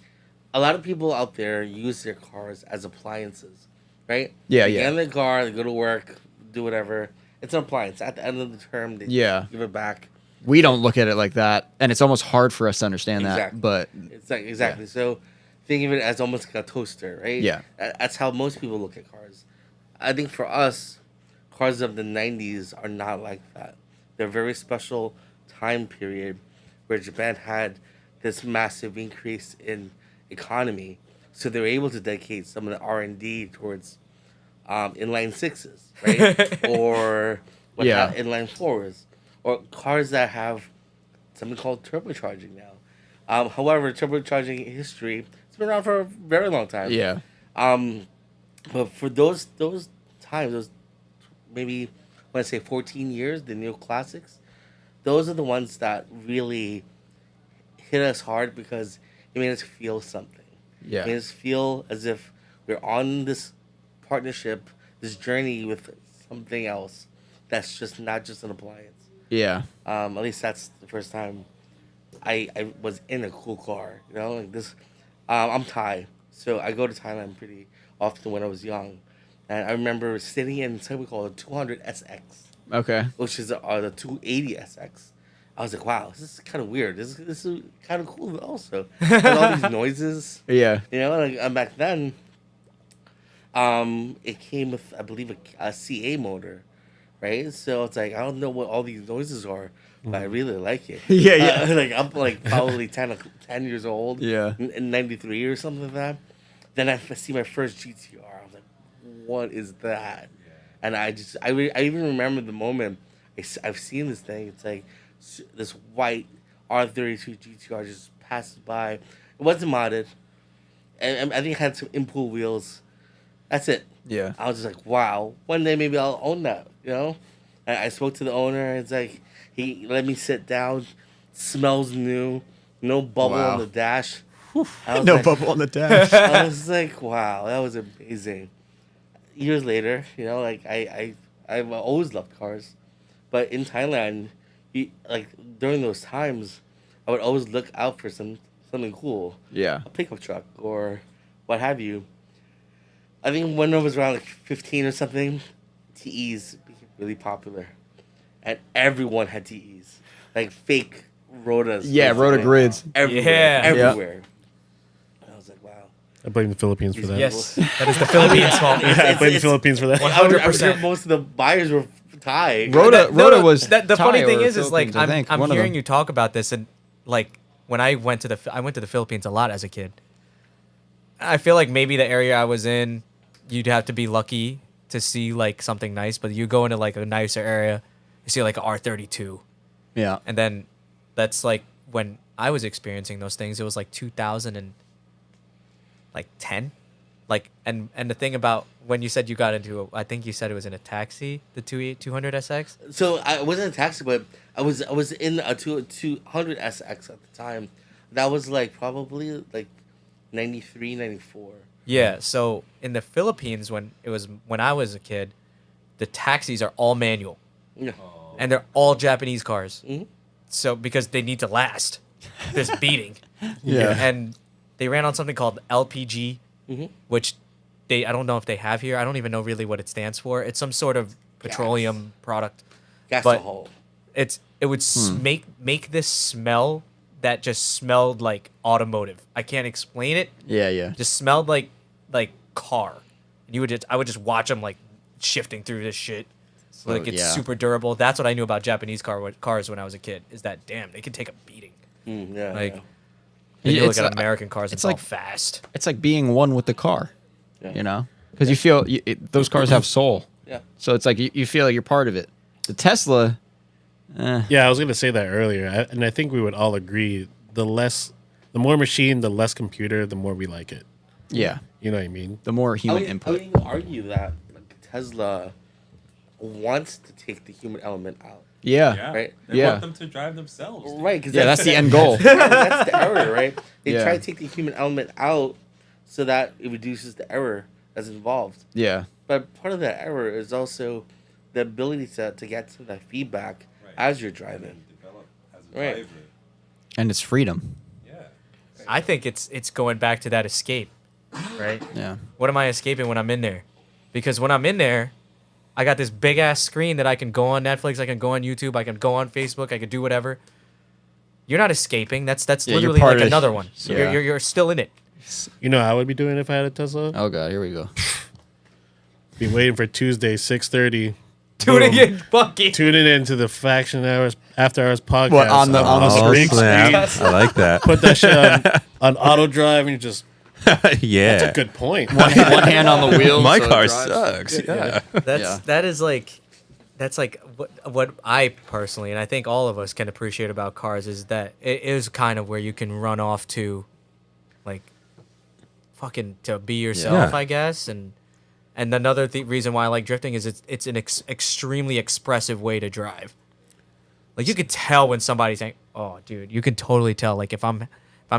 a lot of people out there use their cars as appliances, right? Yeah, They yeah. get in their car, they go to work, do whatever. It's an appliance. At the end of the term, they Yeah. give it back. We don't look at it like that, and it's almost hard for us to understand Exactly. that. But It's like exactly. So think of it as almost like a toaster, right? Yeah. That's how most people look at cars. I think for us, cars of the '90s are not like that. They're a very special time period where Japan had this massive increase in economy, so they were able to dedicate some of the R&D towards inline sixes, right? Or Yeah. inline fours, or cars that have something called turbocharging now. However, turbocharging history, it's been around for a very long time. yeah, But for those times, those maybe when I say 14 years, the neoclassics, those are the ones that really hit us hard because it made us feel something. Yeah. It made us feel as if we're on this partnership, this journey with something else that's just not just an appliance. yeah, At least that's the first time I was in a cool car. You know, like this. I'm Thai, so I go to Thailand pretty often when I was young, and I remember sitting in something called a 200 SX, okay, which is the 280 SX. I was like, wow, this is kind of weird. This is kind of cool also. And all these noises, yeah, you know, like back then. It came with, I believe, a CA motor, right? So it's like I don't know what all these noises are, but I really like it. Yeah, yeah. Like I'm like probably 10 years old. Yeah. In '93 or something like that. Then I see my first GTR. I was like, what is that? And I even remember the moment I've seen this thing. It's like this white R32 GTR just passes by. It wasn't modded, and I think it had some in-pool wheels. That's it. Yeah. I was just like, wow. One day maybe I'll own that. You know. I spoke to the owner. It's like he let me sit down. Smells new. No bubble Wow. on the dash. No bubble on the dash. I was like, wow, that was amazing. Years later, you know, like I've always loved cars, but in Thailand, like during those times, I would always look out for something cool, Yeah. a pickup truck or what have you. I think when I was around like 15 or something, TEs became really popular, and everyone had TEs, like fake Rotas. Yeah, basically. Rota grids. Everywhere, Yeah. everywhere. I was like, wow. I blame the Philippines for that. Yes, that is the Philippines' fault. I blame the it's- Philippines for that. 100%. Most of the buyers were Thai. Rota was the funny Thai thing or is like Philippines, I think, I'm one of hearing them. you talk about this, and like when I went to the Philippines a lot as a kid. I feel like maybe the area I was in, you'd have to be lucky to see like something nice, but you go into like a nicer area, you see like a R32, Yeah. and then that's like when I was experiencing those things. It was like 2010, like and the thing about when you said you got into I think you said it was in a taxi, the 200 SX. So I wasn't in a taxi, but I was in a 200 SX at the time. That was like probably like 93, 94. Yeah, so in the Philippines when I was a kid, the taxis are all manual Yeah. and they're all Japanese cars. Mhm. So because they need to last this beating. Yeah. And they ran on something called LPG, which I don't know if they have here. I don't even know really what it stands for. It's some sort of petroleum product. Gas But- the hole. It would make this smell that just smelled like automotive. I can't explain it. Yeah. Just smelled like car. And I would just watch them like shifting through this shit. Like it's yeah. super durable. That's what I knew about Japanese cars when I was a kid. Is that damn they can take a beating. Yeah. Like yeah. when you look It's at like- American cars, it's it's all like- fast. It's like being one with the car, Yeah. you know? Because you feel those cars have soul. Yeah. So it's like you feel like you're part of it. The Tesla, Yeah, I was going to say that earlier. And I think we would all agree the more machine, the less computer, the more we like it. yeah, You know what I mean? the more I human would input. even argue that like, Tesla wants to take the human element out. Yeah. Right. They Yeah. want them to drive themselves. dude. Right. Cause Yeah, that's the end goal. That's the error, right? They Yeah. try to take the human element out so that it reduces the error that's involved. Yeah. But part of that error is also the ability to get some of that feedback Right. as you're driving. Develop as a Right. driver. And it's freedom. Yeah. I think it's going back to that escape, right? Yeah. What am I escaping when I'm in there? Because when I'm in there, I got this big ass screen that I can go on Netflix, I can go on YouTube, I can go on Facebook, I can do whatever. You're not escaping. That's Yeah, you're literally part like of- another one. Yeah. You're still in it. You know how I would be doing if I had a Tesla? Oh god, here we go. Be waiting for Tuesday, 6:30. Tuning Boom. in, fucking. Tuning into the Faction Hours After Hours podcast. What, on the Oh, big snap. screen? I like that. Put that shit on auto drive and you just. Yeah. That's a good point. One hand on the wheel. My so it car drives. sucks. Yeah. That's like what I personally, and I think all of us can appreciate about cars is that it is kind of where you can run off to, like, fucking to be yourself, Yeah. I guess. And another reason why I like drifting is it's an extremely expressive way to drive. Like you could tell when somebody's saying, "Oh, dude," you can totally tell. Like if I'm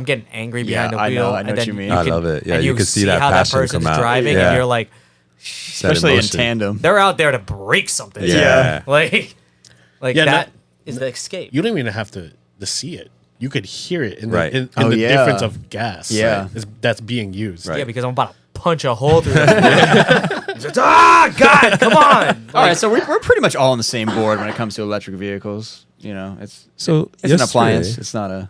getting angry behind the I wheel, know and what then you mean. I love it. Yeah, and you can see that how that passion person's come out. driving, Yeah. and you're like, That Especially in emotion. tandem. they're out there to break something. Yeah. Like Yeah, that is the escape. You don't even have to see it. You could hear it in the, Right. in Oh, the yeah. difference of gas. Yeah. That's being used. Right. Yeah, because I'm about to punch a hole through that. It's just, God, come on. All right, so we're pretty much all on the same board when it comes to electric vehicles. You know, it's an appliance. It's not a.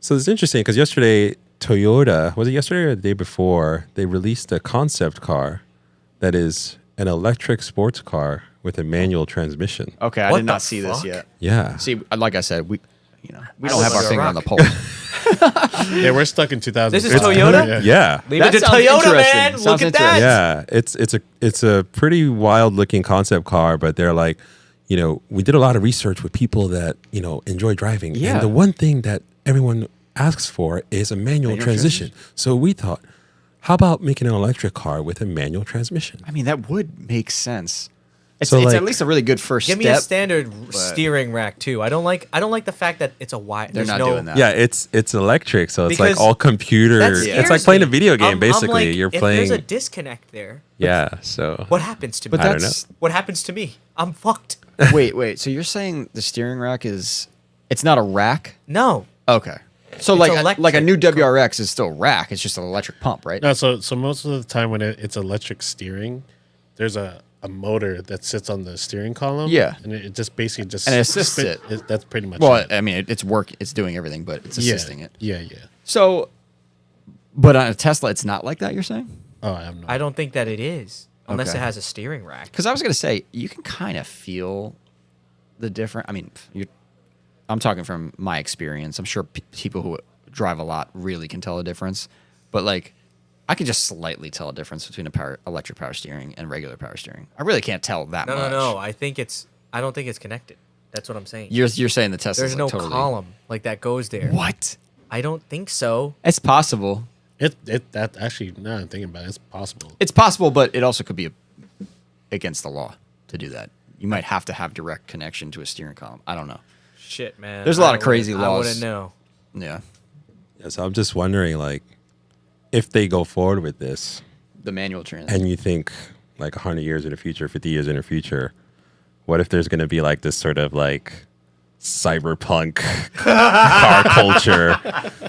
So it's interesting because yesterday, Toyota, was it yesterday or the day before, they released a concept car that is an electric sports car with a manual transmission. Okay, I What did the not see this fuck? yet. Yeah. See, like I said, we don't live have our under a finger on the rock. pulse. Yeah, we're stuck in 2000. This is Toyota? Yeah. Leave That it to sounds Toyota, interesting. man. Sounds Look at that. Yeah, it's a pretty wild looking concept car, but they're like, we did a lot of research with people that, enjoy driving. Yeah. And the one thing that everyone asks for is a manual transmission. So we thought, how about making an electric car with a manual transmission? I mean, that would make sense. It's, So, it's like- at least a really good first Give step. me a standard steering rack too. I don't like the fact that it's a wire. They're not doing that. Yeah, it's electric, so it's like Because all computer. That It's scares like playing a me. video game, I'm basically. like, You're if playing. there's a disconnect there, Yeah, so what happens to me? But I don't that's What happens to me? I'm fucked. wait. So you're saying the steering rack it's not a rack? No. Okay. So It's like a electric. new WRX is still a rack. It's just an electric pump, right? No, so most of the time when it's electric steering, there's a motor that sits on the steering column. Yeah. and it just basically just And it assists it. That's pretty much Well, it. I mean, it's doing everything, but it's assisting it. Yeah. So, but on a Tesla, it's not like that. You're saying? Oh, I have no. I don't think that it is unless Okay. it has a steering rack. Because I was gonna say you can kind of feel the difference. I mean, I'm talking from my experience. I'm sure people who drive a lot really can tell a difference, but like I can just slightly tell a difference between electric power steering and regular power steering. I really can't tell that No, much. no. I don't think it's connected. That's what I'm saying. You're saying the Tesla's There's like no totally... column like that goes there. What? I don't think so. It's possible. That actually, now I'm thinking about it, it's possible. It's possible, but it also could be against the law to do that. You might have to have direct connection to a steering column. I don't know. Shit, man. There's a lot of I crazy wouldn't- laws. I wouldn't know. Yeah. yeah, so I'm just wondering, like, if they go forward with this, The manual trans. and you think like 100 years in the future, 50 years in the future, what if there's going to be like this sort of like cyberpunk car culture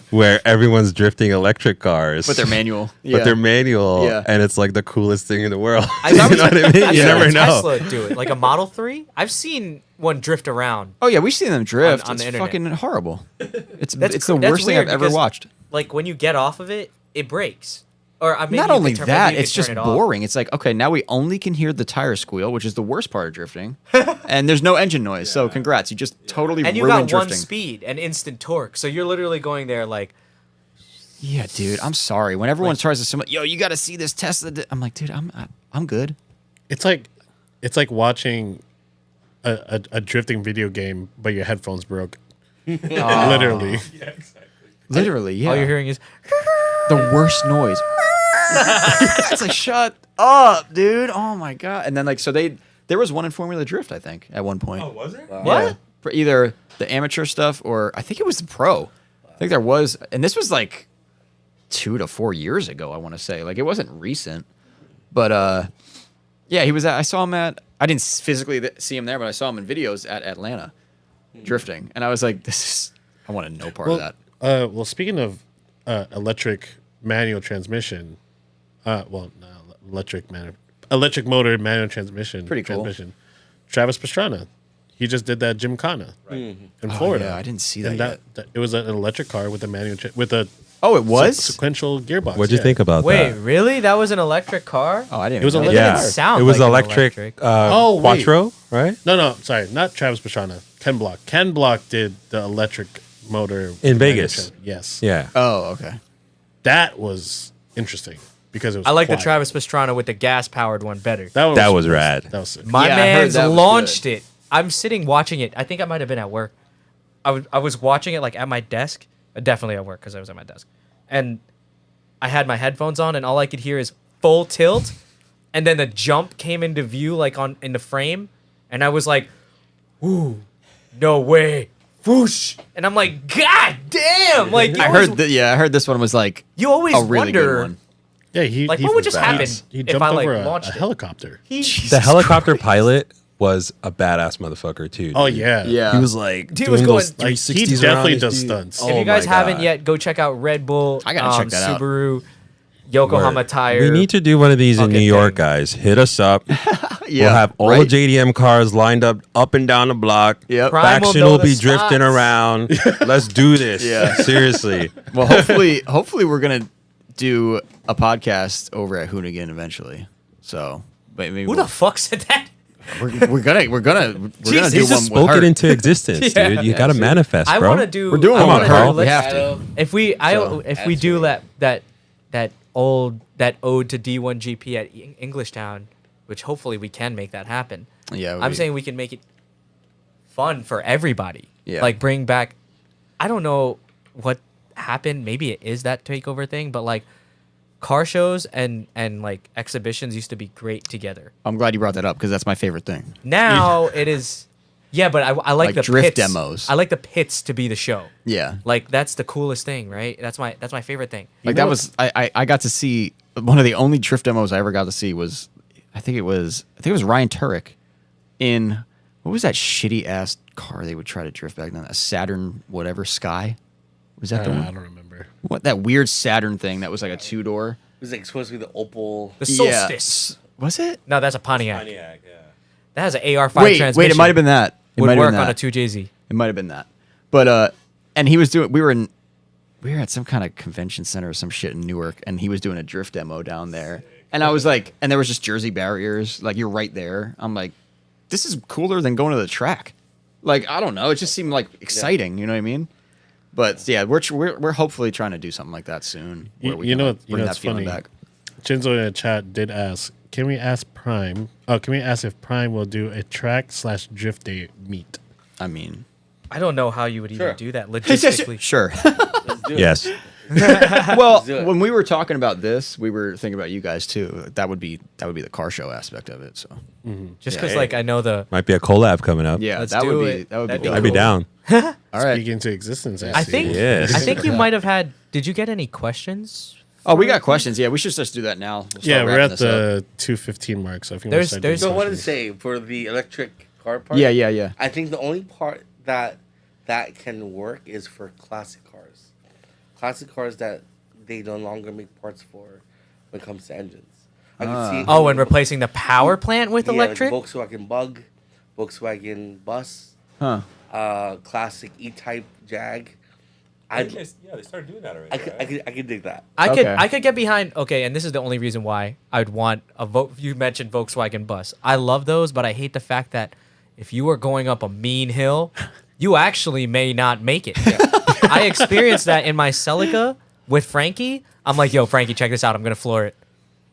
where everyone's drifting electric cars, But they're manual. but they're manual, Yeah. and it's like the coolest thing in the world. I- You know what I mean? I've You seen never a know. Tesla do it, like a Model 3. I've seen one drift around. Oh yeah, we've seen them drift. On it's the internet. fucking horrible. It's That's it's the that's worst thing I've weird ever because, watched. Like when you get off of it, it breaks. Or maybe Not you only could turn- that, maybe you it's could just turn it off. boring. It's like, okay, now we only can hear the tire squeal, which is the worst part of drifting, and there's no engine noise. So congrats, you just totally And you ruined got one drifting. speed and instant torque, so you're literally going there like, Yeah, dude, I'm sorry. When everyone tries to simulate, yo, you got to see this Tesla. I'm like, dude, I'm good. It's like watching a drifting video game, but your headphones broke. Literally. Literally, yeah. all you're hearing is, the worst noise. It's like, shut up, dude. Oh my god. And then like, so there was one in Formula Drift, I think, at one point. Oh, was it? what? Yeah, for either the amateur stuff or I think it was the pro. I think there was, and this was like 2 to 4 years ago. I want to say, like, it wasn't recent, but yeah, he was. I saw him at. I didn't physically see him there, but I saw him in videos at Atlanta drifting, and I was like, this is. I want no part of that. Well, speaking of electric manual transmission, electric motor manual transmission. Pretty cool. Travis Pastrana, he just did that Gymkhana in Florida. yeah, I didn't see that And yet. it was an electric car with a manual with a Oh, it was. sequential gearbox. What'd you yeah. think about Wait, that? really? That was an electric car? Oh, I didn't. It was even know electric. that. It didn't sound it was like an electric. electric. Oh, wait. Quattro, right? No, sorry, not Travis Pastrana. Ken Block. Ken Block did the electric motor In manual Vegas. Yes. Yeah. Oh, okay. That was interesting because it was. I like the quiet. Travis Pastrana with the gas-powered one better. That was rad. That was sick. My Yeah, I heard man's that was launched good. it. I'm sitting watching it. I think I might have been at work. I was watching it like at my desk. Definitely at work because I was at my desk. And I had my headphones on and all I could hear is full tilt. And then the jump came into view like in the frame. And I was like, ooh, no way. Whoosh. And I'm like, God damn. Like you I always, heard. I heard this one was like you always a really wonder. good one. Yeah, he. Like, he what would just he- happen He if jumped I, like, over launched a it? helicopter. The helicopter pilot was a badass motherfucker too. Oh dude. yeah, Yeah. He was like Dude was doing going- those Like, 360s he around definitely his does dude. stunts. If Oh you guys my haven't God. yet, go check out Red Bull, I gotta check that out. Subaru, Yokohama Word. tire. We need to do one of these in fucking New York, thing. guys. Hit us up. Yeah. We'll have all right? the JDM cars lined up and down the block. Yep. Prime will Faction know will the be drifting spots. around. Let's do this. Yeah. Seriously. Well, hopefully we're gonna do a podcast over at Hoonigan eventually. So, but maybe Who the fuck said that? we're gonna do Jesus. You one just with spoke her. it into existence, Yeah. dude. You got to manifest, I bro. want to do. We're doing I one wanna with do, her. We let's- have to. If we, So, if we do that ode to D1 GP at Englishtown, which hopefully we can make that happen. Yeah, I'm we- saying we can make it fun for everybody. Yeah. Like bring back. I don't know what happened. Maybe it is that takeover thing, but like car shows and like exhibitions used to be great together. I'm glad you brought that up because that's my favorite thing. Now it is. Yeah, but I like the drift pits. demos. I like the pits to be the show. Yeah. Like that's the coolest thing, right? That's my favorite thing. Like that was I got to see one of the only drift demos I ever got to see was I think it was Ryan Turek in what was that shitty ass car they would try to drift back then? A Saturn whatever Sky? Was that the I one? don't remember. What that weird Saturn thing that was like a 2-door? It was like supposed to be the Opal. The Solstice. Was it? No, that's a Pontiac. Pontiac, yeah. That has an AR5 transmission. Wait, it might have been that. It Would might have work been on that. a 2JZ. It might have been that. But and he was doing we were at some kind of convention center or some shit in Newark and he was doing a drift demo down there. And I was like and there was just Jersey barriers, like you're right there. I'm like, this is cooler than going to the track. Like, I don't know, it just seemed like exciting, you know what I mean? But yeah, we're hopefully trying to do something like that soon. Where we You can, know, like, bring it's that feeling funny. back. Chinzo in the chat did ask, can we ask if Prime will do a track/drift day meet? I mean, I don't know how you would even Sure. do that logistically. sure. Let's do it. Yes. Well, do it. when we were talking about this, we were thinking about you guys too. That would be the car show aspect of it. So Just Yeah. because, like, I know the. Might be a collab coming up. yeah, Let's that do would be it. that would That'd be be dope. I'd be cool. down. All right. Speak into existence. I think. Yes. I think you might have had. Did you get any questions? Oh, we got questions. Yeah, we should just do that now. We'll start Yeah, we're wrapping at this up. the 2:15 mark. So if you want There's- to start there's- doing So what did it questions. say for the electric car part? Yeah. I think the only part that can work is for classic cars. Classic cars that they no longer make parts for when it comes to engines. I can see. Oh, and replacing the power plant with yeah, electric? Like Volkswagen Bug, Volkswagen Bus, Huh. classic E-Type Jag. I think they started doing that already. I could dig that. Okay. I could get behind. Okay, and this is the only reason why I'd want a vote. You mentioned Volkswagen Bus. I love those, but I hate the fact that if you are going up a mean hill, you actually may not make it. I experienced that in my Celica with Frankie. I'm like, yo, Frankie, check this out. I'm gonna floor it.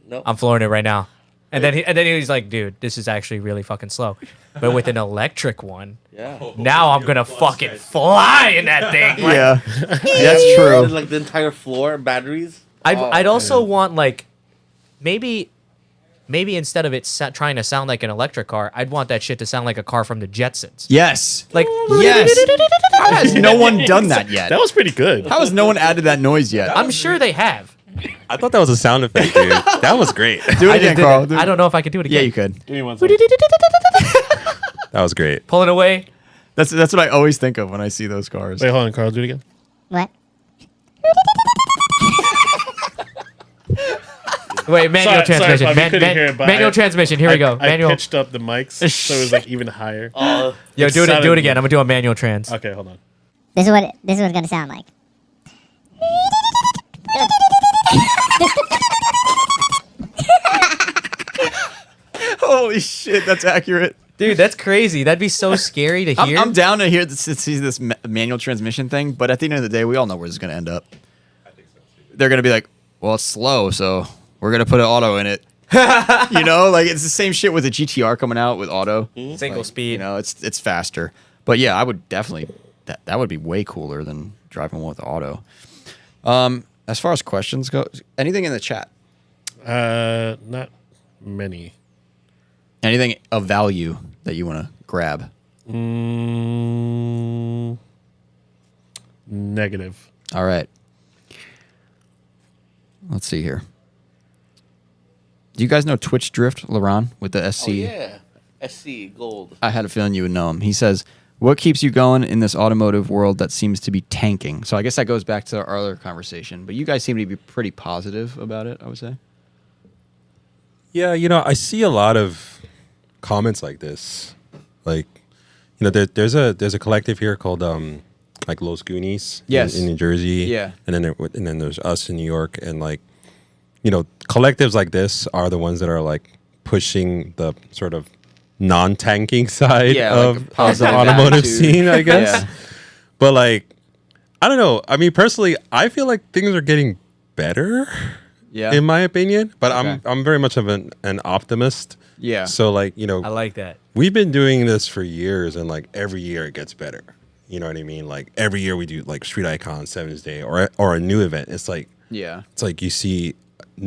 No, I'm flooring it right now. And then he's like, dude, this is actually really fucking slow. But with an electric one, yeah. now I'm gonna fucking fly in that thing. Like, Yeah, that's There's true. like the entire floor, batteries. I'd also want like maybe instead of it trying to sound like an electric car, I'd want that shit to sound like a car from the Jetsons. Yes. Like Yes. How has no one done that yet? That was pretty good. How has no one added that noise yet? I'm sure they have. I thought that was a sound effect, dude. That was great. Do it I again, did Carl. it. I don't know if I could do it Yeah, again. you could. Give me one second. That was great. Pulling away. That's what I always think of when I see those cars. Wait, hold on, Carl. Do it again. What? Wait, manual Sorry, transmission. Bob, you couldn't hear it, but manual I- transmission. Here we go. I Manual. pitched up the mics so it was like even higher. Yo, do it sounded- again. I'm gonna do a manual trans. Okay, hold on. This is what it's gonna sound like. Holy shit, that's accurate. Dude, that's crazy. That'd be so scary to hear. I'm down to hear to see this manual transmission thing, but at the end of the day, we all know where this is going to end up. They're going to be like, well, it's slow, so we're going to put an auto in it. You know, like it's the same shit with the GTR coming out with auto. Single speed. You know, it's faster. But yeah, I would definitely that would be way cooler than driving one with auto. As far as questions go, anything in the chat? Not many. Anything of value that you want to grab? Negative. All right. Let's see here. Do you guys know Twitch Drift, Laron, with the SC? Oh yeah, SC Gold. I had a feeling you would know him. He says, what keeps you going in this automotive world that seems to be tanking? So I guess that goes back to our other conversation, but you guys seem to be pretty positive about it, I would say. Yeah, I see a lot of comments like this. Like, there's a collective here called like Los Goonies Yes. in New Jersey. Yeah. And then there's us in New York, and like, collectives like this are the ones that are like pushing the sort of non-tanking side Yeah, like a of the positive automotive attitude. scene, I guess. Yeah. But like, I don't know. I mean, personally, I feel like things are getting better. Yeah. In my opinion, but Okay. I'm very much of an optimist. Yeah. So like, I like that. we've been doing this for years, and like every year it gets better. You know what I mean? Like every year we do like Street Icon, 7's Day, or a new event. It's like you see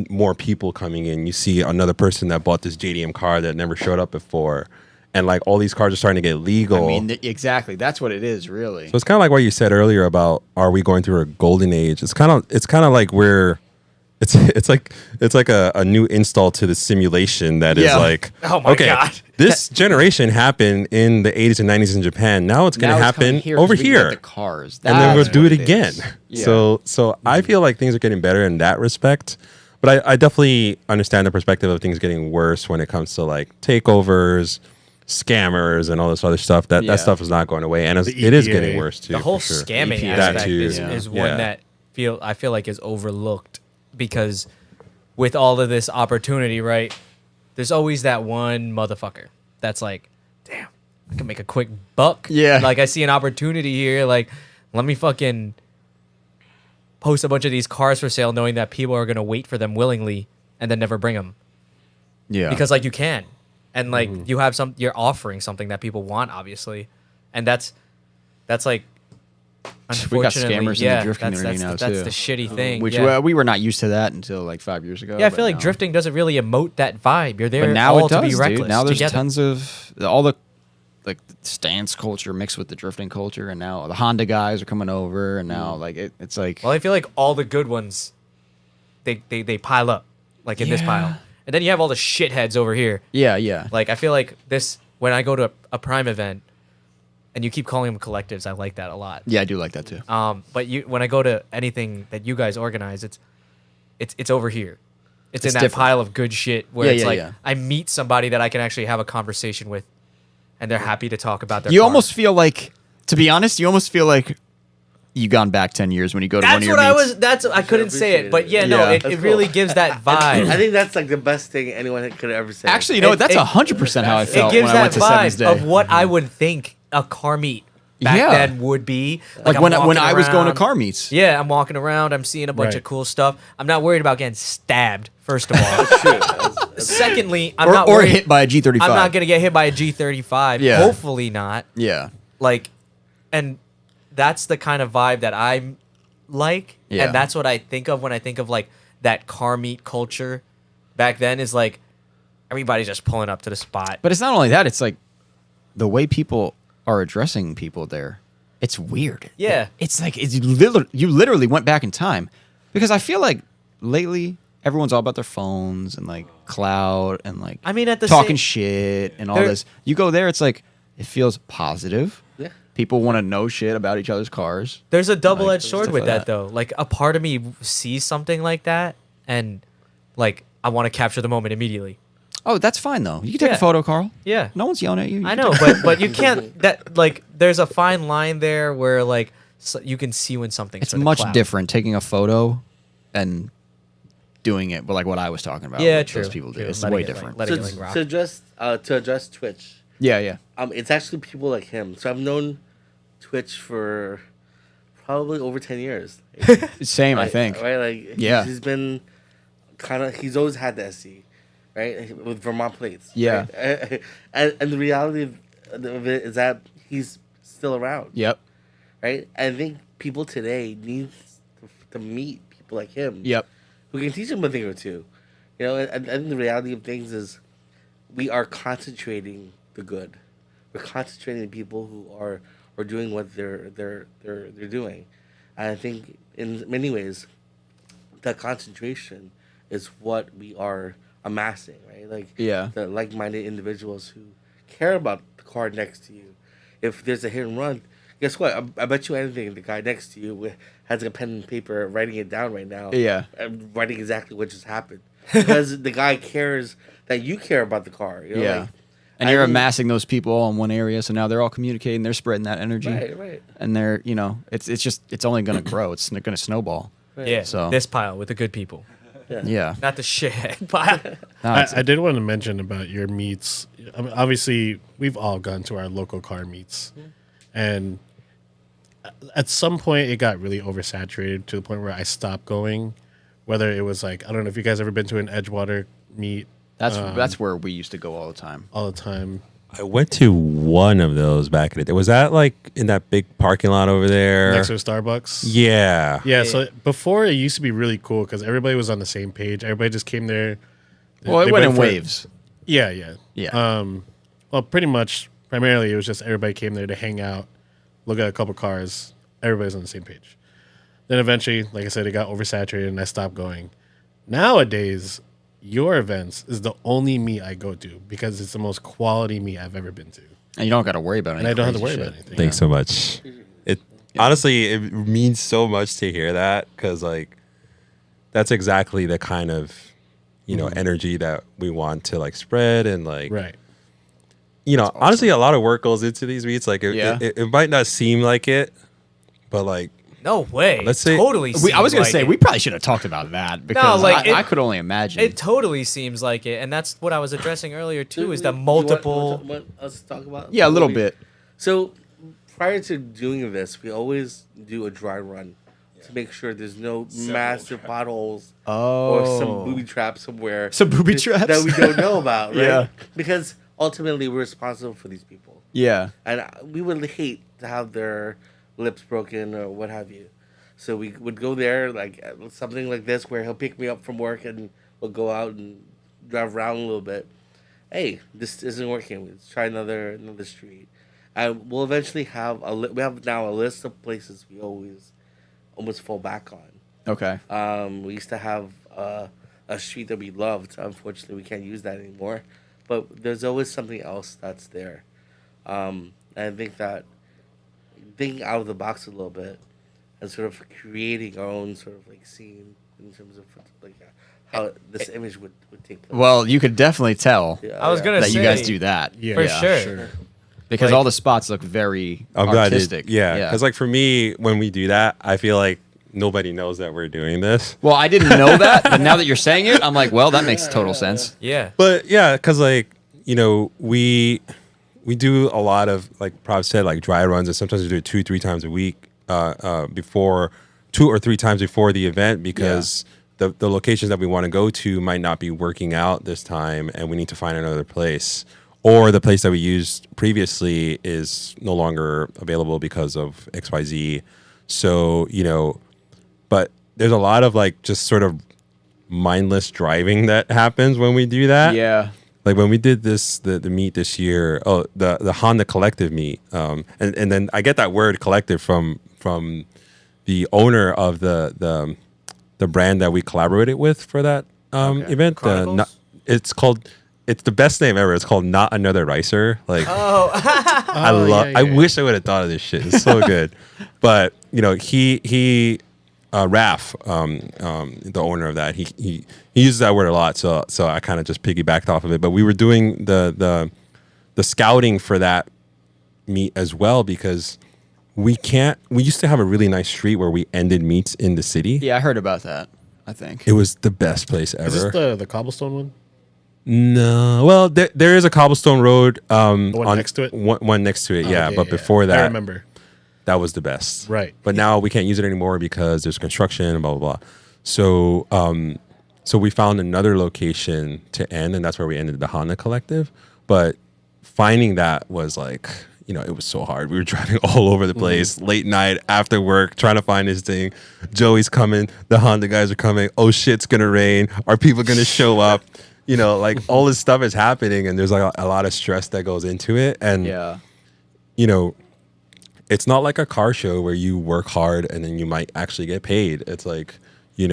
more people coming in. You see another person that bought this JDM car that never showed up before, and like all these cars are starting to get legal. I mean, exactly. That's what it is, really. So it's kind of like what you said earlier about, are we going through a golden age? It's kind of like it's like a new install to the simulation that is like, Oh my God. this generation happened in the 80s and 90s in Japan. Now it's going to happen over here. The cars, and then we'll That's do what it again. is. Yeah. So I feel like things are getting better in that respect. But I definitely understand the perspective of things getting worse when it comes to like takeovers, scammers, and all this other stuff. That stuff is not going away, and it is getting worse too. The whole for sure. scamming EPA. aspect That too, is yeah. one that I feel like is overlooked, because with all of this opportunity, right, there's always that one motherfucker that's like, damn, I can make a quick buck. Yeah. Like, I see an opportunity here. Like, let me fucking post a bunch of these cars for sale, knowing that people are going to wait for them willingly and then never bring them. Yeah. Because, like, you can. And, like, you're offering something that people want, obviously. And that's like, We got unfortunately, scammers in the drift community now, that's too. the shitty thing. Which yeah. we were not used to that until like 5 years ago. Yeah, I but feel like now- drifting doesn't really emote that vibe. You're there But now all it does, to be reckless dude. Now there's together. tons of all the like stance culture mixed with the drifting culture, and now the Honda guys are coming over, and now like it's like Well, I feel like all the good ones, they pile up, like in this pile. And then you have all the shitheads over here. yeah. Like, I feel like when I go to a Prime event, and you keep calling them collectives, I like that a lot. Yeah, I do like that too. But when I go to anything that you guys organize, it's over here. It's in that different. pile of good shit where Yeah, it's yeah, like yeah. I meet somebody that I can actually have a conversation with, and they're happy to talk about their You car. almost feel like, to be honest, you almost feel like you gone back 10 years when you go to one That's of your what I meets. was. I couldn't say it, but yeah, Yeah. no, That's it really gives that vibe. I think that's like the best thing anyone could ever say. Actually, you know what? That's 100% how I It felt gives when I went that to Seven's vibe Day. of what I would think a car meet back Yeah. then would be. like I'm when walking I was going to around. car meets. Yeah, I'm walking around. I'm seeing a bunch Right. of cool stuff. I'm not worried about getting stabbed. First of all. Secondly, I'm not or worried. hit by a G35. I'm not gonna get hit by a G35. Yeah. Hopefully not. Yeah. Like, and that's the kind of vibe that I'm like, Yeah. and that's what I think of when I think of like that car meet culture. Back then is like everybody's just pulling up to the spot. But it's not only that, it's like the way people are addressing people there. It's weird. Yeah. It's like you literally went back in time, because I feel like lately everyone's all about their phones and like cloud and like I mean, at the talking same- shit and all There- this. You go there, it's like it feels positive. Yeah. People want to know shit about each other's cars. There's a double-edged sword stuff with like that, though. Like, a part of me sees something like that, and like I want to capture the moment immediately. Oh, that's fine though. You can take Yeah. a photo, Carl. Yeah. No one's yelling at you. You I can know, take- but you can't. That like, there's a fine line there where like you can see when something's it's for the much clout. different taking a photo and doing it, but like what I was talking about. Yeah, what true. those people do. true. It's Letting way it, like, different. letting So, it, like, rock. to address Twitch, Yeah. it's actually people like him. So I've known Twitch for probably over 10 years. Same, I Right, think. Right? Like, Yeah. he's been he's always had the SC, right? With Vermont plates. Yeah. Right? And the reality of it is that he's still around. Yep. Right? I think people today need to meet people like him. Yep. Who can teach them a thing or two. You know, and I think the reality of things is we are concentrating the good. We're concentrating the people who are doing what they're doing. And I think in many ways that concentration is what we are amassing, right? Like Yeah. the like-minded individuals who care about the car next to you. If there's a hit and run, guess what? I bet you anything the guy next to you has a pen and paper writing it down right now. Yeah. Writing exactly what just happened. Because the guy cares that you care about the car. You know? Yeah. Like, And I you're think- amassing those people all in one area, so now they're all communicating. They're spreading that energy, Right. and they're it's only going to grow. It's going to snowball. yeah, so- this pile with the good people, Yeah. not the shithead pile. No, it's- I did want to mention about your meets. I mean, obviously, we've all gone to our local car meets, and at some point, it got really oversaturated to the point where I stopped going. Whether it was like, I don't know if you guys ever been to an Edgewater meet that's where we used to go all the time. all the time. I went to one of those back in the day. Was that like in that big parking lot over there? Next to a Starbucks. Yeah. Yeah, so before it used to be really cool because everybody was on the same page. Everybody just came there. Well, it They went in for- waves. Yeah, yeah. Yeah. Well, pretty much, primarily, it was just everybody came there to hang out, look at a couple cars. Everybody's on the same page. Then eventually, like I said, it got oversaturated and I stopped going. Nowadays, your events is the only meet I go to because it's the most quality meet I've ever been to. And you don't got to worry about it. And I don't have to worry about anything. Thanks so much. It honestly, it means so much to hear that because like that's exactly the kind of energy that we want to like spread and like Right. honestly, a lot of work goes into these meets. Like Yeah. it might not seem like it, but like No way. Let's say- totally. I was going to say, we probably should have talked about that because like, I could only imagine. It totally seems like it, and that's what I was addressing earlier too. Is You that want- multiple? You want us to talk about? yeah, a little bit. So prior to doing this, we always do a dry run to make sure there's no massive potholes or some booby traps somewhere. Some booby that- traps? that we don't know about, right? Yeah. Because ultimately we're responsible for these people, Yeah. and we would hate to have their lips broken or what have you. So we would go there like something like this where he'll pick me up from work and we'll go out and drive around a little bit. Hey, this isn't working. Let's try another street. And we'll eventually have we have now a list of places we almost fall back on. Okay. We used to have a street that we loved. Unfortunately, we can't use that anymore. But there's always something else that's there. And I think that thinking out of the box a little bit and sort of creating our own sort of like scene in terms of like how this image would take place. Well, you could definitely tell Yeah, I was gonna that say you guys do that. Yeah, for yeah, sure. Because Like- all the spots look very I'm glad artistic. yeah, because like for me, when we do that, I feel like nobody knows that we're doing this. Well, I didn't know that, but now that you're saying it, I'm like, well, that makes total sense. Yeah. But yeah, because like we do a lot of like Prav said, like dry runs, and sometimes we do it 2-3 times a week before 2 or 3 times before the event because the locations that we want to go to might not be working out this time, and we need to find another place. Or the place that we used previously is no longer available because of XYZ. So, but there's a lot of like just sort of mindless driving that happens when we do that. Yeah. Like when we did the meet this year, the Honda Collective meet, and then I get that word collective from the owner of the brand that we collaborated with for that event. Chronicles? It's the best name ever. It's called Not Another Ricer. Like I love. yeah, I yeah. wish I would have thought of this shit. It's so good. But he Raf, the owner of that, he uses that word a lot. So I kind of just piggybacked off of it. But we were doing the scouting for that meet as well because we used to have a really nice street where we ended meets in the city. Yeah, I heard about that, I think. It was the best place ever. Is this the cobblestone one? No, well, there is a cobblestone road. The one next to it? One next to it, Oh, yeah. okay, But before that, I remember. that was the best. Right. But now we can't use it anymore because there's construction and blah blah blah. So so we found another location to end, and that's where we ended the Honda Collective. But finding that was like, it was so hard. We were driving all over the place, late night, after work, trying to find this thing. Joey's coming. The Honda guys are coming. Oh shit, it's gonna rain. Are people gonna show up? Like all this stuff is happening, and there's like a lot of stress that goes into it. And Yeah. it's not like a car show where you work hard and then you might actually get paid. It's like, we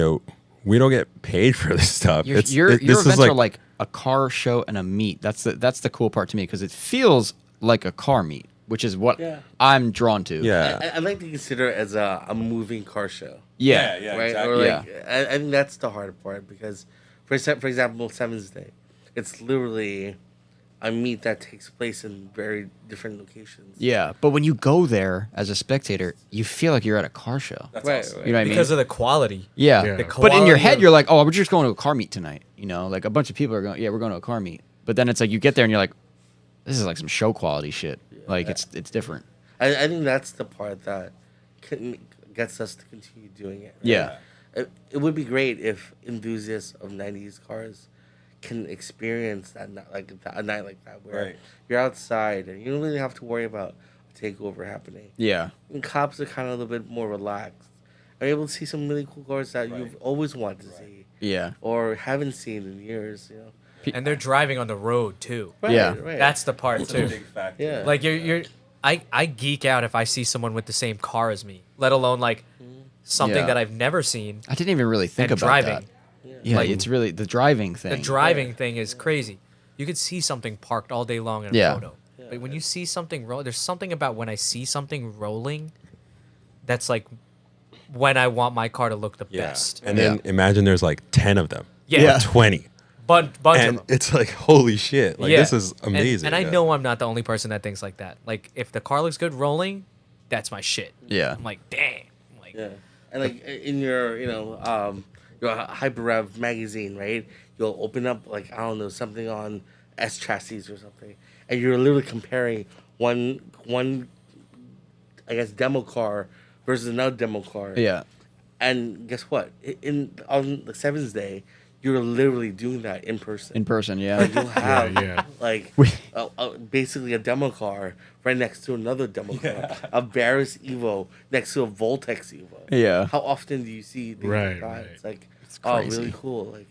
don't get paid for this stuff. Your this events is are like a car show and a meet. That's the cool part to me because it feels like a car meet, which is what I'm drawn to. yeah. I like to consider it as a moving car show. Yeah. Right? exactly. Or like, I think that's the hard part because, for example, Seven's Day, it's literally a meet that takes place in very different locations. Yeah, but when you go there as a spectator, you feel like you're at a car show. Right. You know what I mean? Because of the quality. Yeah. Yeah. The But in your quality head, of- you're like, oh, we're just going to a car meet tonight. Like a bunch of people are going, yeah, we're going to a car meet. But then it's like you get there and you're like, this is like some show quality shit. Like it's different. I think that's the part that gets us to continue doing it. Right? Yeah. It would be great if enthusiasts of 90s cars can experience a night like that where Right. you're outside and you don't really have to worry about a takeover happening. Yeah. And cops are kind of a little bit more relaxed. Are able to see some really cool cars that you've always wanted to see Yeah. or haven't seen in years. You know. And they're driving on the road too. Right, Yeah. right. That's the part too. Big factor. Yeah. Like I geek out if I see someone with the same car as me, let alone like something Yeah. that I've never seen. I didn't even really think And about driving. that. Yeah, Like- it's really the driving thing. The driving thing is crazy. You could see something parked all day long in a Yeah. photo. But when you see something roll, there's something about when I see something rolling that's like when I want my car to look the Yeah. best. And then imagine there's like 10 of them. Yeah. Or 20. Bunch And of them. it's like, holy shit. Like, Yeah. this is amazing. And I yeah. know I'm not the only person that thinks like that. Like if the car looks good rolling, that's my shit. Yeah. I'm like, damn. Like Yeah, and like in your your Hyper Rev magazine, right? You'll open up like I don't know something on S chassis or something, and you're literally comparing one I guess demo car versus another demo car. Yeah. And guess what? On the Seventh Day, you're literally doing that in person. In person, yeah. Like you'll have yeah. like We- basically a demo car right next to another demo car, a Barris Evo next to a Voltex Evo. Yeah. How often do you see things Right, like that? right. It's like, crazy. really cool. Like,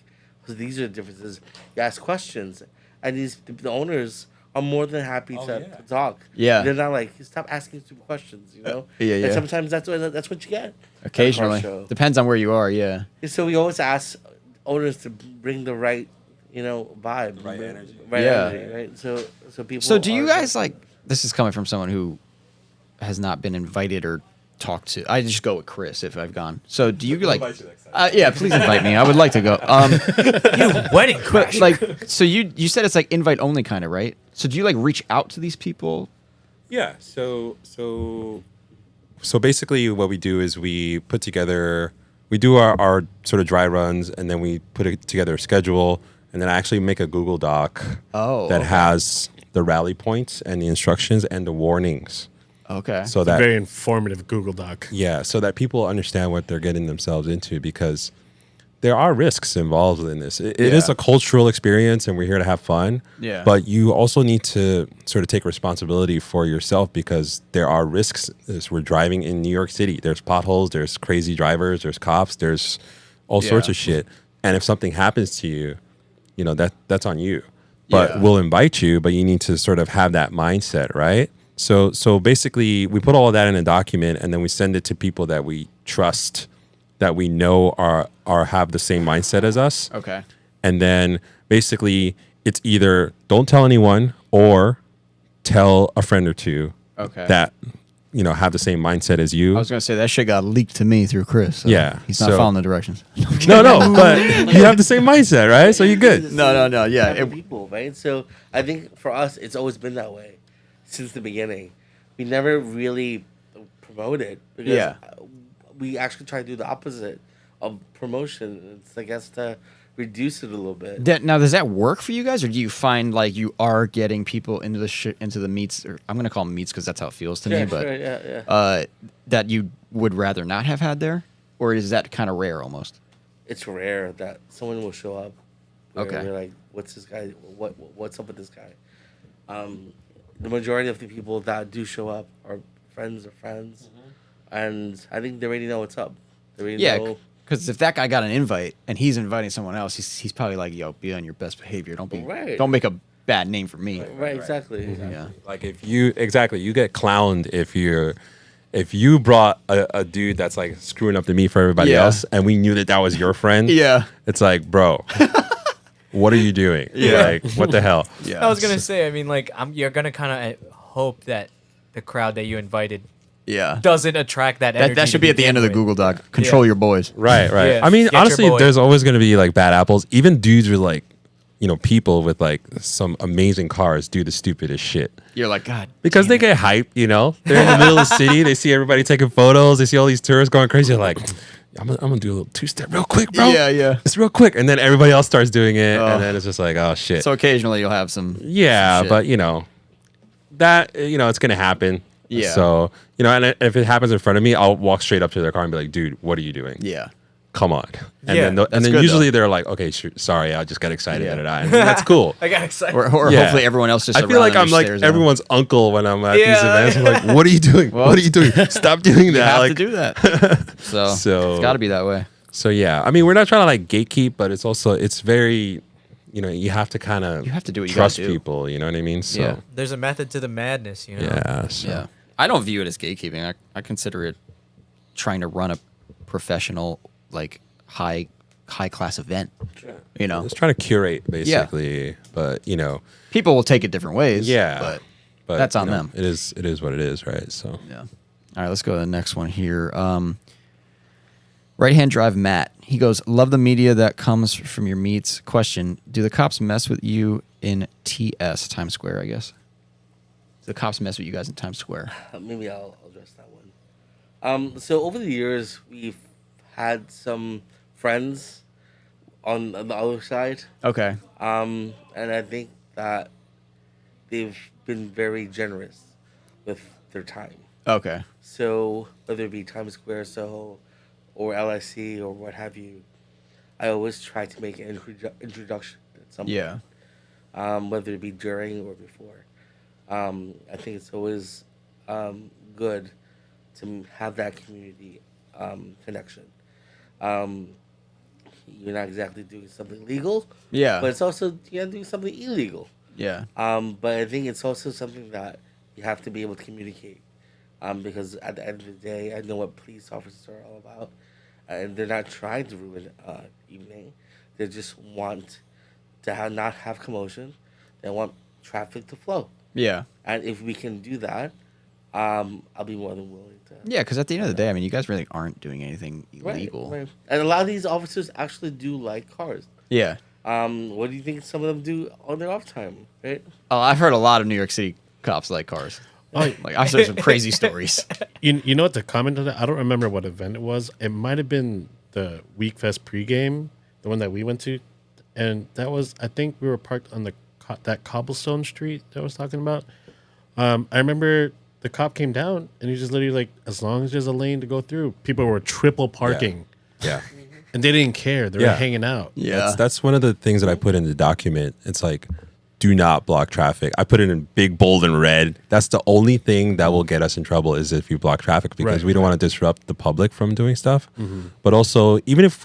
so these are the differences. You ask questions, and the owners are more than happy to talk. Yeah. They're not like stop asking stupid questions, you know. Yeah, yeah. And sometimes that's what you get. at a car Occasionally. show. Depends on where you are, yeah. So we always ask owners to bring the right, vibe, Right energy. right Yeah. energy, right? So people. So do you are- guys like this is coming from someone who has not been invited or talked to. I just go with Chris if I've gone. So do you like invite you next time. yeah, please invite me. I would like to go. you wedding But crasher. like so you said it's like invite only kind of, right? So do you like reach out to these people? Yeah. So basically, what we do is we put together, we do our sort of dry runs, and then we put together a schedule, and then I actually make a Google Doc that has the rally points and the instructions and the warnings, Okay. so It's a that very informative Google Doc. so that people understand what they're getting themselves into, because there are risks involved in this. It is Yeah. a cultural experience, and we're here to have fun. Yeah. But you also need to sort of take responsibility for yourself, because there are risks as we're driving in New York City. There's potholes, there's crazy drivers, there's cops, there's all sorts Yeah. of shit. And if something happens to you, that's on you. But Yeah. we'll invite you, but you need to sort of have that mindset, right? So basically, we put all of that in a document, and then we send it to people that we trust, that we know are have the same mindset as us. Okay. And then basically, it's either don't tell anyone or tell a friend or two Okay. that have the same mindset as you. I was gonna say that shit got leaked to me through Chris. So Yeah, he's not so- following the directions. No, but you have the same mindset, right? So you're good. No. Yeah. Other people, right? So I think for us, it's always been that way since the beginning. We never really promote it because Yeah. we actually try to do the opposite of promotion. It's, I guess, to reduce it a little bit. Now, does that work for you guys, or do you find like you are getting people into the meets? Or I'm gonna call them meets because that's how it feels to me. But Sure, yeah. that you would rather not have had there, or is that kind of rare almost? It's rare that someone will show up. Where Okay. We're like, what's this guy? What's up with this guy? The majority of the people that do show up are friends, and I think they already know what's up. They already Yeah, know. because if that guy got an invite and he's inviting someone else, he's probably like, "Yo, be on your best behavior. Right. Don't make a bad name for me." Right, exactly. Yeah. Like if you get clowned if you brought a dude that's like screwing up the meat for everybody Yeah. else, and we knew that was your friend. Yeah. It's like, bro, what are you doing? Yeah. Like, what the hell? Yeah. I was gonna say, I mean, like, you're gonna kind of hope that the crowd that you invited Yeah. doesn't attract that energy. That should to be at the end of the begin with. Google Doc. Control Yeah. your boys. Right. Yeah. I mean, Get your honestly, boy. there's always going to be like bad apples. Even dudes with like, people with like some amazing cars do the stupidest shit. You're like, God. Because they get hyped, They're in the middle of the city. They see everybody taking photos. They see all these tourists going crazy. They're like, I'm gonna do a little two-step real quick, bro. Yeah. It's real quick. And then everybody else starts doing it. Oh. And then it's just like, oh, shit. So occasionally you'll have some. Yeah, some shit. but that it's gonna happen. Yeah. So and if it happens in front of me, I'll walk straight up to their car and be like, "Dude, what are you doing?" Yeah. come on. And Yeah, then that's good, usually they're like, okay, sorry, I just got excited. Yeah. And that's cool. I got excited. Or Yeah. hopefully everyone else just. I feel like around I'm like stares at 'em. everyone's uncle when I'm at these Yeah. events. I'm like, what are you doing? Well, what are you doing? Stop doing that. You have like, to do that. So, So- it's got to be that way. So yeah, I mean, we're not trying to like gatekeep, but it's very, you have to kind of You have to do what you trust gotta do. people. You know what I mean? So Yeah. There's a method to the madness, you know. yeah, so. Yeah, I don't view it as gatekeeping. I consider it trying to run a professional, like high class event. You know, Just trying to curate basically, but people will take it different ways. yeah, but that's on them. It is what it is, right? So Yeah. All right, let's go to the next one here. Right hand drive Matt. He goes, love the media that comes from your meets. Question: do the cops mess with you in TS Times Square? I guess. Do the cops mess with you guys in Times Square? Maybe I'll address that one. So over the years, we've had some friends on the other side, Okay. and I think that they've been very generous with their time. Okay. So whether it be Times Square, Soho, or LIC, or what have you, I always try to make an introduction at some point. Yeah. Whether it be during or before. I think it's always good to have that community connection. You're not exactly doing something legal, Yeah. but it's also you're doing something illegal. Yeah. But I think it's also something that you have to be able to communicate. Because at the end of the day, I know what police officers are all about. And they're not trying to ruin evening. They just want to not have commotion. They want traffic to flow. Yeah. And if we can do that, I'll be more than willing to. Yeah, because at the end of the day, I mean, you guys really aren't doing anything illegal. Right. And a lot of these officers actually do like cars. Yeah. What do you think some of them do on their off time, right? Oh, I've heard a lot of New York City cops like cars. Oh, Like I've heard some crazy stories. you know what the comment on that? I don't remember what event it was. It might have been the Week Fest pregame, the one that we went to, and that was I think we were parked on that cobblestone street that I was talking about. I remember the cop came down and he just literally like, as long as there's a lane to go through, people were triple parking yeah. and they didn't care. They were Yeah. hanging out. Yeah. That's one of the things that I put in the document. It's like, do not block traffic. I put it in big, bold, and red. That's the only thing that will get us in trouble is if you block traffic because we don't want to disrupt the public from doing stuff. But also, even if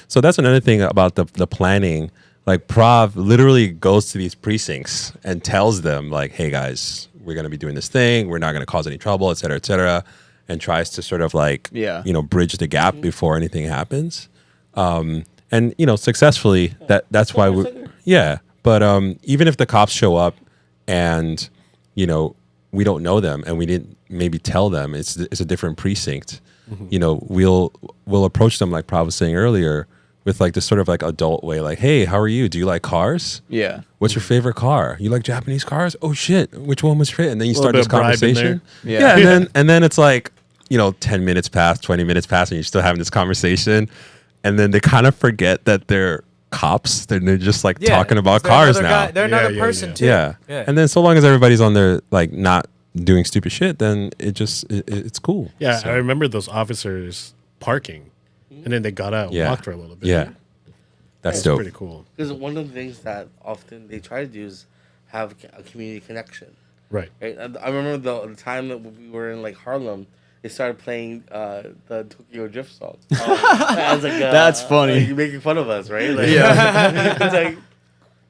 so that's another thing about the planning. Like Prav literally goes to these precincts and tells them like, hey guys, we're going to be doing this thing. We're not going to cause any trouble, et cetera, and tries to sort of like, bridge the gap before anything happens. And, successfully, that's why yeah. But even if the cops show up and, we don't know them and we didn't maybe tell them it's a different precinct, we'll approach them like Prav was saying earlier with like this sort of like adult way, like, hey, how are you? Do you like cars? Yeah. What's your favorite car? You like Japanese cars? Oh shit, which one was your favorite? And then you start bit this of bribe in conversation. there. Yeah, and then it's like, 10 minutes pass, 20 minutes pass, and you're still having this conversation. And then they kind of forget that they're cops. They're just like talking about cars now. They're another person too. Yeah. Yeah. And then so long as everybody's on their like not doing stupid shit, then it's cool. Yeah, So, I remember those officers parking, and then they got out and Yeah. walked for a little bit. yeah. That's It's dope. pretty cool. Because one of the things that often they try to do is have a community connection. Right. Right? I remember the time that we were in like Harlem, they started playing the Tokyo Drift song. I was like, That's funny. You're making fun of us, right? Like, Yeah. it's like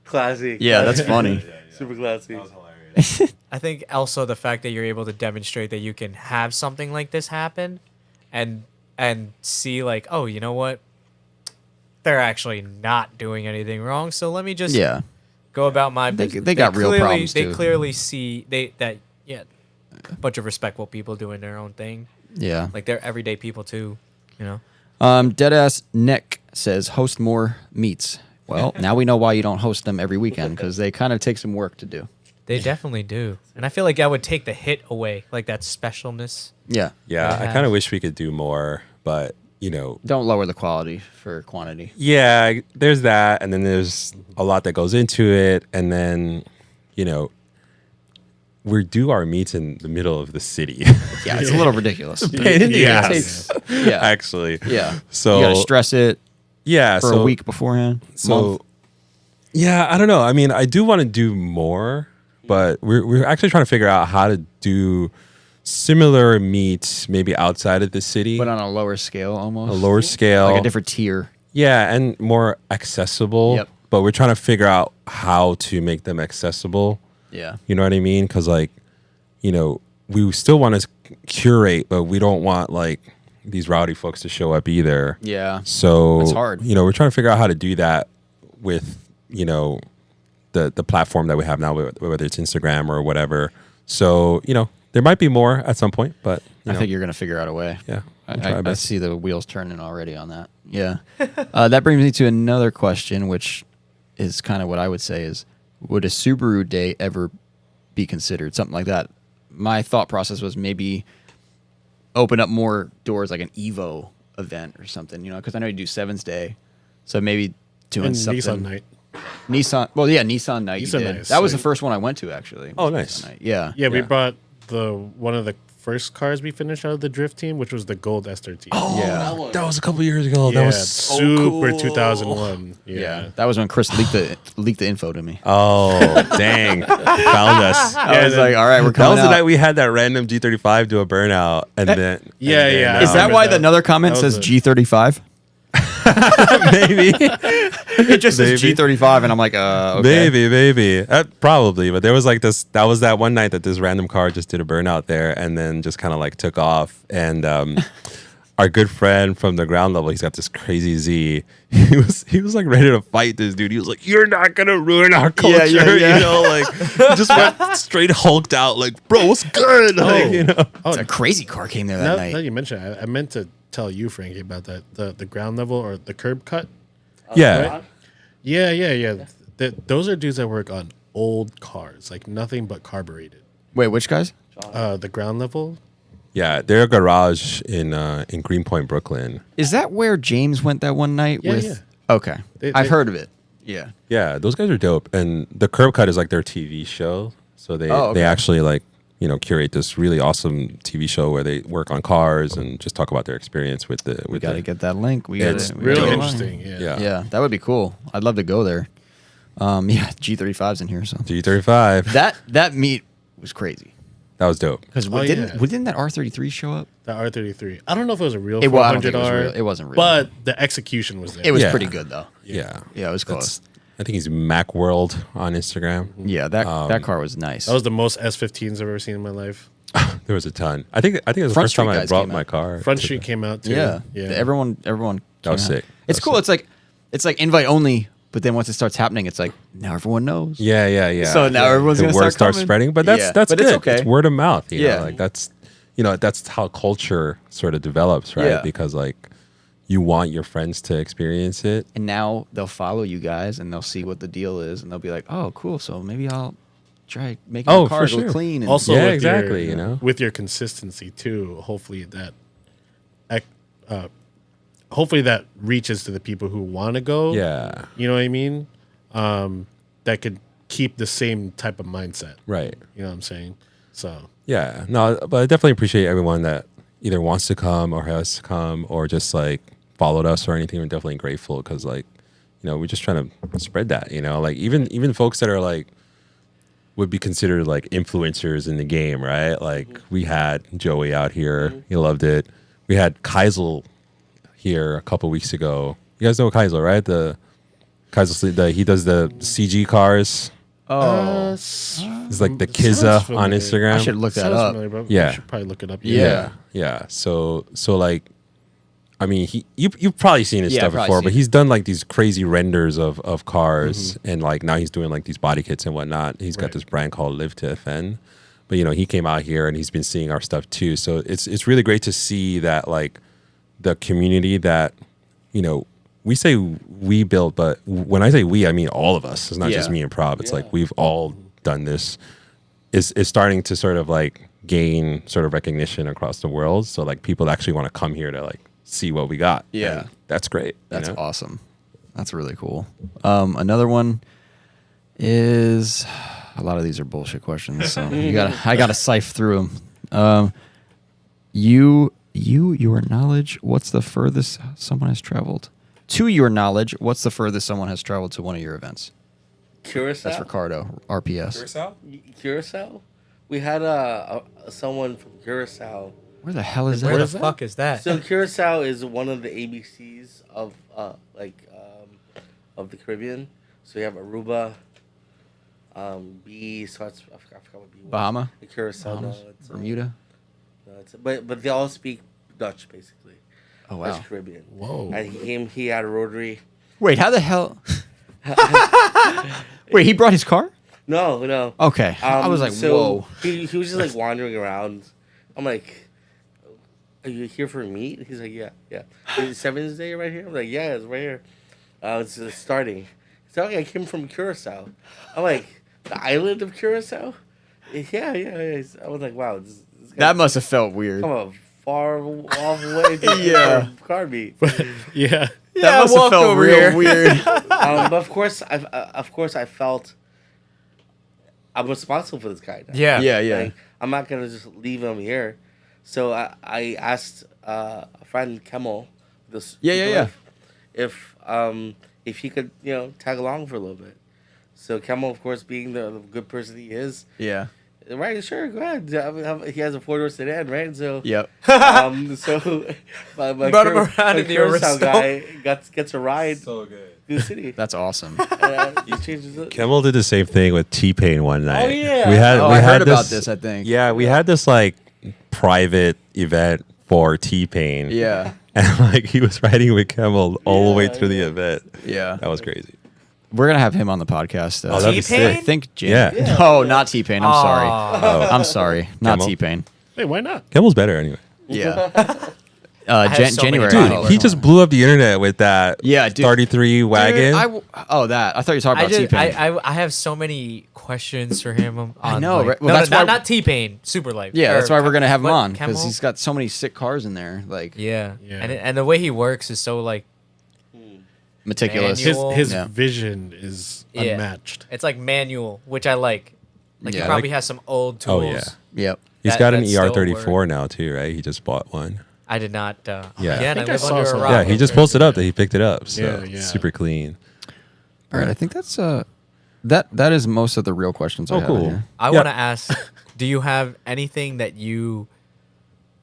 classic. Yeah, that's funny. Super classy. I think also the fact that you're able to demonstrate that you can have something like this happen and see like, oh, you know what? They're actually not doing anything wrong. So let me just go about my business. They got real problems, They too. clearly see a bunch of respectable people doing their own thing. Yeah. Like they're everyday people too, Deadass Nick says host more meets. Well, now we know why you don't host them every weekend because they kind of take some work to do. They definitely do. And I feel like that would take the hit away, like that specialness. Yeah. Yeah, I Yeah. kind of wish we could do more, but Don't lower the quality for quantity. yeah, there's that, and then there's a lot that goes into it, and then, we do our meets in the middle of the city. Yeah, it's a little ridiculous. Pain in the Yeah. ass, Yeah. actually. Yeah. So You got to stress it yeah, for so a week beforehand. So month. yeah, I don't know. I mean, I do want to do more, but we're actually trying to figure out how to do similar meets maybe outside of the city, But on a lower scale almost. a lower scale, Like a different tier. yeah, and more accessible. Yep. But we're trying to figure out how to make them accessible. Yeah. You know what I mean? Because like, you know, we still want to curate, but we don't want like these rowdy folks to show up either. Yeah. So That's hard. You know, we're trying to figure out how to do that with, you know, the platform that we have now, whether it's Instagram or whatever. So, you know, there might be more at some point, but you I know, think you're going to figure out a way. yeah, we'll try our I best. see the wheels turning already on that. Yeah. That brings me to another question, which is kind of what I would say is, would a Subaru day ever be considered? Something like that. My thought process was maybe open up more doors, like an Evo event or something, you know, because I know you do Sevens Day. So maybe doing And something. Nissan night. Nissan. Well, yeah, Nissan night. you Nissan did. night is That was the sick. first one I went to, actually. Oh, was nice. Nissan night. Yeah. Yeah, we Yeah. brought one of the first cars we finished out of the drift team, which was the gold S13. Oh, Yeah. that was a couple years ago. yeah, That was so super cool. 2001. Yeah. Yeah. That was when Chris leaked the info to me. Oh, dang. Found us. I was then- like, all right, we're That coming was the out. night we had that random G35 do a burnout. And then. Yeah, and then, yeah. Is that remember why that. another comment That was says a- G35? maybe. It just says Maybe. G35, and I'm like, okay. Maybe. Probably. But there was like this, that was that one night that this random car just did a burnout there and then just kind of like took off. And our good friend from the ground level, he's got this crazy Z. He was like ready to fight this dude. He was like, "You're not going to ruin our culture." yeah. You know, like he just went straight hulked out like, "Bro, what's good?" Like, you know. It's a crazy car came there that Now night. that you mentioned it, I meant to tell you, Frankie, about that. The ground level or the curb cut. Yeah. Right? Yeah. Those are dudes that work on old cars, like nothing but carbureted. Wait, which guys? The ground level. Yeah, they're a garage in Greenpoint, Brooklyn. Is that where James went that one night Yeah, with? yeah. Okay, They- I've they- heard of it. Yeah. Yeah, those guys are dope. And the Curb Cut is like their TV show. So they Oh, okay. they actually like, you know, curate this really awesome TV show where they work on cars and just talk about their experience with the We got to the- get that link. We It's got Really dope. interesting. Yeah. Yeah. Yeah, that would be cool. I'd love to go there. Yeah, G35's in here, so G35. that meet was crazy. That was dope. Because Oh, didn't yeah. didn't that R33 show up? The R33. I don't know if it was a real Well, I don't think 400R. it was real. It wasn't real. But the execution was there. It was Yeah. pretty good though. Yeah. Yeah, it was close. I think he's Macworld on Instagram. Yeah, that car was nice. That was the most S15s I've ever seen in my life. There was a ton. I think it was the Front first time Street I guys brought came my out. car. Front to Street came out too. yeah. Yeah. Everyone That was came out. sick. It's That was cool. sick. It's like invite only, but then once it starts happening, it's like now everyone knows. Yeah. So now everyone's the gonna word start starts coming. spreading, but that's Yeah, that's but good. it's okay. It's word of mouth. You Yeah. know? Like that's how culture sort of develops, right? Yeah. Because like you want your friends to experience it. And now they'll follow you guys and they'll see what the deal is and they'll be like, oh, cool. So maybe I'll try making Oh, the cars for look sure. clean. And Also, Yeah, with exactly, Your, you know? with your consistency too. Hopefully that reaches to the people who want to go. Yeah. You know what I mean? That could keep the same type of mindset. Right. You know what I'm saying? So Yeah. No, but I definitely appreciate everyone that either wants to come or has come or just like followed us or anything. We're definitely grateful because like, you know, we're just trying to spread that, you know, like even folks that are like would be considered like influencers in the game, right? Like we had Joey out here. He loved it. We had Kaisel here a couple weeks ago. You guys know Kaisel, right? The Kaisel, he does the CG cars. oh, It's like the Sounds Kiza on familiar. Instagram. I should look that sounds up. familiar, but Yeah. we should probably look it up. Yeah. So like, I mean, you've probably seen his Yeah, stuff probably before, seen but it. he's done like these crazy renders of cars, and like now he's doing like these body kits and whatnot. He's got Right. this brand called Live to Offend, but you know he came out here and he's been seeing our stuff too. So it's really great to see that like the community that you know we say we built, but when I say we, I mean all of us. It's not just Yeah. me and Prob. It's like we've all done this. Is starting to sort of like gain sort of recognition across the world. So like people actually want to come here to like see what we got. Yeah. And that's great. that's you know? awesome. That's really cool. Another one is A lot of these are bullshit questions, so I gotta sift through them. Your knowledge, what's the furthest someone has traveled? To your knowledge, what's the furthest someone has traveled to one of your events? Curacao. That's Ricardo, RPS. Curacao? Curacao. We had someone from Curacao. Where the hell is that? Where the fuck is that? So Curacao is one of the ABCs of of the Caribbean. So you have Aruba. B starts. I forgot what B was. Bahama? Curacao. Bahamas? No, it's Bermuda? No, but they all speak Dutch basically. Oh, wow. Dutch Caribbean. Whoa. And he had a rotary. Wait, how the hell? Wait, he brought his car? No. Okay. I was like, so whoa. He was just like wandering around. I'm like, are you here for meat? He's like, yeah. Is it 7th Day right here? I'm like, yeah, it's right here. It's starting. He's like, I came from Curacao. I'm like, the island of Curacao? Yeah. I was like, wow. This That must have felt weird. come a far off way to Yeah. car meat. Yeah. That must have felt real weird. But of course, I felt I'm responsible for this guy now. Yeah. Like, I'm not gonna just leave him here. So I asked a friend Kemal, if he could tag along for a little bit. So Kemal, of course, being the good person he is, Yeah. right? Sure, go ahead. He has a 4-door sedan, right? So Yep. so my Brought him around in the Curacao Aristo. guy gets a ride So good. through the city. That's awesome. He changes it. Kimmel did the same thing with T-Pain one night. yeah. we had Oh, we I had heard about this, I think. Yeah, we had this like private event for T-Pain. Yeah. And like he was riding with Kimmel all the way through the event. Yeah. That was crazy. We're going to have him on the podcast. Oh, that'd be T-Pain? I sick. think Jim. Yeah. No, not T-Pain. I'm sorry. Aw. I'm sorry. Not Kimmel? T-Pain. Hey, why not? Kimmel's better anyway. Yeah. have so many January. Dude, Dude, he just blew up the internet with that Yeah, dude. 33 wagon. That. I thought you were talking about T-Pain. I have so many questions for him. On, know, like, right? Well, that's why- not T-Pain, Super Life. Yeah, that's why we're gonna have him what, on because Camel? he's got so many sick cars in there, like Yeah. Yeah. And the way he works is so like meticulous. Manual. His Yeah. vision is Yeah. unmatched. it's like manual, which I like. Like Yeah, he probably like- has some old Oh, tools. yeah. Yep. He's that- got an that still ER34 now too, right? He just bought one. I did not. Yeah. Again, I I, think I live saw under a something. rock. Yeah, he just posted up that he picked it up. So Yeah, yeah. super clean. All right, I think that's that is most of the real questions. I Oh, have cool. in here. I Yeah. want to ask, do you have anything that you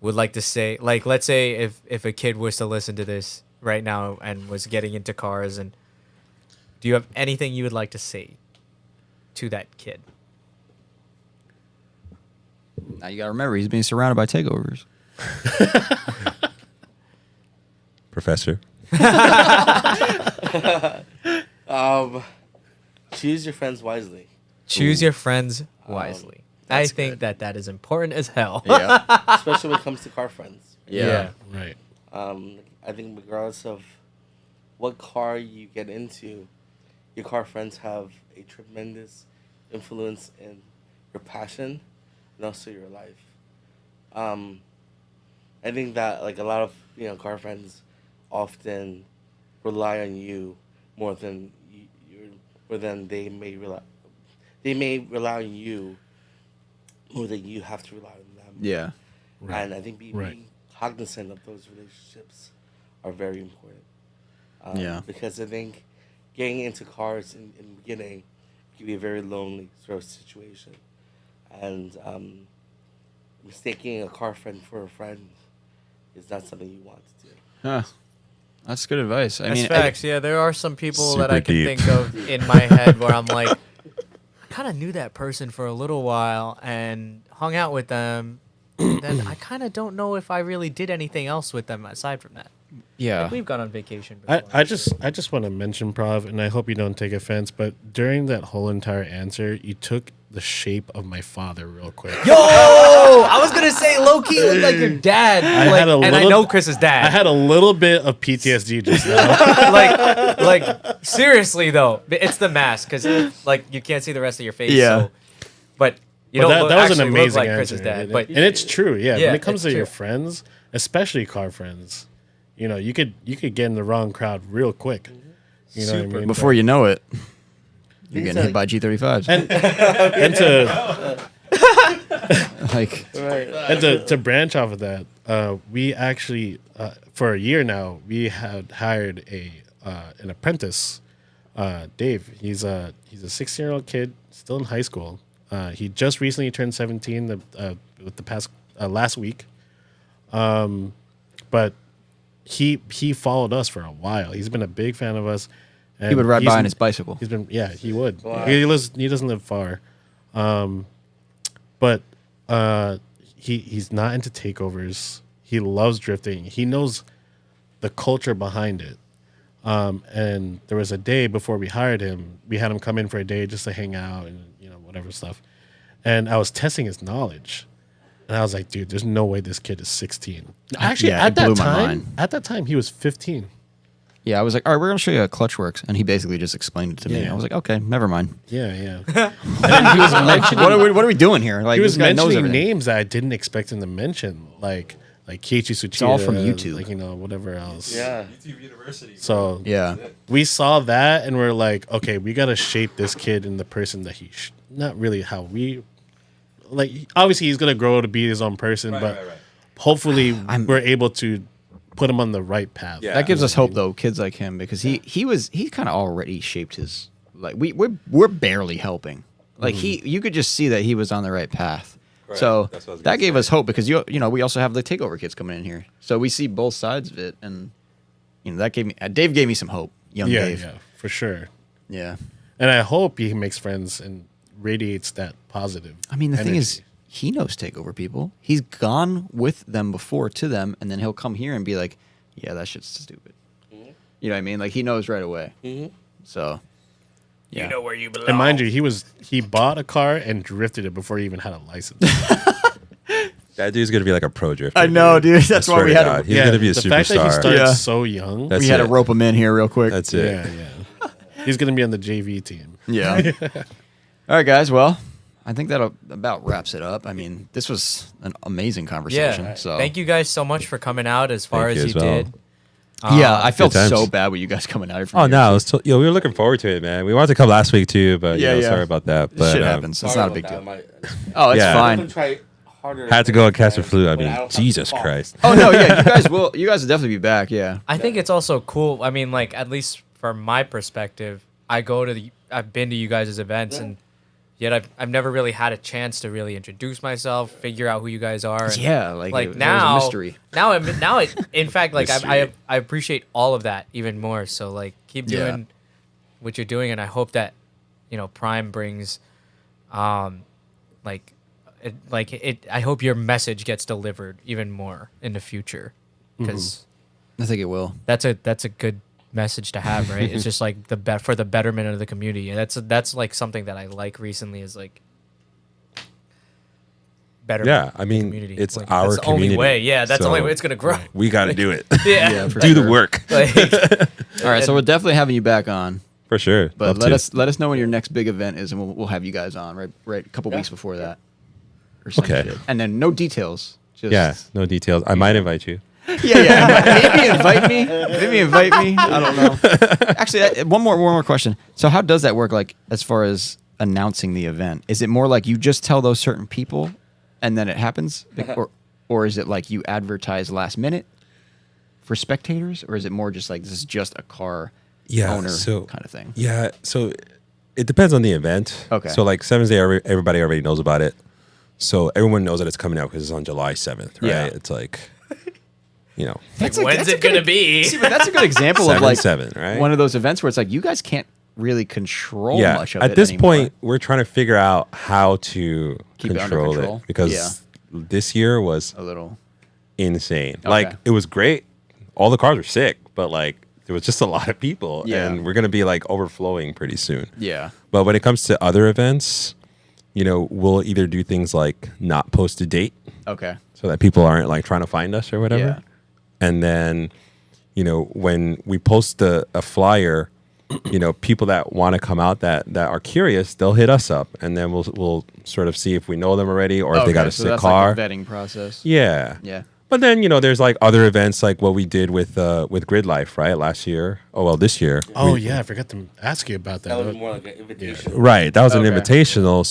would like to say? Like, let's say if a kid was to listen to this right now and was getting into cars, and do you have anything you would like to say to that kid? Now you got to remember he's being surrounded by takeovers. Professor. Choose your friends wisely. Choose your friends wisely. I think that is important as hell. Yeah. Especially when it comes to car friends. Yeah. Right. I think regardless of what car you get into, your car friends have a tremendous influence in your passion and also your life. I think that like a lot of car friends often rely on you more than they may rely. They may rely on you more than you have to rely on them. Yeah. Right. And I think being Right. cognizant of those relationships are very important. Yeah. Because I think getting into cars in the beginning can be a very lonely sort of situation. And mistaking a car friend for a friend is not something you want to do. Huh. That's good advice. I That's mean, facts. Yeah, there are some people that Super I can deep. think of in my head where I'm like, I kind of knew that person for a little while and hung out with them. And then I kind of don't know if I really did anything else with them aside from that. yeah. Like, we've gone on vacation before. I just want to mention, Prav, and I hope you don't take offense, but during that whole entire answer, you took the shape of my father real quick. Yo, I was gonna say low key look like your dad. had a and I little- know Chris's I dad. had a little bit of PTSD just now. like seriously though, it's the mask because like you can't see the rest of your face. Yeah. So, but you But don't that was an actually look amazing like answer. Chris's dad. and, But and it's true, yeah. Yeah, When it comes it's to your true. friends, especially car friends, you could get in the wrong crowd real quick. You know what I Super. mean? Before you know it, You're getting hit by G35s. And to Like, Right. and to branch off of that, we actually for a year now we had hired an apprentice, Dave. He's a 16-year-old kid still in high school. He just recently turned 17 with the past last week. But he followed us for a while. He's been a big fan of us. And he would ride by on his bicycle. He's been he would. Wow. He doesn't live far. But he's not into takeovers. He loves drifting. He knows the culture behind it. And there was a day before we hired him, we had him come in for a day just to hang out and whatever stuff. And I was testing his knowledge. And I was like, dude, there's no way this kid is 16. Actually, Yeah, it blew my mind. at that time he was 15. Yeah, I was like, all right, we're going to show you how clutch works. And he basically just explained it to me. Yeah. I was like, okay, never mind. Yeah. And He was mentioning, what are we doing here? Like, he was this guy knows mentioning everything. names that I didn't expect him to mention, like Keiichi Tsuchida. It's all from YouTube. Like, whatever else. Yeah. YouTube University. So Yeah. we saw that and we're like, okay, we got to shape this kid in the person that not really how we, like, obviously he's going to grow to be his own person, but right. hopefully we're able to put him on the right path. Yeah. That gives us hope, though, kids like him, because he kind of already shaped his, like, we're barely helping. Like, you could just see that he was on the right path. Right. So That's what I was that gonna gave say. us hope, because we also have the takeover kids coming in here, so we see both sides of it, and that gave me Dave gave me some hope, young Dave. Yeah, for sure. Yeah. And I hope he makes friends and radiates that positive. I mean, the thing energy. is, he knows takeover people. He's gone with them before to them, and then he'll come here and be like, "Yeah, that shit's stupid." You know what I mean? Like, he knows right away. So, yeah. You know where you belong. And mind you, he bought a car and drifted it before he even had a license. That dude's gonna be like a pro drifter. I know, dude. That's I why swear we to had God. to, He's gonna be a the fact that he superstar. started Yeah. so young. That's we had to it. rope him in here real quick. That's it. Yeah. He's gonna be on the JV team. Yeah. All right, guys. Well, I think that about wraps it up. I mean, this was an amazing conversation. Yeah. So Thank you guys so much for coming out as far Thank as you you as well. did. Yeah, I felt Good times. so bad with you guys coming out here. From Oh here. no, we were looking forward to it, man. We wanted to come last week too, but Yeah, yeah. sorry about that. But Shit happens. It's Sorry not a big about deal. that. Oh, it's Yeah. I'm gonna fine. try harder. had to go and catch the next flu. I time, but mean, don't have to Jesus fall. Christ. Oh no, yeah, you guys will. You guys will definitely be back. Yeah. I think it's also cool. I mean, like, at least from my perspective, I've been to you guys' events, and yet I've never really had a chance to really introduce myself, figure out who you guys are. And, Yeah, like it was a now, mystery. In fact, like Mystery. I appreciate all of that even more. So like, keep Yeah. doing what you're doing, and I hope that Prime brings, I hope your message gets delivered even more in the future, because I think it will. that's a good message to have, right? It's just like for the betterment of the community, and that's like something that I like recently is like better. Yeah, I mean, community. it's Like, our that's the only community. way. Yeah, that's the only So way it's gonna grow. We got to do it. Yeah, for do sure. the work Like, All right, so we're definitely having you back on, for sure. but Love let to. us know when your next big event is, and we'll have you guys on right a couple weeks before that, or some Okay. shit. And then no details. Just Yeah, no details. I might invite you. Maybe invite me. Maybe invite me. I don't know. Actually, one more question. So how does that work? Like, as far as announcing the event, is it more like you just tell those certain people, and then it happens, or is it like you advertise last minute for spectators, or is it more just like this is just a car owner kind of thing? Yeah, so it depends on the event. Okay. So like 7th Day, everybody already knows about it. So everyone knows that it's coming out because it's on July 7th, right? Yeah. It's like, That's when's it gonna be? See, but that's a good example of like 7-7, right? one of those events where it's like you guys can't really control yeah. much of At it this anymore. point, we're trying to figure out how to Keep it under control control. it because Yeah. this year was a little. insane. Okay. Like, it was great. All the cars were sick, but like there was just a lot of people, Yeah. and we're gonna be like overflowing pretty soon. Yeah. But when it comes to other events, we'll either do things like not post a date Okay. so that people aren't like trying to find us or whatever. Yeah. And then, when we post a flyer, people that want to come out that are curious, they'll hit us up, and then we'll sort of see if we know them already or if they got a so sick that's car. like a vetting process. Yeah. Yeah. But then there's like other events like what we did with Grid Life, right? Last year. Oh well, this year. Oh yeah, I forgot to ask you about that. That was more like an invitation. Right. That was an Okay. invitational.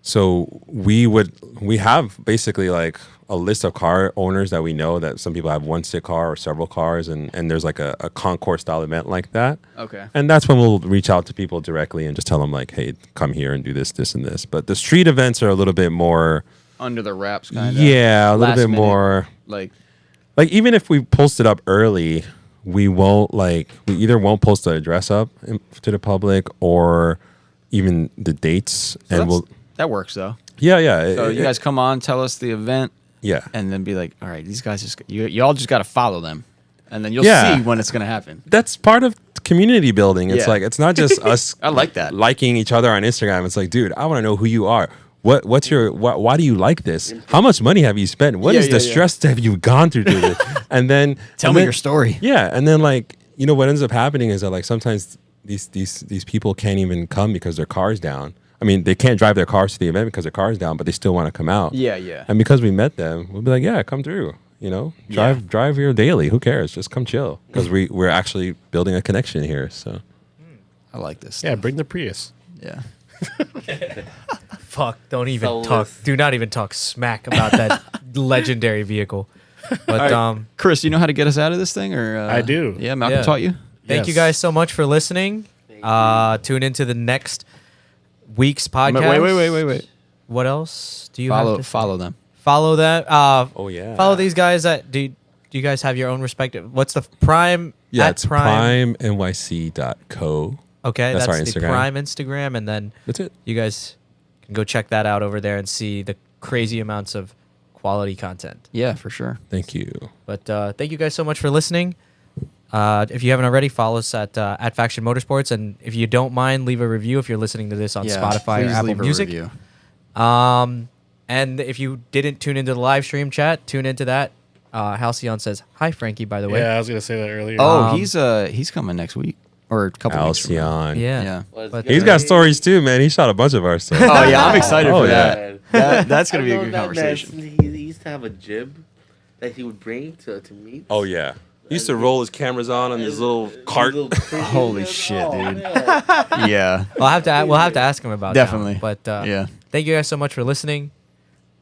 So we have basically like a list of car owners that we know that some people have one sick car or several cars, and there's like a concourse style event like that. Okay. And that's when we'll reach out to people directly and just tell them like, hey, come here and do this, this, and this. But the street events are a little bit more, Under the wraps, kind of. yeah, a little Last bit minute. more. Like, Like even if we post it up early, we either won't post the address up to the public or even the dates, so and that works though. yeah. So you guys come on, tell us the event, yeah. and then be like, all right, these guys you all just got to follow them, and then you'll Yeah. see when it's gonna happen. That's part of community building. It's Yeah. like it's not just us. I like that. Liking each other on Instagram. It's like, dude, I want to know who you are. What's your why do you like this? How much money have you spent? What is the stress have you gone through this? And then Tell and me then- your story. Yeah, and then like what ends up happening is that like sometimes these people can't even come because their car's down. I mean, they can't drive their cars to the event because their car's down, but they still want to come out. Yeah. And because we met them, we'll be like, yeah, come through. Drive here daily. Who cares? Just come chill because we're actually building a connection here. So I like this. Yeah, stuff. bring the Prius. Yeah. Fuck! Don't even Soulless. talk. Do not even talk smack about that legendary vehicle. But All right. Chris, you know how to get us out of this thing, or I do. Yeah, Malcolm Yeah. taught you. thank you Yes. guys so much for listening. Tune into the next week's podcast. Wait. What else do you have Follow to follow them. follow that? oh yeah. Follow these guys. Do you guys have your own respective? What's the Prime? Yeah, at it's primenyc.co. Okay, That's that's our the Instagram. Prime Instagram, and then That's it. you guys can go check that out over there and see the crazy amounts of quality content. Yeah, for sure. Thank you. But thank you guys so much for listening. If you haven't already, follow us at Faction Motorsports, and if you don't mind, leave a review if you're listening to this on Yeah, Spotify or please Apple leave a Music. review. And if you didn't tune into the live stream chat, tune into that. Halcyon says hi, Frankie. By the way, Yeah, I was gonna say that earlier. Oh, Um, he's coming next week or a couple weeks from now. Halcyon. yeah. Yeah. Was But- He's got stories too, man. He shot a bunch of our stuff. Oh yeah, I'm excited Oh, for yeah. that. That's gonna be a good conversation. He used to have a jib that he would bring to meet. Oh yeah. He used to roll his cameras on his little cart. Holy shit, dude. Yeah. Yeah, We'll have to ask him about definitely. that. But Yeah. thank you guys so much for listening.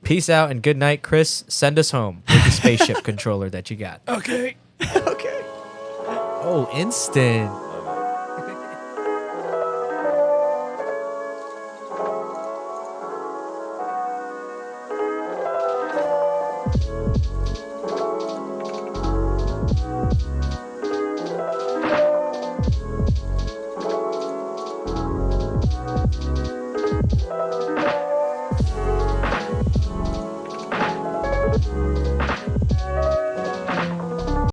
Peace out and good night, Chris. Send us home with the spaceship controller that you got. Okay. Oh, instant.